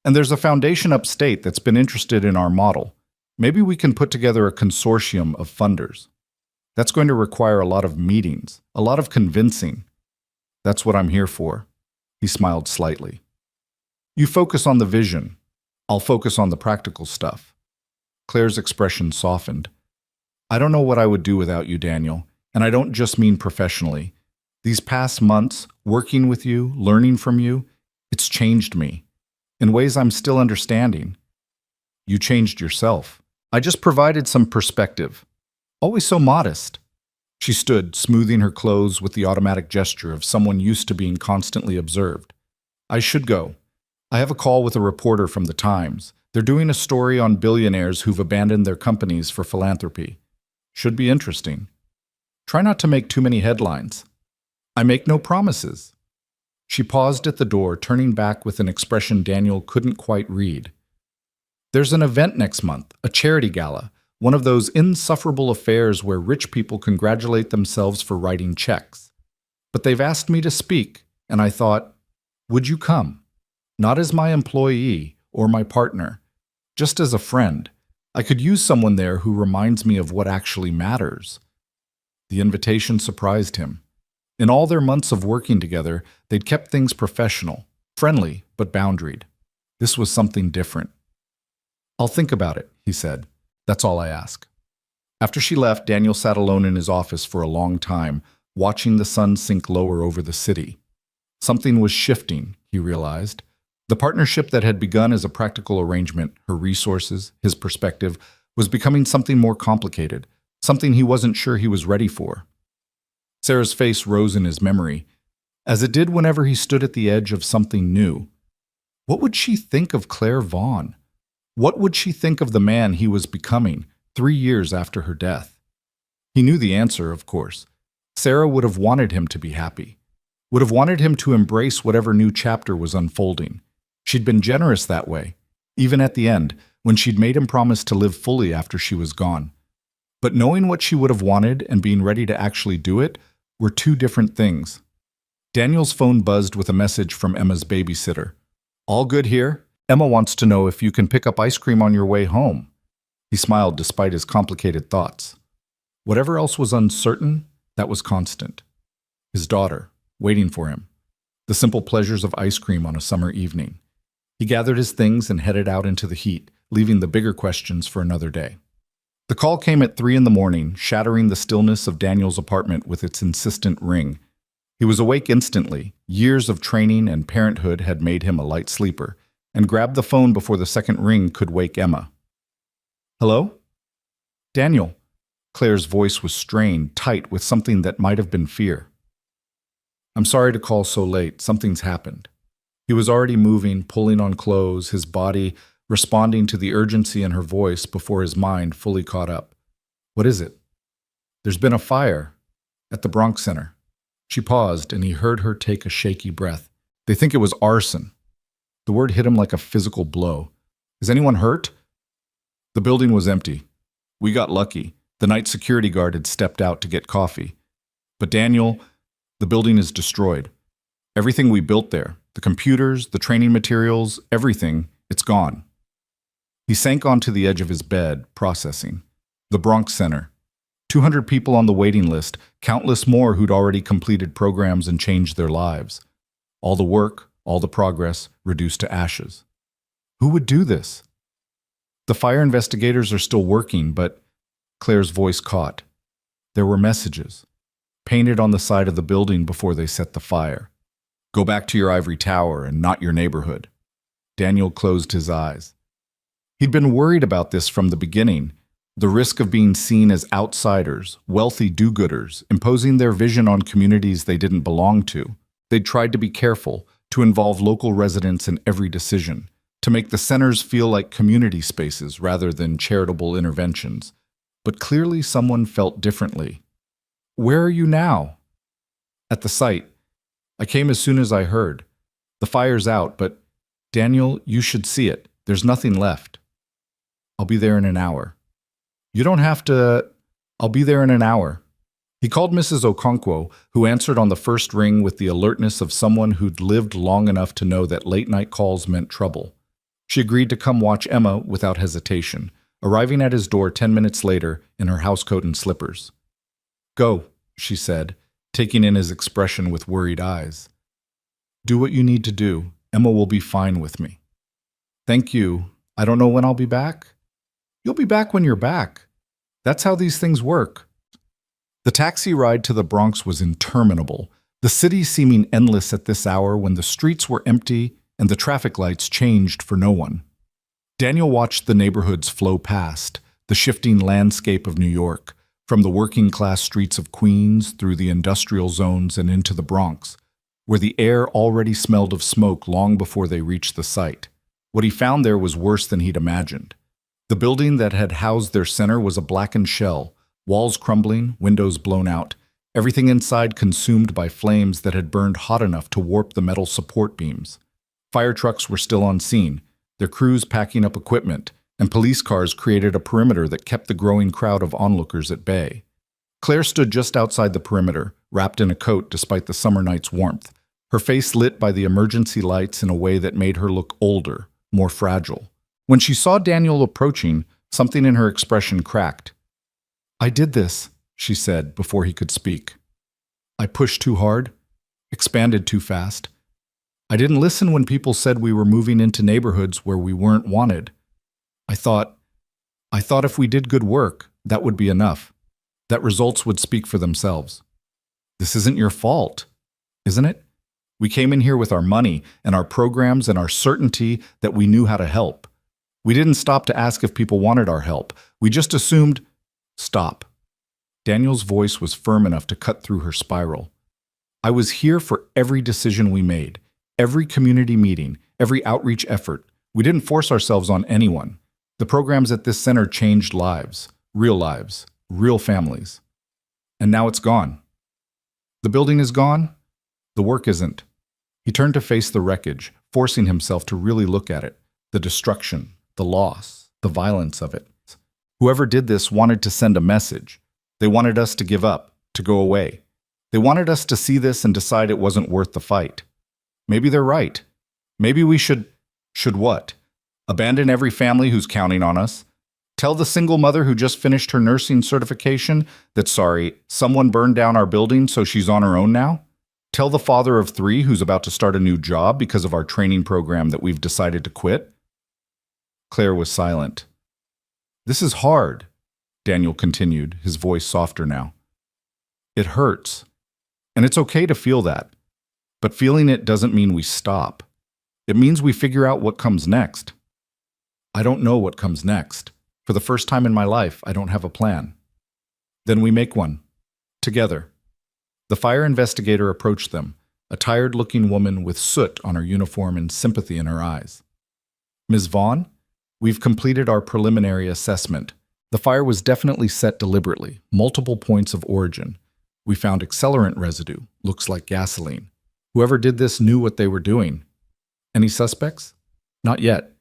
"And there's a foundation upstate that's been interested in our model. Maybe we can put together a consortium of funders. That's going to require a lot of meetings, a lot of convincing." "That's what I'm here for." He smiled slightly. "You focus on the vision. I'll focus on the practical stuff." Claire's expression softened. "I don't know what I would do without you, Daniel, and I don't just mean professionally. These past months, working with you, learning from you, it's changed me, in ways I'm still understanding." "You changed yourself. I just provided some perspective. Always so modest." She stood, smoothing her clothes with the automatic gesture of someone used to being constantly observed. "I should go. I have a call with a reporter from the Times. They're doing a story on billionaires who've abandoned their companies for philanthropy. Should be interesting. Try not to make too many headlines." "I make no promises." She paused at the door, turning back with an expression Daniel couldn't quite read. "There's an event next month, a charity gala, one of those insufferable affairs where rich people congratulate themselves for writing checks. But they've asked me to speak, and I thought, would you come? Not as my employee or my partner, just as a friend. I could use someone there who reminds me of what actually matters." The invitation surprised him. In all their months of working together, they'd kept things professional, friendly, but boundaried. This was something different. "I'll think about it," he said. "That's all I ask." After she left, Daniel sat alone in his office for a long time, watching the sun sink lower over the city. Something was shifting, he realized. The partnership that had begun as a practical arrangement, her resources, his perspective, was becoming something more complicated, something he wasn't sure he was ready for. Sarah's face rose in his memory, as it did whenever he stood at the edge of something new. What would she think of Claire Vaughn? What would she think of the man he was becoming 3 years after her death? He knew the answer, of course. Sarah would have wanted him to be happy, would have wanted him to embrace whatever new chapter was unfolding. She'd been generous that way, even at the end, when she'd made him promise to live fully after she was gone. But knowing what she would have wanted and being ready to actually do it were two different things. Daniel's phone buzzed with a message from Emma's babysitter. "All good here? Emma wants to know if you can pick up ice cream on your way home." He smiled despite his complicated thoughts. Whatever else was uncertain, that was constant. His daughter, waiting for him. The simple pleasures of ice cream on a summer evening. He gathered his things and headed out into the heat, leaving the bigger questions for another day. The call came at 3 in the morning, shattering the stillness of Daniel's apartment with its insistent ring. He was awake instantly. Years of training and parenthood had made him a light sleeper, and grabbed the phone before the second ring could wake Emma. "Hello?" "Daniel." Claire's voice was strained, tight with something that might have been fear. "I'm sorry to call so late. Something's happened." He was already moving, pulling on clothes, his body responding to the urgency in her voice before his mind fully caught up. "What is it?" "There's been a fire at the Bronx Center." She paused, and he heard her take a shaky breath. "They think it was arson." The word hit him like a physical blow. "Is anyone hurt?" The building was empty. "We got lucky. The night security guard had stepped out to get coffee. But Daniel, the building is destroyed. Everything we built there, the computers, the training materials, everything, it's gone." He sank onto the edge of his bed, processing. The Bronx Center. 200 people on the waiting list, countless more who'd already completed programs and changed their lives. All the work, all the progress, reduced to ashes. Who would do this? The fire investigators are still working, but Claire's voice caught. There were messages, painted on the side of the building before they set the fire. "Go back to your ivory tower and not your neighborhood." Daniel closed his eyes. He'd been worried about this from the beginning, the risk of being seen as outsiders, wealthy do-gooders, imposing their vision on communities they didn't belong to. They'd tried to be careful, to involve local residents in every decision, to make the centers feel like community spaces rather than charitable interventions. But clearly someone felt differently. "Where are you now?" "At the site. I came as soon as I heard. The fire's out, but Daniel, you should see it. There's nothing left." "I'll be there in an hour." "You don't have to. I'll be there in an hour." He called Mrs. Okonkwo, who answered on the first ring with the alertness of someone who'd lived long enough to know that late-night calls meant trouble. She agreed to come watch Emma without hesitation, arriving at his door 10 minutes later in her housecoat and slippers. "Go," she said, taking in his expression with worried eyes. "Do what you need to do. Emma will be fine with me." "Thank you. I don't know when I'll be back." "You'll be back when you're back. That's how these things work." The taxi ride to the Bronx was interminable, the city seeming endless at this hour when the streets were empty and the traffic lights changed for no one. Daniel watched the neighborhoods flow past, the shifting landscape of New York, from the working-class streets of Queens through the industrial zones and into the Bronx, where the air already smelled of smoke long before they reached the site. What he found there was worse than he'd imagined. The building that had housed their center was a blackened shell, walls crumbling, windows blown out, everything inside consumed by flames that had burned hot enough to warp the metal support beams. Fire trucks were still on scene, their crews packing up equipment, and police cars created a perimeter that kept the growing crowd of onlookers at bay. Claire stood just outside the perimeter, wrapped in a coat despite the summer night's warmth, her face lit by the emergency lights in a way that made her look older, more fragile. When she saw Daniel approaching, something in her expression cracked. "I did this," she said before he could speak. "I pushed too hard, expanded too fast. I didn't listen when people said we were moving into neighborhoods where we weren't wanted. I thought if we did good work, that would be enough, that results would speak for themselves. This isn't your fault, isn't it? We came in here with our money and our programs and our certainty that we knew how to help. We didn't stop to ask if people wanted our help. We just assumed..." "Stop." Daniel's voice was firm enough to cut through her spiral. "I was here for every decision we made, Every community meeting, every outreach effort, we didn't force ourselves on anyone. The programs at this center changed lives, real families. And now it's gone. The building is gone. The work isn't. He turned to face the wreckage, forcing himself to really look at it, the destruction, the loss, the violence of it. Whoever did this wanted to send a message. They wanted us to give up, to go away. They wanted us to see this and decide it wasn't worth the fight. Maybe they're right. Maybe we should what? Abandon every family who's counting on us? Tell the single mother who just finished her nursing certification that, sorry, someone burned down our building so she's on her own now? Tell the father of 3 who's about to start a new job because of our training program that we've decided to quit? Claire was silent. This is hard, Daniel continued, his voice softer now. It hurts. And it's okay to feel that. But feeling it doesn't mean we stop. It means we figure out what comes next. I don't know what comes next. For the first time in my life, I don't have a plan. Then we make one. Together. The fire investigator approached them, a tired-looking woman with soot on her uniform and sympathy in her eyes. Ms. Vaughn, we've completed our preliminary assessment. The fire was definitely set deliberately, multiple points of origin. We found accelerant residue, looks like gasoline. Whoever did this knew what they were doing. Any suspects? Not yet.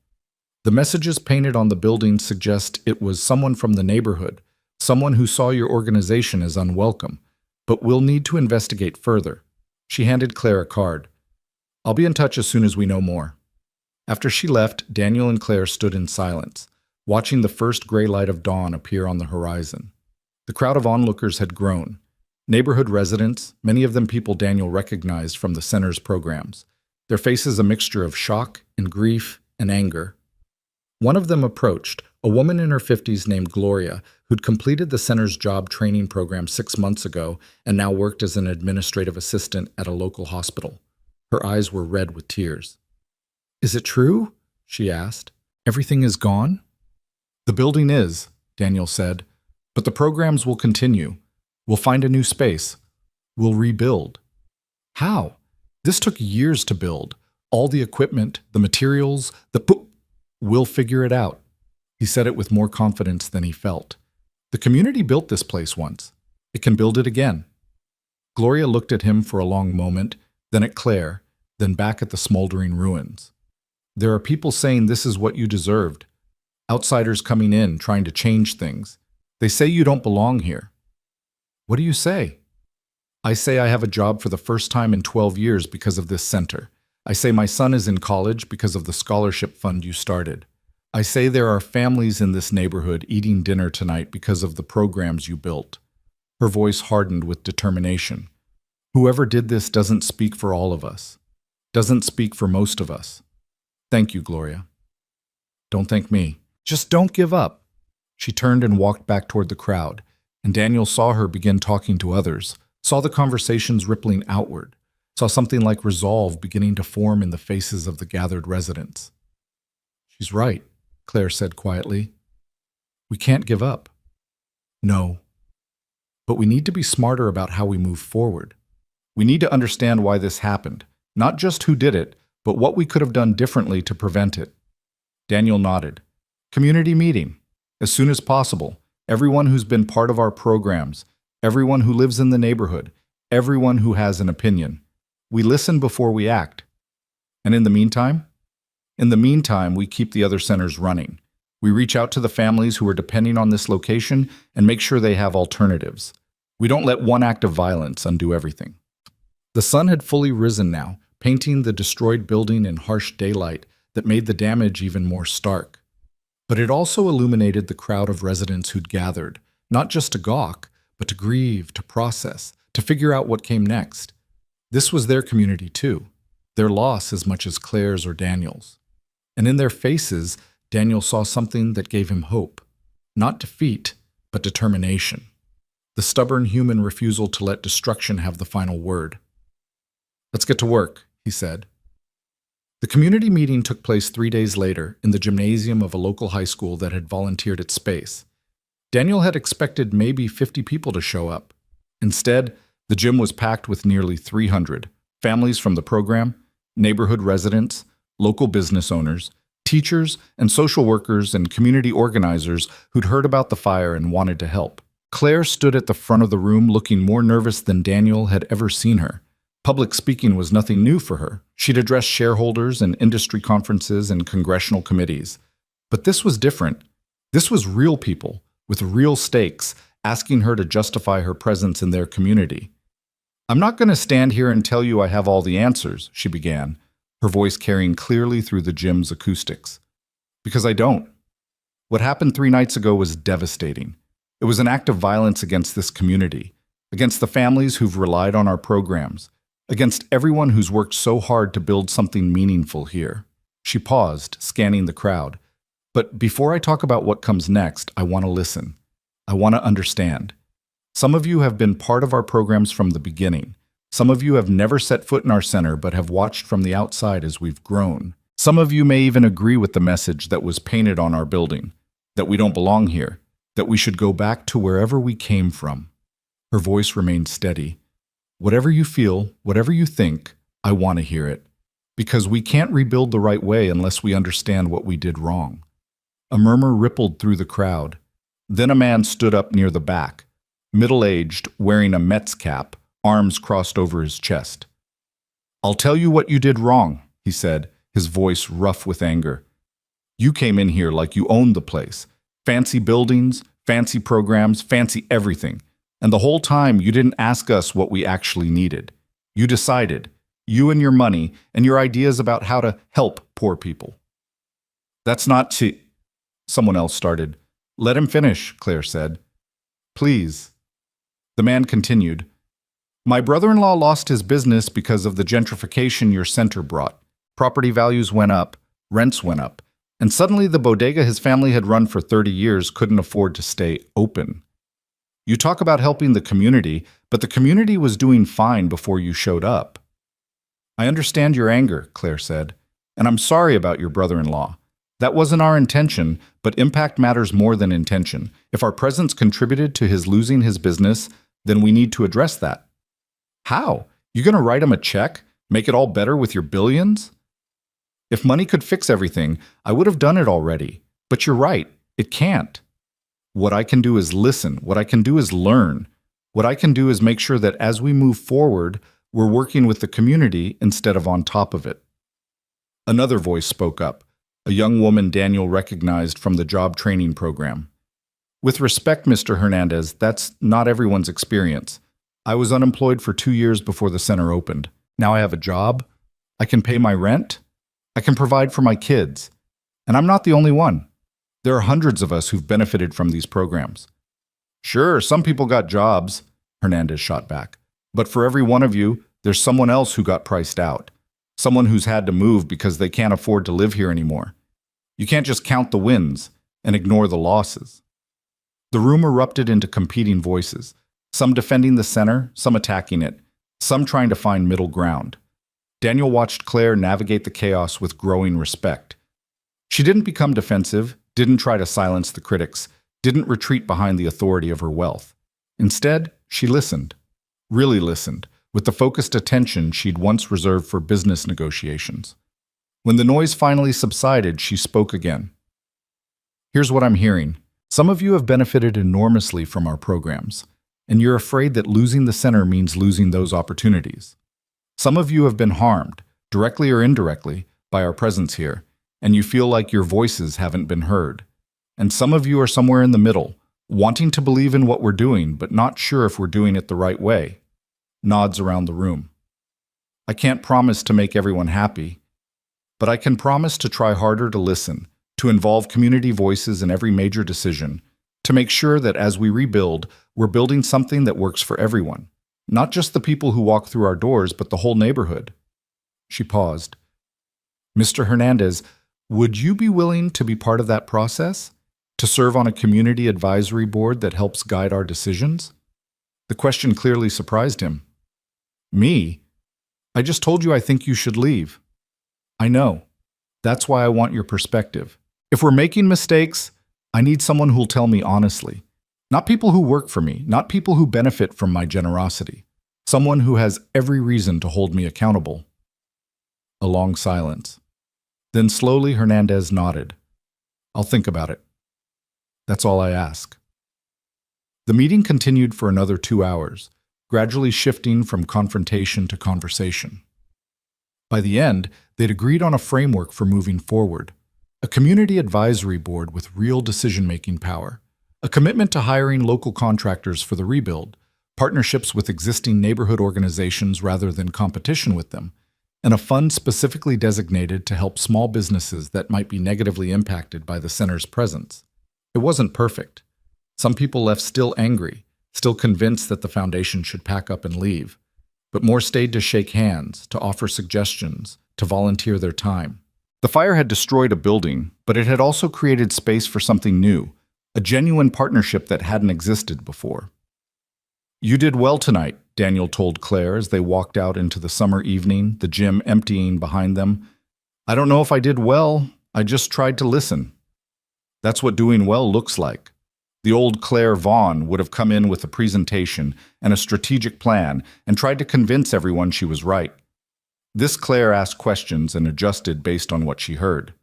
The messages painted on the building suggest it was someone from the neighborhood, someone who saw your organization as unwelcome, but we'll need to investigate further. She handed Claire a card. I'll be in touch as soon as we know more. After she left, Daniel and Claire stood in silence, watching the first gray light of dawn appear on the horizon. The crowd of onlookers had grown. Neighborhood residents, many of them people Daniel recognized from the center's programs, their faces a mixture of shock and grief and anger. One of them approached, a woman in her 50s named Gloria, who'd completed the center's job training program 6 months ago and now worked as an administrative assistant at a local hospital. Her eyes were red with tears. Is it true? She asked. Everything is gone? The building is, Daniel said, but the programs will continue. We'll find a new space. We'll rebuild. How? This took years to build. All the equipment, the materials, We'll figure it out. He said it with more confidence than he felt. The community built this place once. It can build it again. Gloria looked at him for a long moment, then at Claire, then back at the smoldering ruins. There are people saying this is what you deserved. Outsiders coming in, trying to change things. They say you don't belong here. What do you say? I say I have a job for the first time in 12 years because of this center. I say my son is in college because of the scholarship fund you started. I say there are families in this neighborhood eating dinner tonight because of the programs you built. Her voice hardened with determination. Whoever did this doesn't speak for all of us. Doesn't speak for most of us. Thank you, Gloria. Don't thank me. Just don't give up. She turned and walked back toward the crowd, and Daniel saw her begin talking to others, saw the conversations rippling outward, saw something like resolve beginning to form in the faces of the gathered residents. She's right, Claire said quietly. We can't give up. No. But we need to be smarter about how we move forward. We need to understand why this happened, not just who did it, but what we could have done differently to prevent it. Daniel nodded. Community meeting. As soon as possible. Everyone who's been part of our programs, everyone who lives in the neighborhood, everyone who has an opinion. We listen before we act. And in the meantime? In the meantime, we keep the other centers running. We reach out to the families who are depending on this location and make sure they have alternatives. We don't let one act of violence undo everything. The sun had fully risen now, painting the destroyed building in harsh daylight that made the damage even more stark. But it also illuminated the crowd of residents who'd gathered, not just to gawk, but to grieve, to process, to figure out what came next. This was their community too, their loss as much as Claire's or Daniel's. And in their faces, Daniel saw something that gave him hope. Not defeat, but determination. The stubborn human refusal to let destruction have the final word. Let's get to work, he said. The community meeting took place 3 days later in the gymnasium of a local high school that had volunteered its space. Daniel had expected maybe 50 people to show up. Instead, the gym was packed with nearly 300, families from the program, neighborhood residents, local business owners, teachers, and social workers and community organizers who'd heard about the fire and wanted to help. Claire stood at the front of the room looking more nervous than Daniel had ever seen her. Public speaking was nothing new for her. She'd addressed shareholders and industry conferences and congressional committees. But this was different. This was real people, with real stakes, asking her to justify her presence in their community. "I'm not going to stand here and tell you I have all the answers," she began, her voice carrying clearly through the gym's acoustics. "Because I don't. What happened 3 nights ago was devastating. It was an act of violence against this community, against the families who've relied on our programs, against everyone who's worked so hard to build something meaningful here." She paused, scanning the crowd. "But before I talk about what comes next, I want to listen. I want to understand. Some of you have been part of our programs from the beginning. Some of you have never set foot in our center but have watched from the outside as we've grown. Some of you may even agree with the message that was painted on our building, that we don't belong here, that we should go back to wherever we came from." Her voice remained steady. "Whatever you feel, whatever you think, I want to hear it. Because we can't rebuild the right way unless we understand what we did wrong." A murmur rippled through the crowd. Then a man stood up near the back, middle-aged, wearing a Mets cap, arms crossed over his chest. "I'll tell you what you did wrong," he said, his voice rough with anger. "You came in here like you owned the place. Fancy buildings, fancy programs, fancy everything. And the whole time you didn't ask us what we actually needed. You decided, you and your money and your ideas about how to help poor people." "That's not to—" someone else started. "Let him finish," Claire said. "Please." The man continued. "My brother-in-law lost his business because of the gentrification your center brought. Property values went up, rents went up, and suddenly the bodega his family had run for 30 years couldn't afford to stay open. You talk about helping the community, but the community was doing fine before you showed up." "I understand your anger," Claire said, "and I'm sorry about your brother-in-law. That wasn't our intention, but impact matters more than intention. If our presence contributed to his losing his business, then we need to address that." "How? You going to write him a check? Make it all better with your billions?" "If money could fix everything, I would have done it already. But you're right, it can't. What I can do is listen. What I can do is learn. What I can do is make sure that as we move forward, we're working with the community instead of on top of it." Another voice spoke up, a young woman Daniel recognized from the job training program. "With respect, Mr. Hernandez, that's not everyone's experience. I was unemployed for 2 years before the center opened. Now I have a job. I can pay my rent. I can provide for my kids. And I'm not the only one. There are hundreds of us who've benefited from these programs." "Sure, some people got jobs," Hernandez shot back. "But for every one of you, there's someone else who got priced out. Someone who's had to move because they can't afford to live here anymore. You can't just count the wins and ignore the losses." The room erupted into competing voices, some defending the center, some attacking it, some trying to find middle ground. Daniel watched Claire navigate the chaos with growing respect. She didn't become defensive, didn't try to silence the critics, didn't retreat behind the authority of her wealth. Instead, she listened, really listened, with the focused attention she'd once reserved for business negotiations. When the noise finally subsided, she spoke again. "Here's what I'm hearing. Some of you have benefited enormously from our programs, and you're afraid that losing the center means losing those opportunities. Some of you have been harmed, directly or indirectly, by our presence here, and you feel like your voices haven't been heard. And some of you are somewhere in the middle, wanting to believe in what we're doing, but not sure if we're doing it the right way." Nods around the room. "I can't promise to make everyone happy, but I can promise to try harder to listen, to involve community voices in every major decision, to make sure that as we rebuild, we're building something that works for everyone, not just the people who walk through our doors, but the whole neighborhood." She paused. "Mr. Hernandez, would you be willing to be part of that process? To serve on a community advisory board that helps guide our decisions?" The question clearly surprised him. "Me? I just told you I think you should leave." "I know. That's why I want your perspective. If we're making mistakes, I need someone who'll tell me honestly. Not people who work for me, not people who benefit from my generosity. Someone who has every reason to hold me accountable." a long silence. Then slowly Hernandez nodded. I'll think about it. That's all I ask. The meeting continued for another 2 hours, gradually shifting from confrontation to conversation. By the end, they'd agreed on a framework for moving forward, a community advisory board with real decision-making power, a commitment to hiring local contractors for the rebuild, partnerships with existing neighborhood organizations rather than competition with them, and a fund specifically designated to help small businesses that might be negatively impacted by the center's presence. It wasn't perfect. Some people left still angry, still convinced that the foundation should pack up and leave, but more stayed to shake hands, to offer suggestions, to volunteer their time. The fire had destroyed a building, but it had also created space for something new, a genuine partnership that hadn't existed before. You did well tonight, Daniel told Claire as they walked out into the summer evening, the gym emptying behind them. I don't know if I did well, I just tried to listen. That's what doing well looks like. The old Claire Vaughn would have come in with a presentation and a strategic plan and tried to convince everyone she was right. This Claire asked questions and adjusted based on what she heard.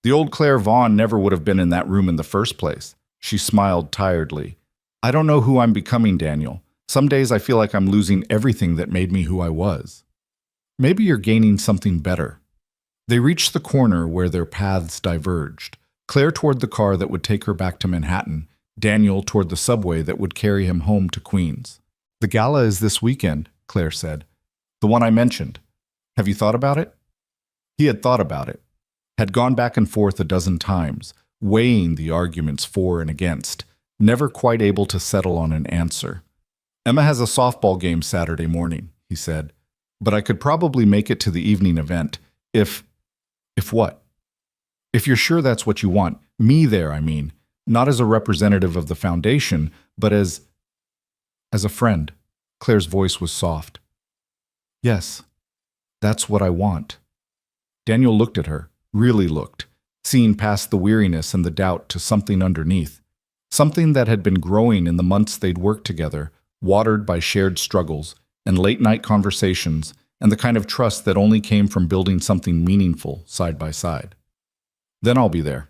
The old Claire Vaughn never would have been in that room in the first place. She smiled tiredly. I don't know who I'm becoming, Daniel. Some days I feel like I'm losing everything that made me who I was. Maybe you're gaining something better. They reached the corner where their paths diverged. Claire toward the car that would take her back to Manhattan, Daniel toward the subway that would carry him home to Queens. The gala is this weekend, Claire said. The one I mentioned. Have you thought about it? He had thought about it, had gone back and forth a dozen times, weighing the arguments for and against, never quite able to settle on an answer. Emma has a softball game Saturday morning, he said, but I could probably make it to the evening event if what? If you're sure that's what you want, me there, I mean, not as a representative of the foundation, but as a friend. Claire's voice was soft. Yes, that's what I want. Daniel looked at her, really looked, seeing past the weariness and the doubt to something underneath, something that had been growing in the months they'd worked together, watered by shared struggles and late-night conversations and the kind of trust that only came from building something meaningful side by side. Then I'll be there.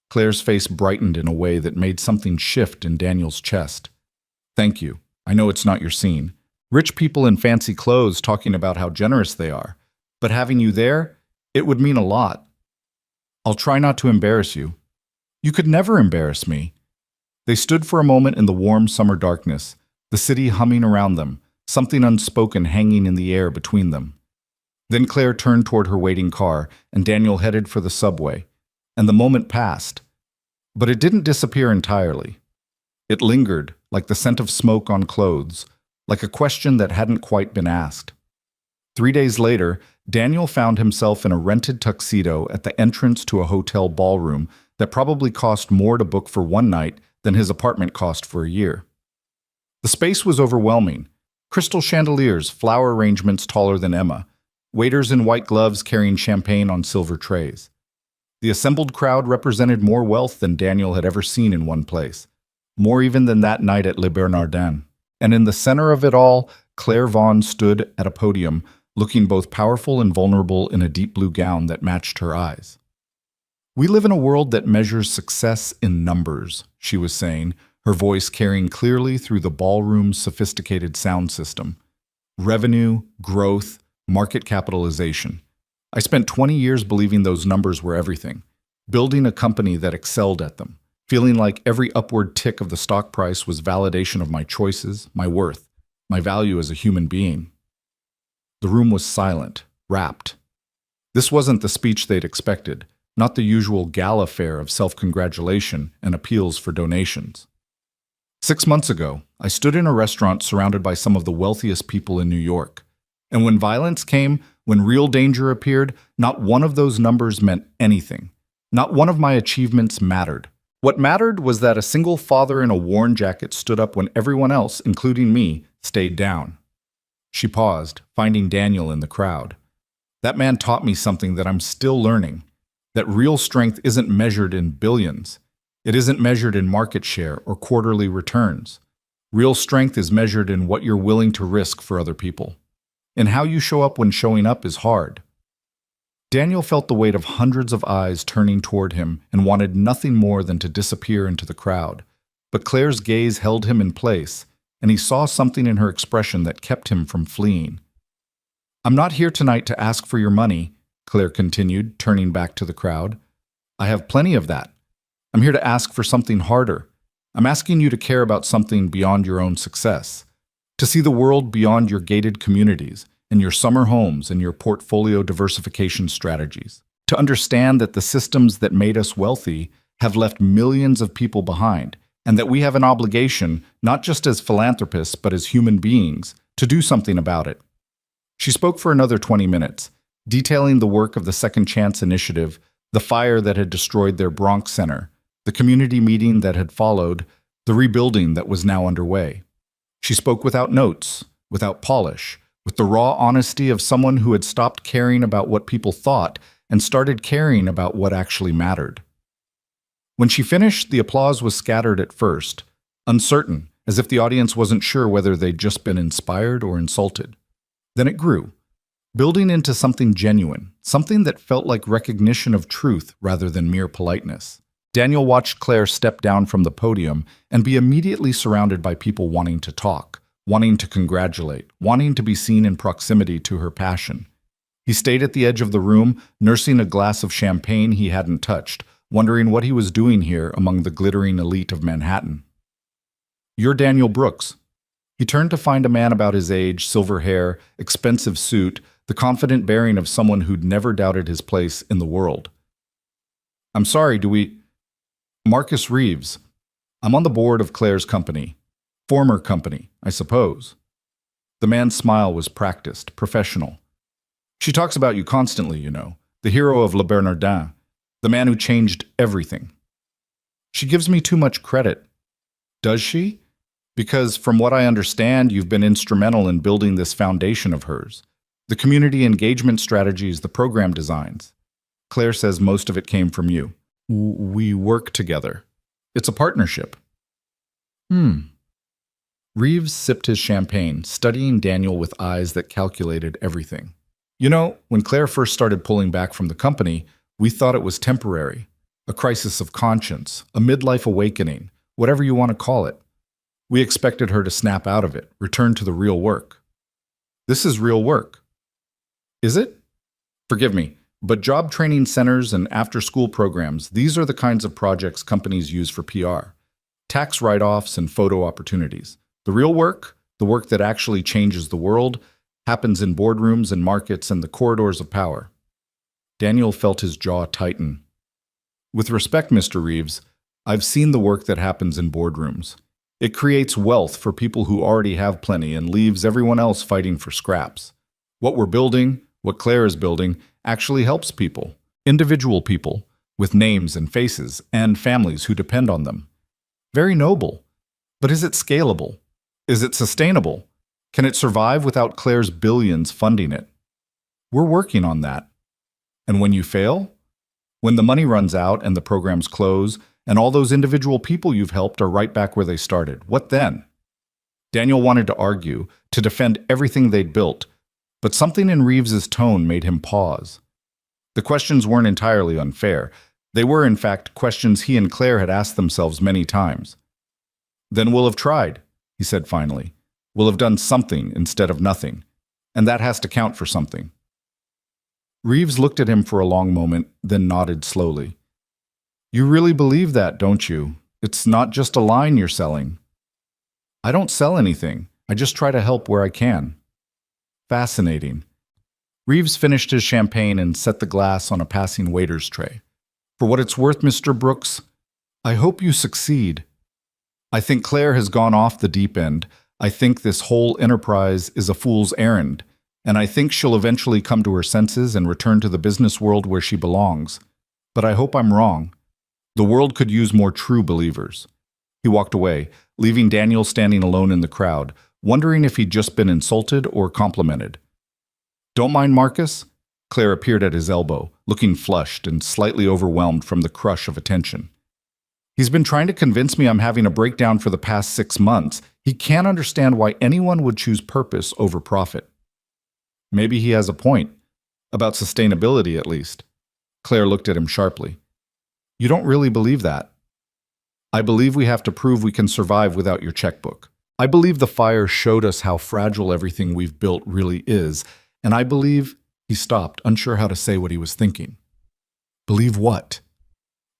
Claire's face brightened in a way that made something shift in Daniel's chest. Thank you. I know it's not your scene. Rich people in fancy clothes talking about how generous they are. But having you there, it would mean a lot. I'll try not to embarrass you. You could never embarrass me. They stood for a moment in the warm summer darkness, the city humming around them, something unspoken hanging in the air between them. Then Claire turned toward her waiting car, and Daniel headed for the subway. And the moment passed. But it didn't disappear entirely. It lingered, like the scent of smoke on clothes, like a question that hadn't quite been asked. 3 days later, Daniel found himself in a rented tuxedo at the entrance to a hotel ballroom that probably cost more to book for one night than his apartment cost for a year. The space was overwhelming. Crystal chandeliers, flower arrangements taller than Emma, waiters in white gloves carrying champagne on silver trays. The assembled crowd represented more wealth than Daniel had ever seen in one place, more even than that night at Le Bernardin. And in the center of it all, Claire Vaughn stood at a podium, looking both powerful and vulnerable in a deep blue gown that matched her eyes. We live in a world that measures success in numbers, she was saying, her voice carrying clearly through the ballroom's sophisticated sound system. Revenue, growth, market capitalization. I spent 20 years believing those numbers were everything, building a company that excelled at them, feeling like every upward tick of the stock price was validation of my choices, my worth, my value as a human being. The room was silent, rapt. This wasn't the speech they'd expected, not the usual gala fare of self-congratulation and appeals for donations. 6 months ago, I stood in a restaurant surrounded by some of the wealthiest people in New York. And when violence came, when real danger appeared, not one of those numbers meant anything. Not one of my achievements mattered. What mattered was that a single father in a worn jacket stood up when everyone else, including me, stayed down. She paused, finding Daniel in the crowd. That man taught me something that I'm still learning, that real strength isn't measured in billions. It isn't measured in market share or quarterly returns. Real strength is measured in what you're willing to risk for other people. And how you show up when showing up is hard. Daniel felt the weight of hundreds of eyes turning toward him and wanted nothing more than to disappear into the crowd. But Claire's gaze held him in place, and he saw something in her expression that kept him from fleeing. "I'm not here tonight to ask for your money," Claire continued, turning back to the crowd. "I have plenty of that. I'm here to ask for something harder. I'm asking you to care about something beyond your own success, to see the world beyond your gated communities and your summer homes and your portfolio diversification strategies, to understand that the systems that made us wealthy have left millions of people behind, and that we have an obligation, not just as philanthropists but as human beings, to do something about it." She spoke for another 20 minutes, detailing the work of the Second Chance Initiative, the fire that had destroyed their Bronx Center, the community meeting that had followed, the rebuilding that was now underway. She spoke without notes, without polish, with the raw honesty of someone who had stopped caring about what people thought and started caring about what actually mattered. When she finished, the applause was scattered at first, uncertain, as if the audience wasn't sure whether they'd just been inspired or insulted. Then it grew, building into something genuine, something that felt like recognition of truth rather than mere politeness. Daniel watched Claire step down from the podium and be immediately surrounded by people wanting to talk, wanting to congratulate, wanting to be seen in proximity to her passion. He stayed at the edge of the room, nursing a glass of champagne he hadn't touched, wondering what he was doing here among the glittering elite of Manhattan. "You're Daniel Brooks." He turned to find a man about his age, silver hair, expensive suit, the confident bearing of someone who'd never doubted his place in the world. "I'm sorry, do we—" "Marcus Reeves. I'm on the board of Claire's company. Former company, I suppose." The man's smile was practiced, professional. "She talks about you constantly, you know, the hero of Le Bernardin, the man who changed everything." "She gives me too much credit." "Does she? Because from what I understand, you've been instrumental in building this foundation of hers. The community engagement strategies, the program designs. Claire says most of it came from you. We work together. It's a partnership." Reeves sipped his champagne, studying Daniel with eyes that calculated everything. "You know, when Claire first started pulling back from the company, we thought it was temporary, a crisis of conscience, a midlife awakening, whatever you want to call it. We expected her to snap out of it, return to the real work." "This is real work." "Is it? Forgive me, but job training centers and after-school programs, these are the kinds of projects companies use for PR. Tax write-offs and photo opportunities. The real work, the work that actually changes the world, happens in boardrooms and markets and the corridors of power." Daniel felt his jaw tighten. "With respect, Mr. Reeves, I've seen the work that happens in boardrooms. It creates wealth for people who already have plenty and leaves everyone else fighting for scraps. What we're building, what Claire is building, actually helps people, individual people, with names and faces, and families who depend on them. Very noble. But is it scalable? Is it sustainable? Can it survive without Claire's billions funding it? We're working on that. And when you fail? When the money runs out and the programs close, and all those individual people you've helped are right back where they started, what then?" Daniel wanted to argue, to defend everything they'd built, but something in Reeves's tone made him pause. The questions weren't entirely unfair. They were, in fact, questions he and Claire had asked themselves many times. "Then we'll have tried," he said finally. "We'll have done something instead of nothing, and that has to count for something." Reeves looked at him for a long moment, then nodded slowly. "You really believe that, don't you? It's not just a line you're selling." "I don't sell anything. I just try to help where I can." "Fascinating." Reeves finished his champagne and set the glass on a passing waiter's tray. "For what it's worth, Mr. Brooks, I hope you succeed. I think Claire has gone off the deep end. I think this whole enterprise is a fool's errand, and I think she'll eventually come to her senses and return to the business world where she belongs. But I hope I'm wrong. The world could use more true believers." He walked away, leaving Daniel standing alone in the crowd, wondering if he'd just been insulted or complimented. "Don't mind Marcus?" Claire appeared at his elbow, looking flushed and slightly overwhelmed from the crush of attention. "He's been trying to convince me I'm having a breakdown for the past 6 months. He can't understand why anyone would choose purpose over profit." "Maybe he has a point. About sustainability, at least. Claire looked at him sharply. You don't really believe that. I believe we have to prove we can survive without your checkbook. I believe the fire showed us how fragile everything we've built really is, and I believe— He stopped, unsure how to say what he was thinking. Believe what?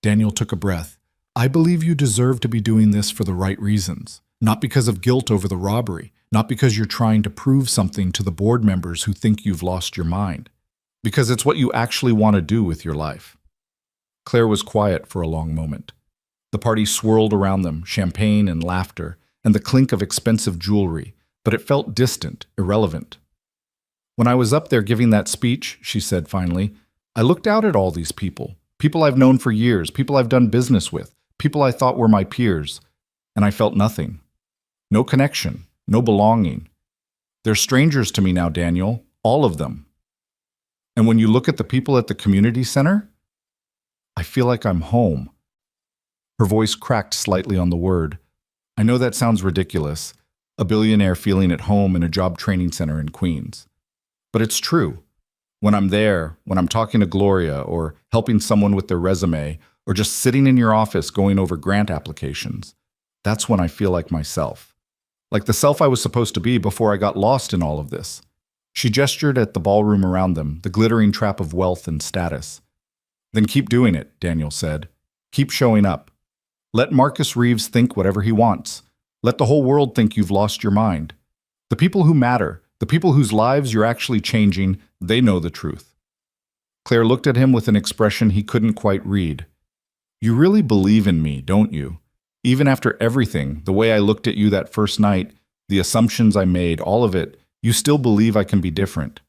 Daniel took a breath. I believe you deserve to be doing this for the right reasons, not because of guilt over the robbery, not because you're trying to prove something to the board members who think you've lost your mind, because it's what you actually want to do with your life. Claire was quiet for a long moment. The party swirled around them, champagne and laughter, and the clink of expensive jewelry, but it felt distant, irrelevant. When I was up there giving that speech, she said finally, I looked out at all these people, people I've known for years, people I've done business with, people I thought were my peers, and I felt nothing. No connection, no belonging. They're strangers to me now, Daniel, all of them. And when you look at the people at the community center, I feel like I'm home. Her voice cracked slightly on the word. I know that sounds ridiculous, a billionaire feeling at home in a job training center in Queens. But it's true. When I'm there, when I'm talking to Gloria or helping someone with their resume or just sitting in your office going over grant applications, that's when I feel like myself. Like the self I was supposed to be before I got lost in all of this. She gestured at the ballroom around them, the glittering trap of wealth and status. Then keep doing it, Daniel said. Keep showing up. Let Marcus Reeves think whatever he wants. Let the whole world think you've lost your mind. The people who matter, the people whose lives you're actually changing, they know the truth. Claire looked at him with an expression he couldn't quite read. You really believe in me, don't you? Even after everything, the way I looked at you that first night, the assumptions I made, all of it, you still believe I can be different.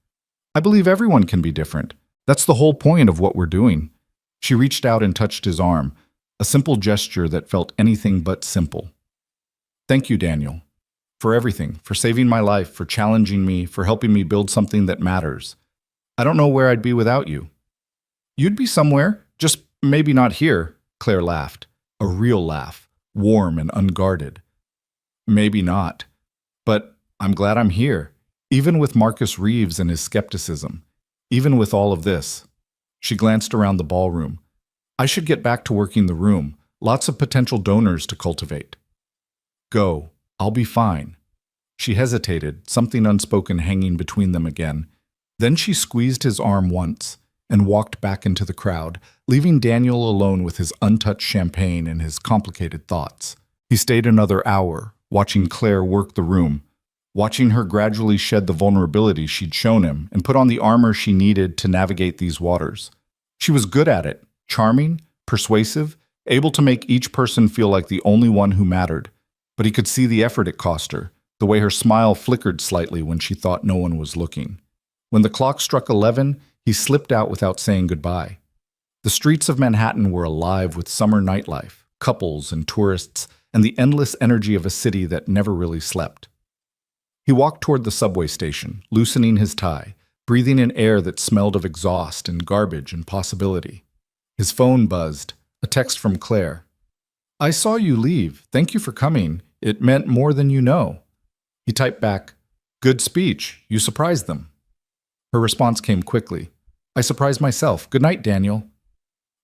I believe everyone can be different. That's the whole point of what we're doing. She reached out and touched his arm, a simple gesture that felt anything but simple. Thank you, Daniel. For everything, for saving my life, for challenging me, for helping me build something that matters. I don't know where I'd be without you. You'd be somewhere, just maybe not here, Claire laughed. A real laugh, warm and unguarded. Maybe not. But I'm glad I'm here, even with Marcus Reeves and his skepticism, even with all of this. She glanced around the ballroom. I should get back to working the room, lots of potential donors to cultivate. Go. I'll be fine. She hesitated, something unspoken hanging between them again. Then she squeezed his arm once and walked back into the crowd, leaving Daniel alone with his untouched champagne and his complicated thoughts. He stayed another hour, watching Claire work the room, watching her gradually shed the vulnerability she'd shown him and put on the armor she needed to navigate these waters. She was good at it, charming, persuasive, able to make each person feel like the only one who mattered. But he could see the effort it cost her, the way her smile flickered slightly when she thought no one was looking. When the clock struck 11, he slipped out without saying goodbye. The streets of Manhattan were alive with summer nightlife, couples and tourists, and the endless energy of a city that never really slept. He walked toward the subway station, loosening his tie, breathing in air that smelled of exhaust and garbage and possibility. His phone buzzed, a text from Claire. I saw you leave. Thank you for coming. It meant more than you know. He typed back, Good speech. You surprised them. Her response came quickly. I surprised myself. Good night, Daniel.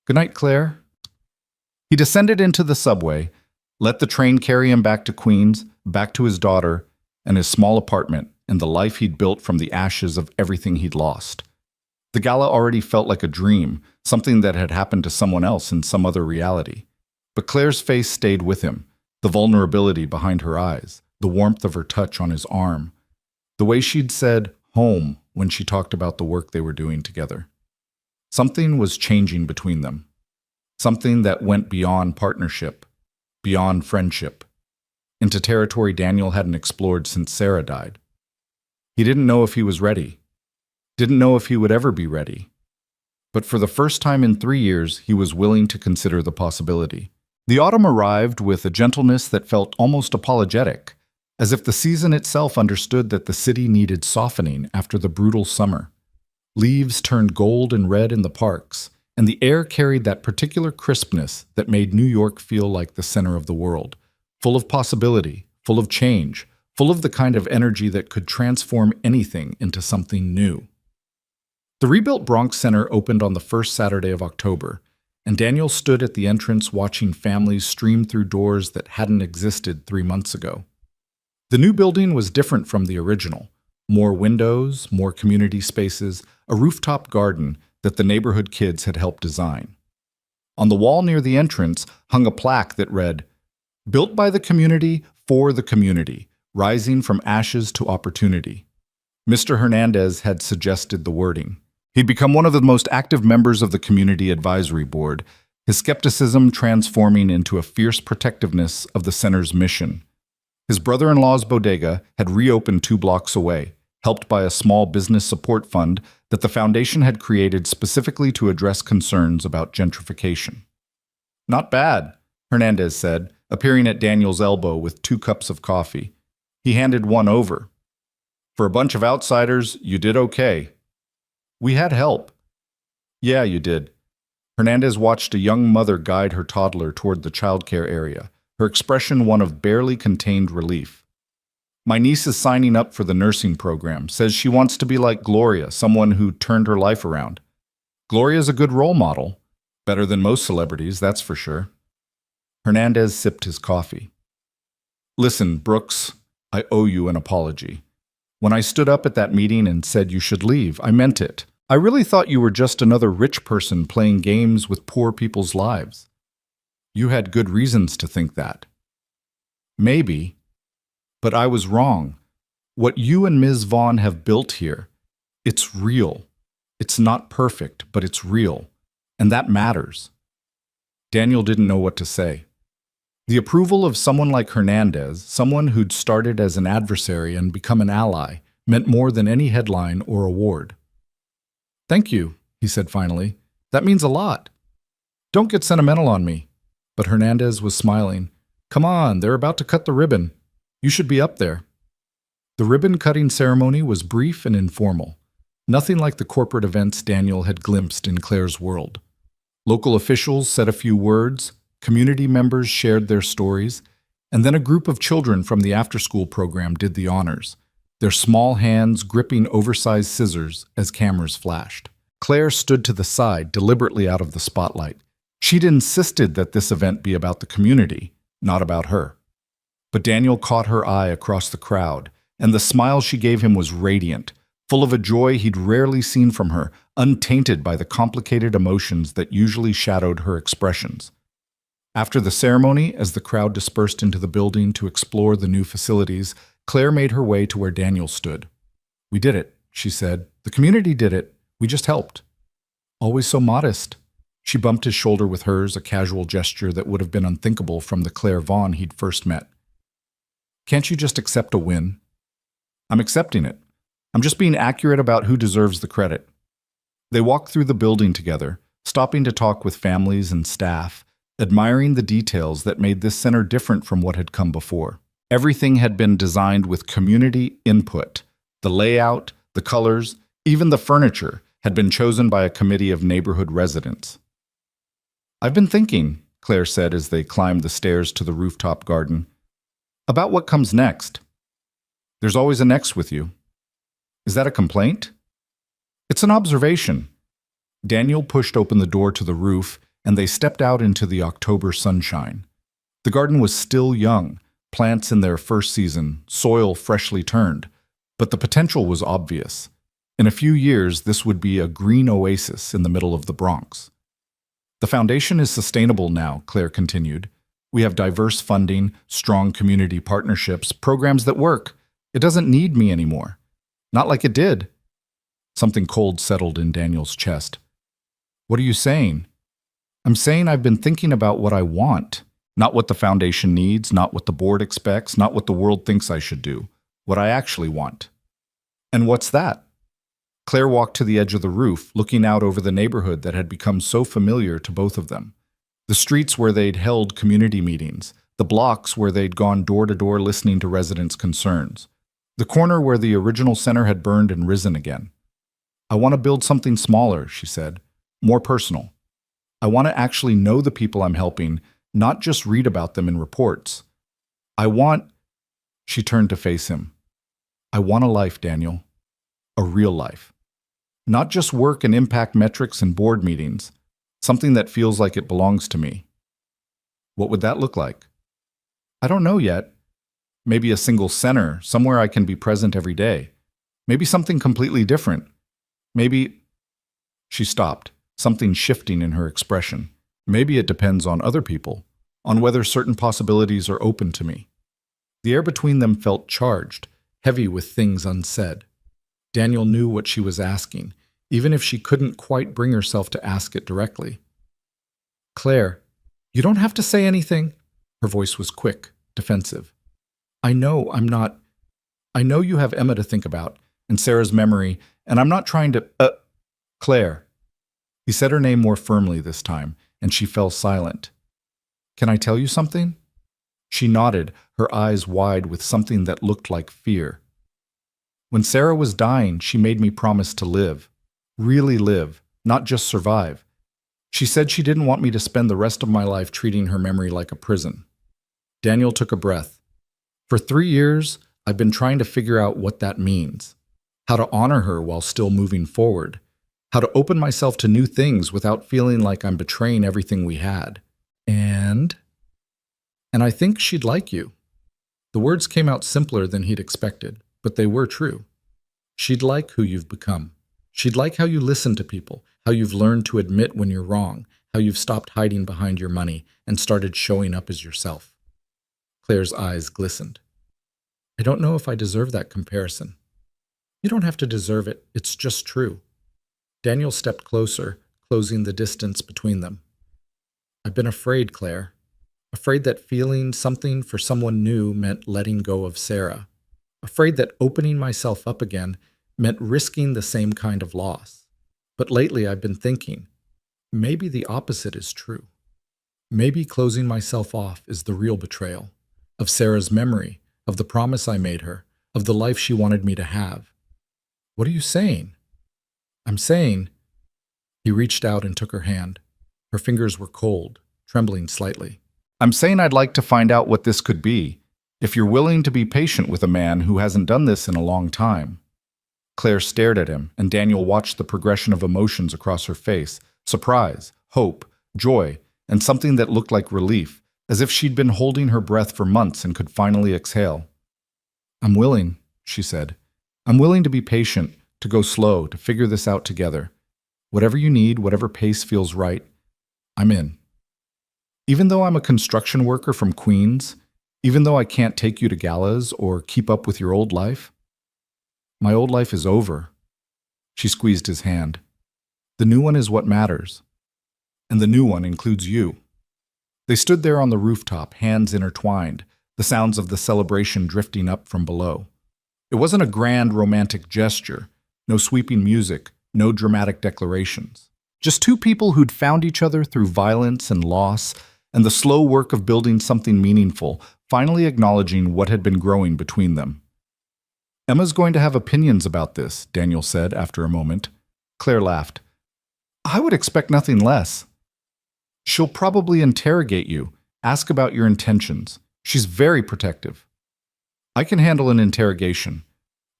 Good night, Claire. He descended into the subway, let the train carry him back to Queens, back to his daughter, and his small apartment, and the life he'd built from the ashes of everything he'd lost. The gala already felt like a dream, something that had happened to someone else in some other reality. But Claire's face stayed with him, the vulnerability behind her eyes, the warmth of her touch on his arm, the way she'd said home when she talked about the work they were doing together. Something was changing between them, something that went beyond partnership, beyond friendship, into territory Daniel hadn't explored since Sarah died. He didn't know if he was ready, didn't know if he would ever be ready. But for the first time in 3 years, he was willing to consider the possibility. The autumn arrived with a gentleness that felt almost apologetic, as if the season itself understood that the city needed softening after the brutal summer. Leaves turned gold and red in the parks, and the air carried that particular crispness that made New York feel like the center of the world, full of possibility, full of change, full of the kind of energy that could transform anything into something new. The rebuilt Bronx Center opened on the first Saturday of October, and Daniel stood at the entrance watching families stream through doors that hadn't existed 3 months ago. The new building was different from the original. More windows, more community spaces, a rooftop garden that the neighborhood kids had helped design. On the wall near the entrance hung a plaque that read, "Built by the community, for the community, rising from ashes to opportunity." Mr. Hernandez had suggested the wording. He'd become one of the most active members of the Community Advisory Board, his skepticism transforming into a fierce protectiveness of the center's mission. His brother-in-law's bodega had reopened 2 blocks away, helped by a small business support fund that the foundation had created specifically to address concerns about gentrification. "Not bad," Hernandez said, appearing at Daniel's elbow with 2 cups of coffee. He handed one over. "For a bunch of outsiders, you did okay." "We had help." "Yeah, you did." Hernandez watched a young mother guide her toddler toward the childcare area, her expression one of barely contained relief. "My niece is signing up for the nursing program, says she wants to be like Gloria, someone who turned her life around. Gloria's a good role model. Better than most celebrities, that's for sure." Hernandez sipped his coffee. "Listen, Brooks, I owe you an apology. When I stood up at that meeting and said you should leave, I meant it. I really thought you were just another rich person playing games with poor people's lives. You had good reasons to think that." "Maybe, but I was wrong. What you and Ms. Vaughn have built here, it's real. It's not perfect, but it's real, and that matters." Daniel didn't know what to say. The approval of someone like Hernandez, someone who'd started as an adversary and become an ally, meant more than any headline or award. "Thank you," he said finally. "That means a lot. Don't get sentimental on me." But Hernandez was smiling. "Come on, they're about to cut the ribbon. You should be up there." The ribbon-cutting ceremony was brief and informal, nothing like the corporate events Daniel had glimpsed in Claire's world. Local officials said a few words, community members shared their stories, and then a group of children from the after-school program did the honors, their small hands gripping oversized scissors as cameras flashed. Claire stood to the side, deliberately out of the spotlight. She'd insisted that this event be about the community, not about her. But Daniel caught her eye across the crowd, and the smile she gave him was radiant, full of a joy he'd rarely seen from her, untainted by the complicated emotions that usually shadowed her expressions. After the ceremony, as the crowd dispersed into the building to explore the new facilities, Claire made her way to where Daniel stood. "We did it," she said. "The community did it. We just helped." "Always so modest." She bumped his shoulder with hers, a casual gesture that would have been unthinkable from the Claire Vaughn he'd first met. "Can't you just accept a win?" "I'm accepting it. I'm just being accurate about who deserves the credit." They walked through the building together, stopping to talk with families and staff, admiring the details that made this center different from what had come before. Everything had been designed with community input. The layout, the colors, even the furniture had been chosen by a committee of neighborhood residents. "I've been thinking," Claire said as they climbed the stairs to the rooftop garden, "about what comes next." "There's always a next with you." "Is that a complaint?" "It's an observation." Daniel pushed open the door to the roof, and they stepped out into the October sunshine. The garden was still young, plants in their first season, soil freshly turned, but the potential was obvious. In a few years, this would be a green oasis in the middle of the Bronx. "The foundation is sustainable now," Claire continued. "We have diverse funding, strong community partnerships, programs that work. It doesn't need me anymore. Not like it did." Something cold settled in Daniel's chest. "What are you saying?" "I'm saying I've been thinking about what I want. Not what the foundation needs, not what the board expects, not what the world thinks I should do. What I actually want." "And what's that?" Claire walked to the edge of the roof, looking out over the neighborhood that had become so familiar to both of them. The streets where they'd held community meetings, the blocks where they'd gone door to door listening to residents' concerns, the corner where the original center had burned and risen again. "I want to build something smaller," she said, "more personal. I want to actually know the people I'm helping, not just read about them in reports. I want—" She turned to face him. "I want a life, Daniel. A real life." Not just work and impact metrics and board meetings. Something that feels like it belongs to me. What would that look like? I don't know yet. Maybe a single center, somewhere I can be present every day. Maybe something completely different. Maybe... She stopped, something shifting in her expression. Maybe it depends on other people, on whether certain possibilities are open to me. The air between them felt charged, heavy with things unsaid. Daniel knew what she was asking, even if she couldn't quite bring herself to ask it directly. Claire, you don't have to say anything. Her voice was quick, defensive. I know you have Emma to think about, and Sarah's memory, and I'm not trying to... Claire. He said her name more firmly this time, and she fell silent. Can I tell you something? She nodded, her eyes wide with something that looked like fear. When Sarah was dying, she made me promise to live. Really live, not just survive. She said she didn't want me to spend the rest of my life treating her memory like a prison. Daniel took a breath. For 3 years, I've been trying to figure out what that means. How to honor her while still moving forward. How to open myself to new things without feeling like I'm betraying everything we had. And I think she'd like you. The words came out simpler than he'd expected, but they were true. She'd like who you've become. She'd like how you listen to people, how you've learned to admit when you're wrong, how you've stopped hiding behind your money and started showing up as yourself. Claire's eyes glistened. I don't know if I deserve that comparison. You don't have to deserve it, it's just true. Daniel stepped closer, closing the distance between them. I've been afraid, Claire. Afraid that feeling something for someone new meant letting go of Sarah. Afraid that opening myself up again meant risking the same kind of loss. But lately I've been thinking, maybe the opposite is true. Maybe closing myself off is the real betrayal. Of Sarah's memory, of the promise I made her, of the life she wanted me to have. What are you saying? I'm saying... He reached out and took her hand. Her fingers were cold, trembling slightly. I'm saying I'd like to find out what this could be, if you're willing to be patient with a man who hasn't done this in a long time. Claire stared at him, and Daniel watched the progression of emotions across her face, surprise, hope, joy, and something that looked like relief, as if she'd been holding her breath for months and could finally exhale. I'm willing, she said. I'm willing to be patient, to go slow, to figure this out together. Whatever you need, whatever pace feels right, I'm in. Even though I'm a construction worker from Queens, even though I can't take you to galas or keep up with your old life, my old life is over. She squeezed his hand. The new one is what matters. And the new one includes you. They stood there on the rooftop, hands intertwined, the sounds of the celebration drifting up from below. It wasn't a grand romantic gesture, no sweeping music, no dramatic declarations. Just two people who'd found each other through violence and loss, and the slow work of building something meaningful, finally acknowledging what had been growing between them. Emma's going to have opinions about this, Daniel said after a moment. Claire laughed. I would expect nothing less. She'll probably interrogate you, ask about your intentions. She's very protective. I can handle an interrogation.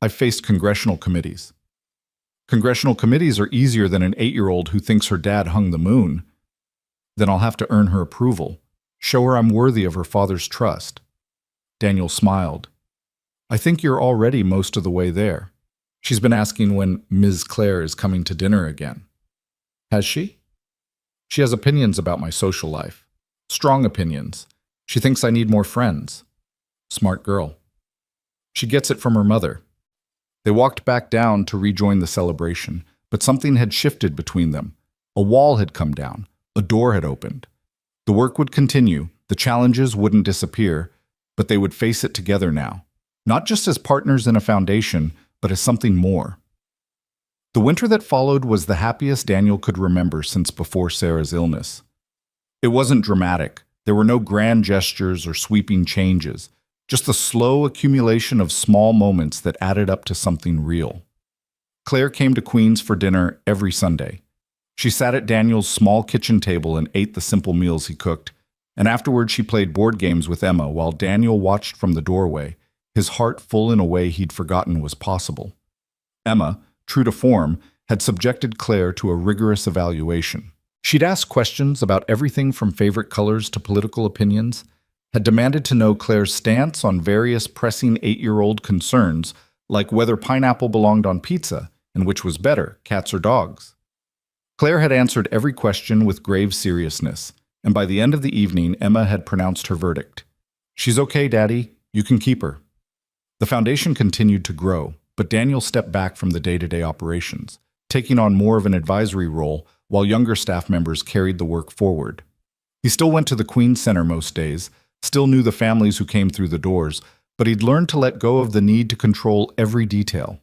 I've faced congressional committees. Congressional committees are easier than an 8-year-old who thinks her dad hung the moon. Then I'll have to earn her approval, show her I'm worthy of her father's trust. Daniel smiled. I think you're already most of the way there. She's been asking when Ms. Claire is coming to dinner again. Has she? She has opinions about my social life. Strong opinions. She thinks I need more friends. Smart girl. She gets it from her mother. They walked back down to rejoin the celebration, but something had shifted between them. A wall had come down. A door had opened. The work would continue, the challenges wouldn't disappear, but they would face it together now. Not just as partners in a foundation, but as something more. The winter that followed was the happiest Daniel could remember since before Sarah's illness. It wasn't dramatic. There were no grand gestures or sweeping changes, just a slow accumulation of small moments that added up to something real. Claire came to Queens for dinner every Sunday. She sat at Daniel's small kitchen table and ate the simple meals he cooked, and afterward she played board games with Emma while Daniel watched from the doorway, his heart full in a way he'd forgotten was possible. Emma, true to form, had subjected Claire to a rigorous evaluation. She'd asked questions about everything from favorite colors to political opinions, had demanded to know Claire's stance on various pressing 8-year-old concerns, like whether pineapple belonged on pizza and which was better, cats or dogs. Claire had answered every question with grave seriousness, and by the end of the evening, Emma had pronounced her verdict. "She's okay, Daddy. You can keep her." The foundation continued to grow, but Daniel stepped back from the day-to-day operations, taking on more of an advisory role while younger staff members carried the work forward. He still went to the Queen's Center most days, still knew the families who came through the doors, but he'd learned to let go of the need to control every detail.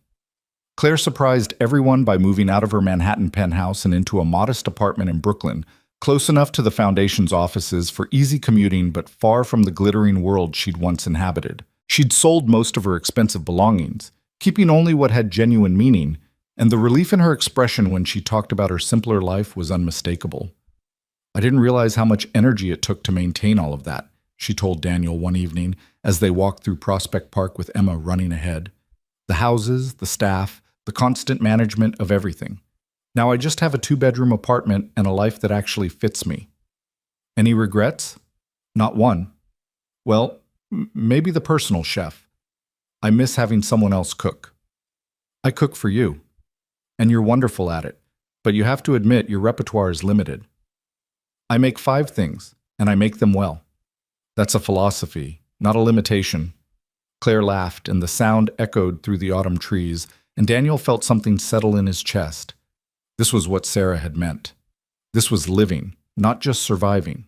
Claire surprised everyone by moving out of her Manhattan penthouse and into a modest apartment in Brooklyn, close enough to the Foundation's offices for easy commuting but far from the glittering world she'd once inhabited. She'd sold most of her expensive belongings, keeping only what had genuine meaning, and the relief in her expression when she talked about her simpler life was unmistakable. "I didn't realize how much energy it took to maintain all of that," she told Daniel one evening as they walked through Prospect Park with Emma running ahead. "The houses, the staff, the constant management of everything. Now I just have a 2-bedroom apartment and a life that actually fits me." "Any regrets?" "Not one." "Well, maybe the personal chef. I miss having someone else cook." "I cook for you. And you're wonderful at it, but you have to admit your repertoire is limited." "I make 5 things, and I make them well." "That's a philosophy, not a limitation." Claire laughed, and the sound echoed through the autumn trees, and Daniel felt something settle in his chest. This was what Sarah had meant. This was living, not just surviving.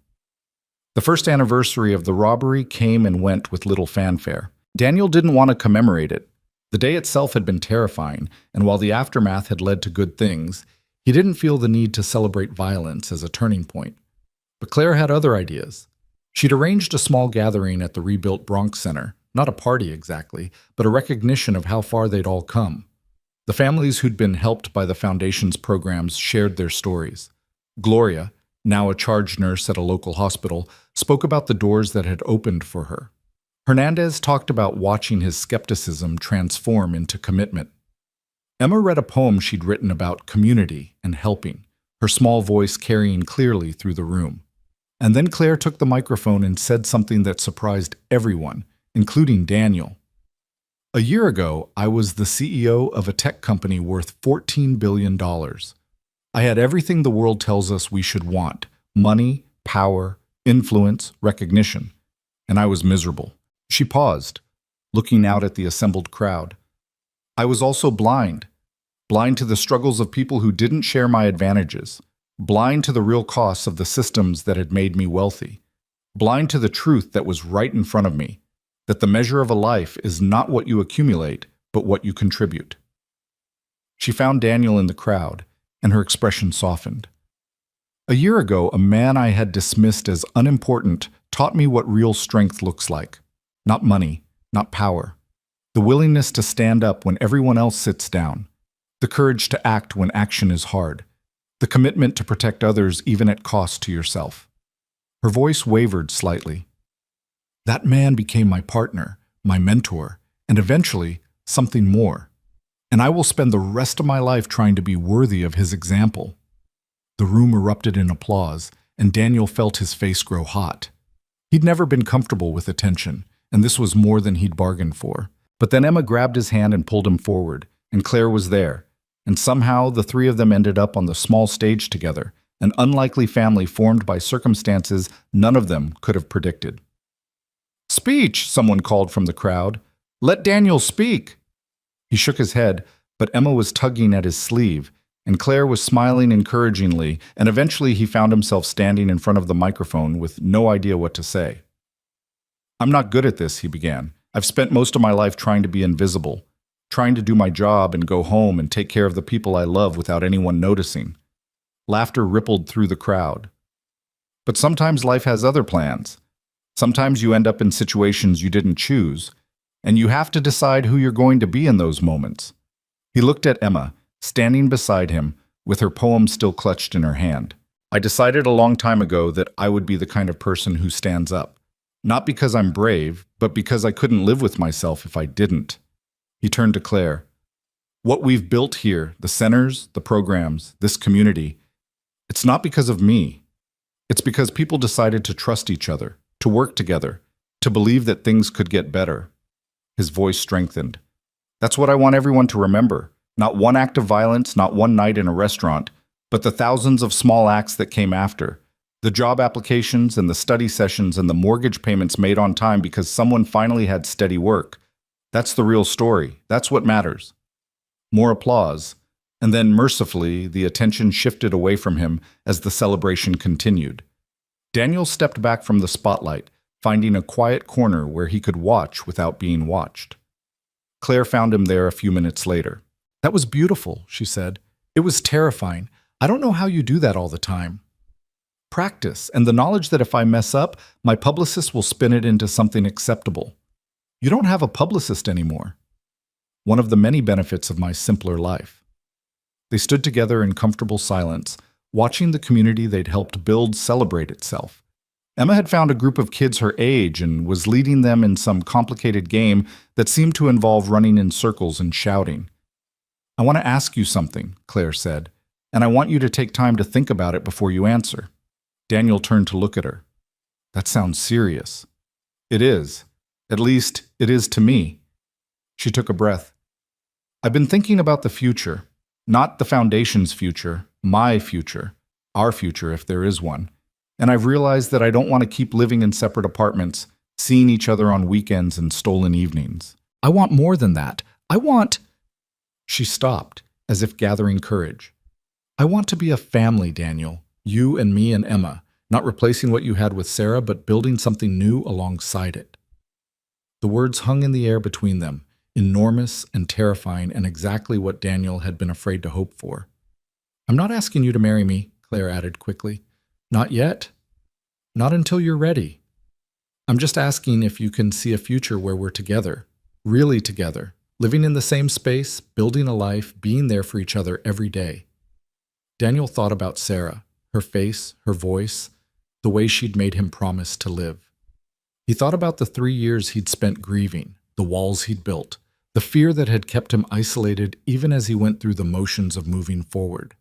The first anniversary of the robbery came and went with little fanfare. Daniel didn't want to commemorate it. The day itself had been terrifying, and while the aftermath had led to good things, he didn't feel the need to celebrate violence as a turning point. But Claire had other ideas. She'd arranged a small gathering at the rebuilt Bronx Center, not a party exactly, but a recognition of how far they'd all come. The families who'd been helped by the Foundation's programs shared their stories. Gloria, now a charge nurse at a local hospital, spoke about the doors that had opened for her. Hernandez talked about watching his skepticism transform into commitment. Emma read a poem she'd written about community and helping, her small voice carrying clearly through the room. And then Claire took the microphone and said something that surprised everyone, including Daniel. "A year ago, I was the CEO of a tech company worth $14 billion. I had everything the world tells us we should want: money, power, influence, recognition. And I was miserable." She paused, looking out at the assembled crowd. "I was also blind to the struggles of people who didn't share my advantages, blind to the real costs of the systems that had made me wealthy, blind to the truth that was right in front of me, that the measure of a life is not what you accumulate, but what you contribute." She found Daniel in the crowd, and her expression softened. "A year ago, a man I had dismissed as unimportant taught me what real strength looks like. Not money, not power. The willingness to stand up when everyone else sits down. The courage to act when action is hard. The commitment to protect others even at cost to yourself." Her voice wavered slightly. "That man became my partner, my mentor, and eventually something more. And I will spend the rest of my life trying to be worthy of his example." The room erupted in applause, and Daniel felt his face grow hot. He'd never been comfortable with attention, and this was more than he'd bargained for. But then Emma grabbed his hand and pulled him forward, and Claire was there. And somehow the 3 of them ended up on the small stage together, an unlikely family formed by circumstances none of them could have predicted. "Speech!" someone called from the crowd. "Let Daniel speak!" He shook his head, but Emma was tugging at his sleeve, and Claire was smiling encouragingly, and eventually he found himself standing in front of the microphone with no idea what to say. "I'm not good at this," he began. "I've spent most of my life trying to be invisible, trying to do my job and go home and take care of the people I love without anyone noticing." Laughter rippled through the crowd. "But sometimes life has other plans. Sometimes you end up in situations you didn't choose, and you have to decide who you're going to be in those moments." He looked at Emma, standing beside him, with her poem still clutched in her hand. "I decided a long time ago that I would be the kind of person who stands up. Not because I'm brave, but because I couldn't live with myself if I didn't." He turned to Claire. What we've built here, the centers, the programs, this community, it's not because of me. It's because people decided to trust each other, to work together, to believe that things could get better. His voice strengthened. That's what I want everyone to remember. Not one act of violence, not one night in a restaurant, but the thousands of small acts that came after. The job applications and the study sessions and the mortgage payments made on time because someone finally had steady work. That's the real story. That's what matters. More applause. And then, mercifully, the attention shifted away from him as the celebration continued. Daniel stepped back from the spotlight, finding a quiet corner where he could watch without being watched. Claire found him there a few minutes later. "That was beautiful," she said. "It was terrifying. I don't know how you do that all the time." "Practice, and the knowledge that if I mess up, my publicist will spin it into something acceptable." "You don't have a publicist anymore." "One of the many benefits of my simpler life." They stood together in comfortable silence, watching the community they'd helped build celebrate itself. Emma had found a group of kids her age and was leading them in some complicated game that seemed to involve running in circles and shouting. "I want to ask you something," Claire said, "and I want you to take time to think about it before you answer." Daniel turned to look at her. "That sounds serious." "It is. At least, it is to me." She took a breath. "I've been thinking about the future. Not the Foundation's future, my future, our future if there is one. And I've realized that I don't want to keep living in separate apartments, seeing each other on weekends and stolen evenings. I want more than that. I want—" She stopped, as if gathering courage. "I want to be a family, Daniel. You and me and Emma, not replacing what you had with Sarah, but building something new alongside it." The words hung in the air between them, enormous and terrifying, and exactly what Daniel had been afraid to hope for. "I'm not asking you to marry me," Claire added quickly. "Not yet. Not until you're ready. I'm just asking if you can see a future where we're together, really together, living in the same space, building a life, being there for each other every day." Daniel thought about Sarah, her face, her voice, the way she'd made him promise to live. He thought about the 3 years he'd spent grieving, the walls he'd built, the fear that had kept him isolated even as he went through the motions of moving forward.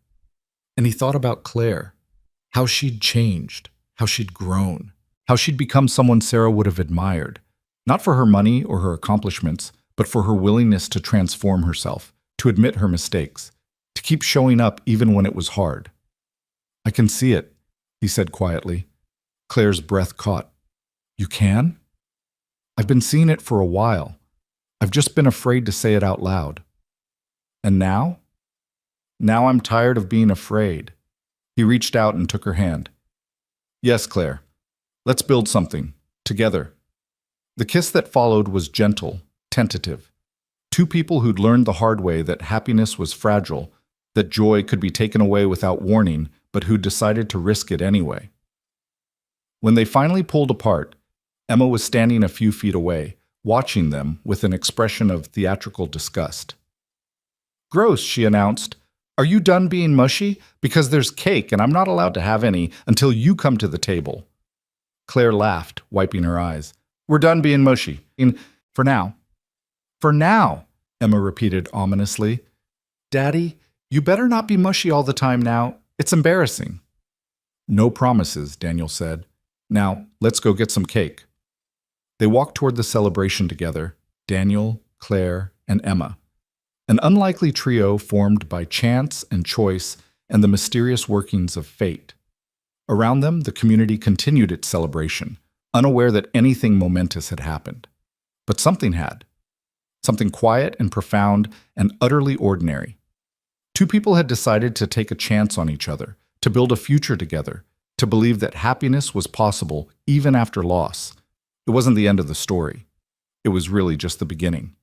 And he thought about Claire, how she'd changed, how she'd grown, how she'd become someone Sarah would have admired, not for her money or her accomplishments, but for her willingness to transform herself, to admit her mistakes, to keep showing up even when it was hard. "I can see it," he said quietly. Claire's breath caught. "You can?" "I've been seeing it for a while. I've just been afraid to say it out loud." "And now?" "Now I'm tired of being afraid." He reached out and took her hand. "Yes, Claire. Let's build something. Together." The kiss that followed was gentle, tentative. Two people who'd learned the hard way that happiness was fragile, that joy could be taken away without warning, but who'd decided to risk it anyway. When they finally pulled apart, Emma was standing a few feet away, watching them with an expression of theatrical disgust. "Gross," she announced. "Are you done being mushy? Because there's cake and I'm not allowed to have any until you come to the table." Claire laughed, wiping her eyes. "We're done being mushy. For now." "For now," Emma repeated ominously. "Daddy, you better not be mushy all the time now. It's embarrassing." "No promises," Daniel said. "Now, let's go get some cake." They walked toward the celebration together, Daniel, Claire, and Emma. An unlikely trio formed by chance and choice and the mysterious workings of fate. Around them, the community continued its celebration, unaware that anything momentous had happened. But something had. Something quiet and profound and utterly ordinary. Two people had decided to take a chance on each other, to build a future together, to believe that happiness was possible even after loss. It wasn't the end of the story. It was really just the beginning.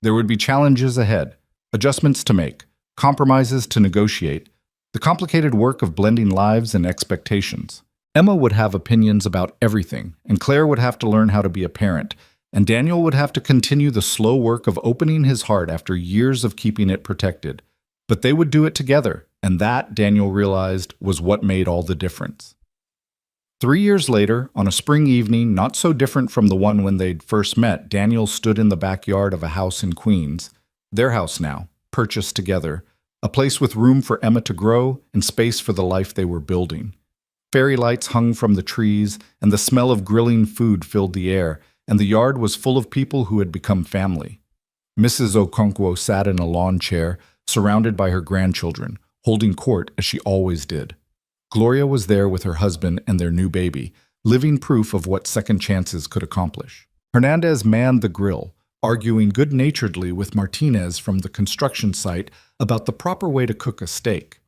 There would be challenges ahead, adjustments to make, compromises to negotiate, the complicated work of blending lives and expectations. Emma would have opinions about everything, and Claire would have to learn how to be a parent, and Daniel would have to continue the slow work of opening his heart after years of keeping it protected. But they would do it together, and that, Daniel realized, was what made all the difference. 3 years later, on a spring evening not so different from the one when they'd first met, Daniel stood in the backyard of a house in Queens, their house now, purchased together, a place with room for Emma to grow and space for the life they were building. Fairy lights hung from the trees, and the smell of grilling food filled the air, and the yard was full of people who had become family. Mrs. Okonkwo sat in a lawn chair, surrounded by her grandchildren, holding court as she always did. Gloria was there with her husband and their new baby, living proof of what second chances could accomplish. Hernandez manned the grill, arguing good-naturedly with Martinez from the construction site about the proper way to cook a steak.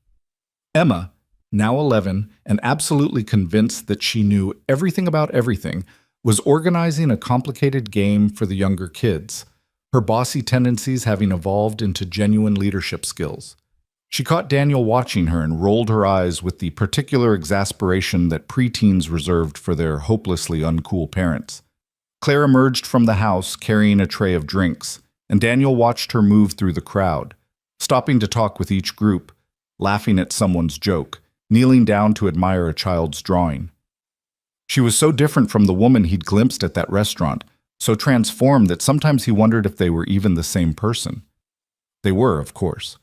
Emma, now 11 and absolutely convinced that she knew everything about everything, was organizing a complicated game for the younger kids, her bossy tendencies having evolved into genuine leadership skills. She caught Daniel watching her and rolled her eyes with the particular exasperation that preteens reserved for their hopelessly uncool parents. Claire emerged from the house carrying a tray of drinks, and Daniel watched her move through the crowd, stopping to talk with each group, laughing at someone's joke, kneeling down to admire a child's drawing. She was so different from the woman he'd glimpsed at that restaurant, so transformed that sometimes he wondered if they were even the same person. They were, of course.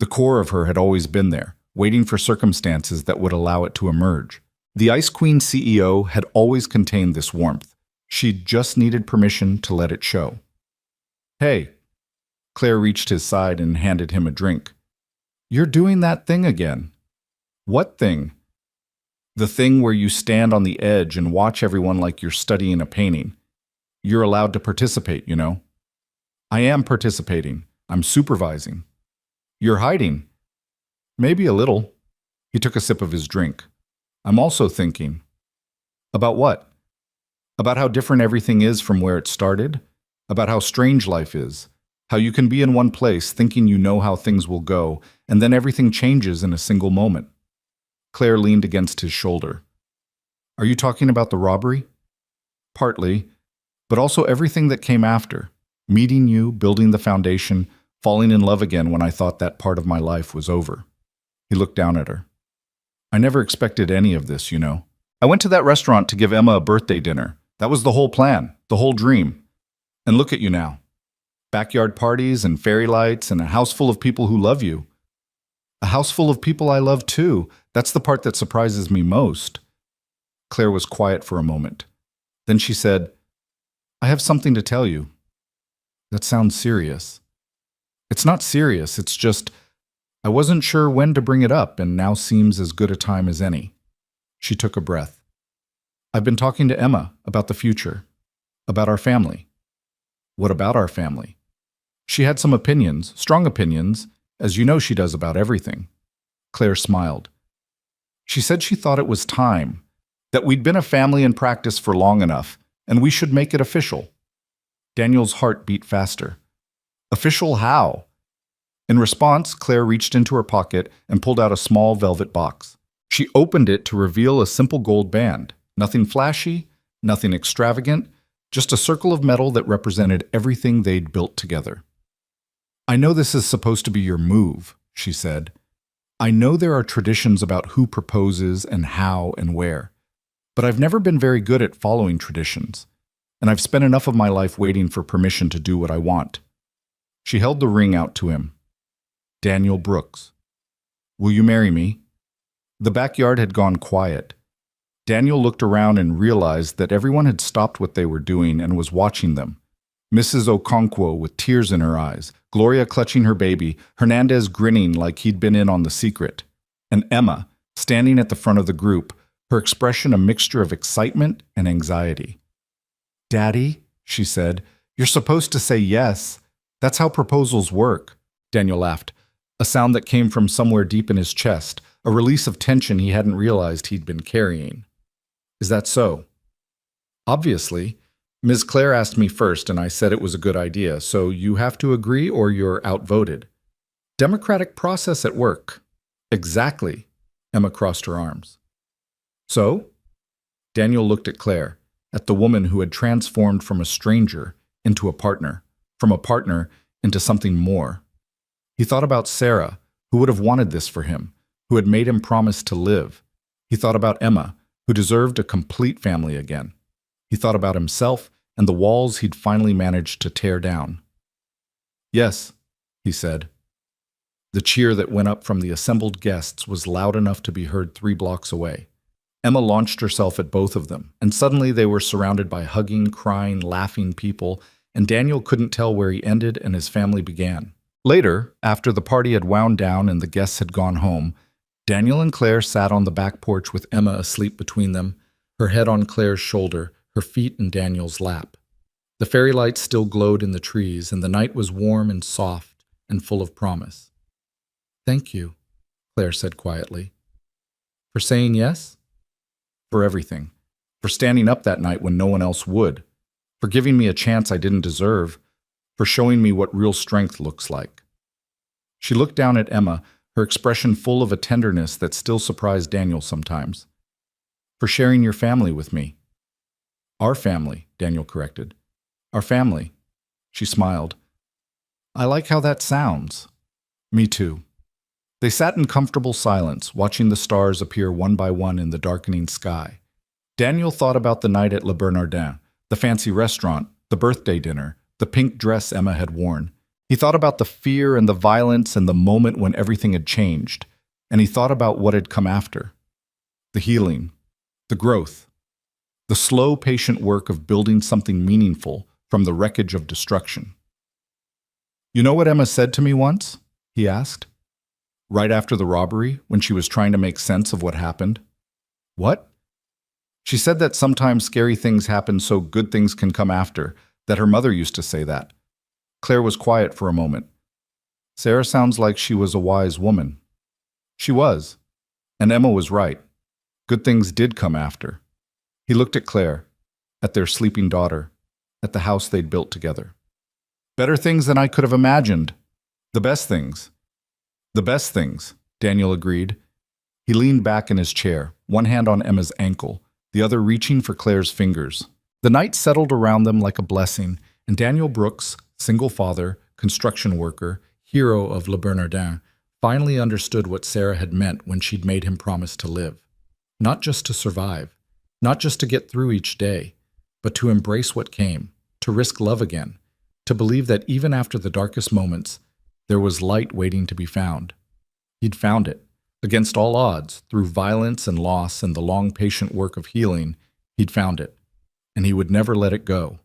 The core of her had always been there, waiting for circumstances that would allow it to emerge. The Ice Queen CEO had always contained this warmth. She'd just needed permission to let it show. "Hey." Claire reached his side and handed him a drink. "You're doing that thing again." "What thing?" "The thing where you stand on the edge and watch everyone like you're studying a painting. You're allowed to participate, you know." "I am participating. I'm supervising." "You're hiding." "Maybe a little." He took a sip of his drink. "I'm also thinking." "About what?" "About how different everything is from where it started. About how strange life is. How you can be in one place thinking you know how things will go, and then everything changes in a single moment." Claire leaned against his shoulder. "Are you talking about the robbery?" "Partly, but also everything that came after. Meeting you, building the foundation, falling in love again when I thought that part of my life was over." He looked down at her. "I never expected any of this, you know. I went to that restaurant to give Emma a birthday dinner. That was the whole plan, the whole dream. And look at you now. Backyard parties and fairy lights and a house full of people who love you." "A house full of people I love too. That's the part that surprises me most." Claire was quiet for a moment. Then she said, "I have something to tell you." "That sounds serious." "It's not serious, it's just, I wasn't sure when to bring it up, and now seems as good a time as any." She took a breath. "I've been talking to Emma about the future, about our family." "What about our family?" "She had some opinions, strong opinions, as you know she does about everything." Claire smiled. "She said she thought it was time, that we'd been a family in practice for long enough, and we should make it official." Daniel's heart beat faster. "Official how?" In response, Claire reached into her pocket and pulled out a small velvet box. She opened it to reveal a simple gold band. Nothing flashy, nothing extravagant, just a circle of metal that represented everything they'd built together. "I know this is supposed to be your move," she said. "I know there are traditions about who proposes and how and where. But I've never been very good at following traditions, and I've spent enough of my life waiting for permission to do what I want." She held the ring out to him. "Daniel Brooks. Will you marry me?" The backyard had gone quiet. Daniel looked around and realized that everyone had stopped what they were doing and was watching them. Mrs. Okonkwo with tears in her eyes, Gloria clutching her baby, Hernandez grinning like he'd been in on the secret, and Emma standing at the front of the group, her expression a mixture of excitement and anxiety. "Daddy," she said, "you're supposed to say yes. That's how proposals work." Daniel laughed, a sound that came from somewhere deep in his chest, a release of tension he hadn't realized he'd been carrying. "Is that so?" "Obviously. Ms. Claire asked me first, and I said it was a good idea, so you have to agree or you're outvoted. Democratic process at work." "Exactly." Emma crossed her arms. "So?" Daniel looked at Claire, at the woman who had transformed from a stranger into a partner, from a partner into something more. He thought about Sarah, who would have wanted this for him, who had made him promise to live. He thought about Emma, who deserved a complete family again. He thought about himself and the walls he'd finally managed to tear down. "Yes," he said. The cheer that went up from the assembled guests was loud enough to be heard 3 blocks away. Emma launched herself at both of them, and suddenly they were surrounded by hugging, crying, laughing people, and Daniel couldn't tell where he ended and his family began. Later, after the party had wound down and the guests had gone home, Daniel and Claire sat on the back porch with Emma asleep between them, her head on Claire's shoulder, her feet in Daniel's lap. The fairy lights still glowed in the trees, and the night was warm and soft and full of promise. "Thank you," Claire said quietly. "For saying yes?" "For everything. For standing up that night when no one else would. For giving me a chance I didn't deserve. For showing me what real strength looks like." She looked down at Emma, her expression full of a tenderness that still surprised Daniel sometimes. "For sharing your family with me." "Our family," Daniel corrected. "Our family." She smiled. "I like how that sounds." "Me too." They sat in comfortable silence, watching the stars appear one by one in the darkening sky. Daniel thought about the night at Le Bernardin, the fancy restaurant, the birthday dinner, the pink dress Emma had worn. He thought about the fear and the violence and the moment when everything had changed, and he thought about what had come after. The healing, the growth, the slow, patient work of building something meaningful from the wreckage of destruction. "You know what Emma said to me once?" he asked. "Right after the robbery, when she was trying to make sense of what happened." "What?" "She said that sometimes scary things happen so good things can come after, that her mother used to say that." Claire was quiet for a moment. "Sarah sounds like she was a wise woman." She was. And Emma was right. Good things did come after. He looked at Claire, at their sleeping daughter, at the house they'd built together. "Better things than I could have imagined. The best things." "The best things," Daniel agreed. He leaned back in his chair, one hand on Emma's ankle, the other reaching for Claire's fingers. The night settled around them like a blessing, and Daniel Brooks, single father, construction worker, hero of Le Bernardin, finally understood what Sarah had meant when she'd made him promise to live. Not just to survive, not just to get through each day, but to embrace what came, to risk love again, to believe that even after the darkest moments, there was light waiting to be found. He'd found it. Against all odds, through violence and loss and the long, patient work of healing, he'd found it. And he would never let it go.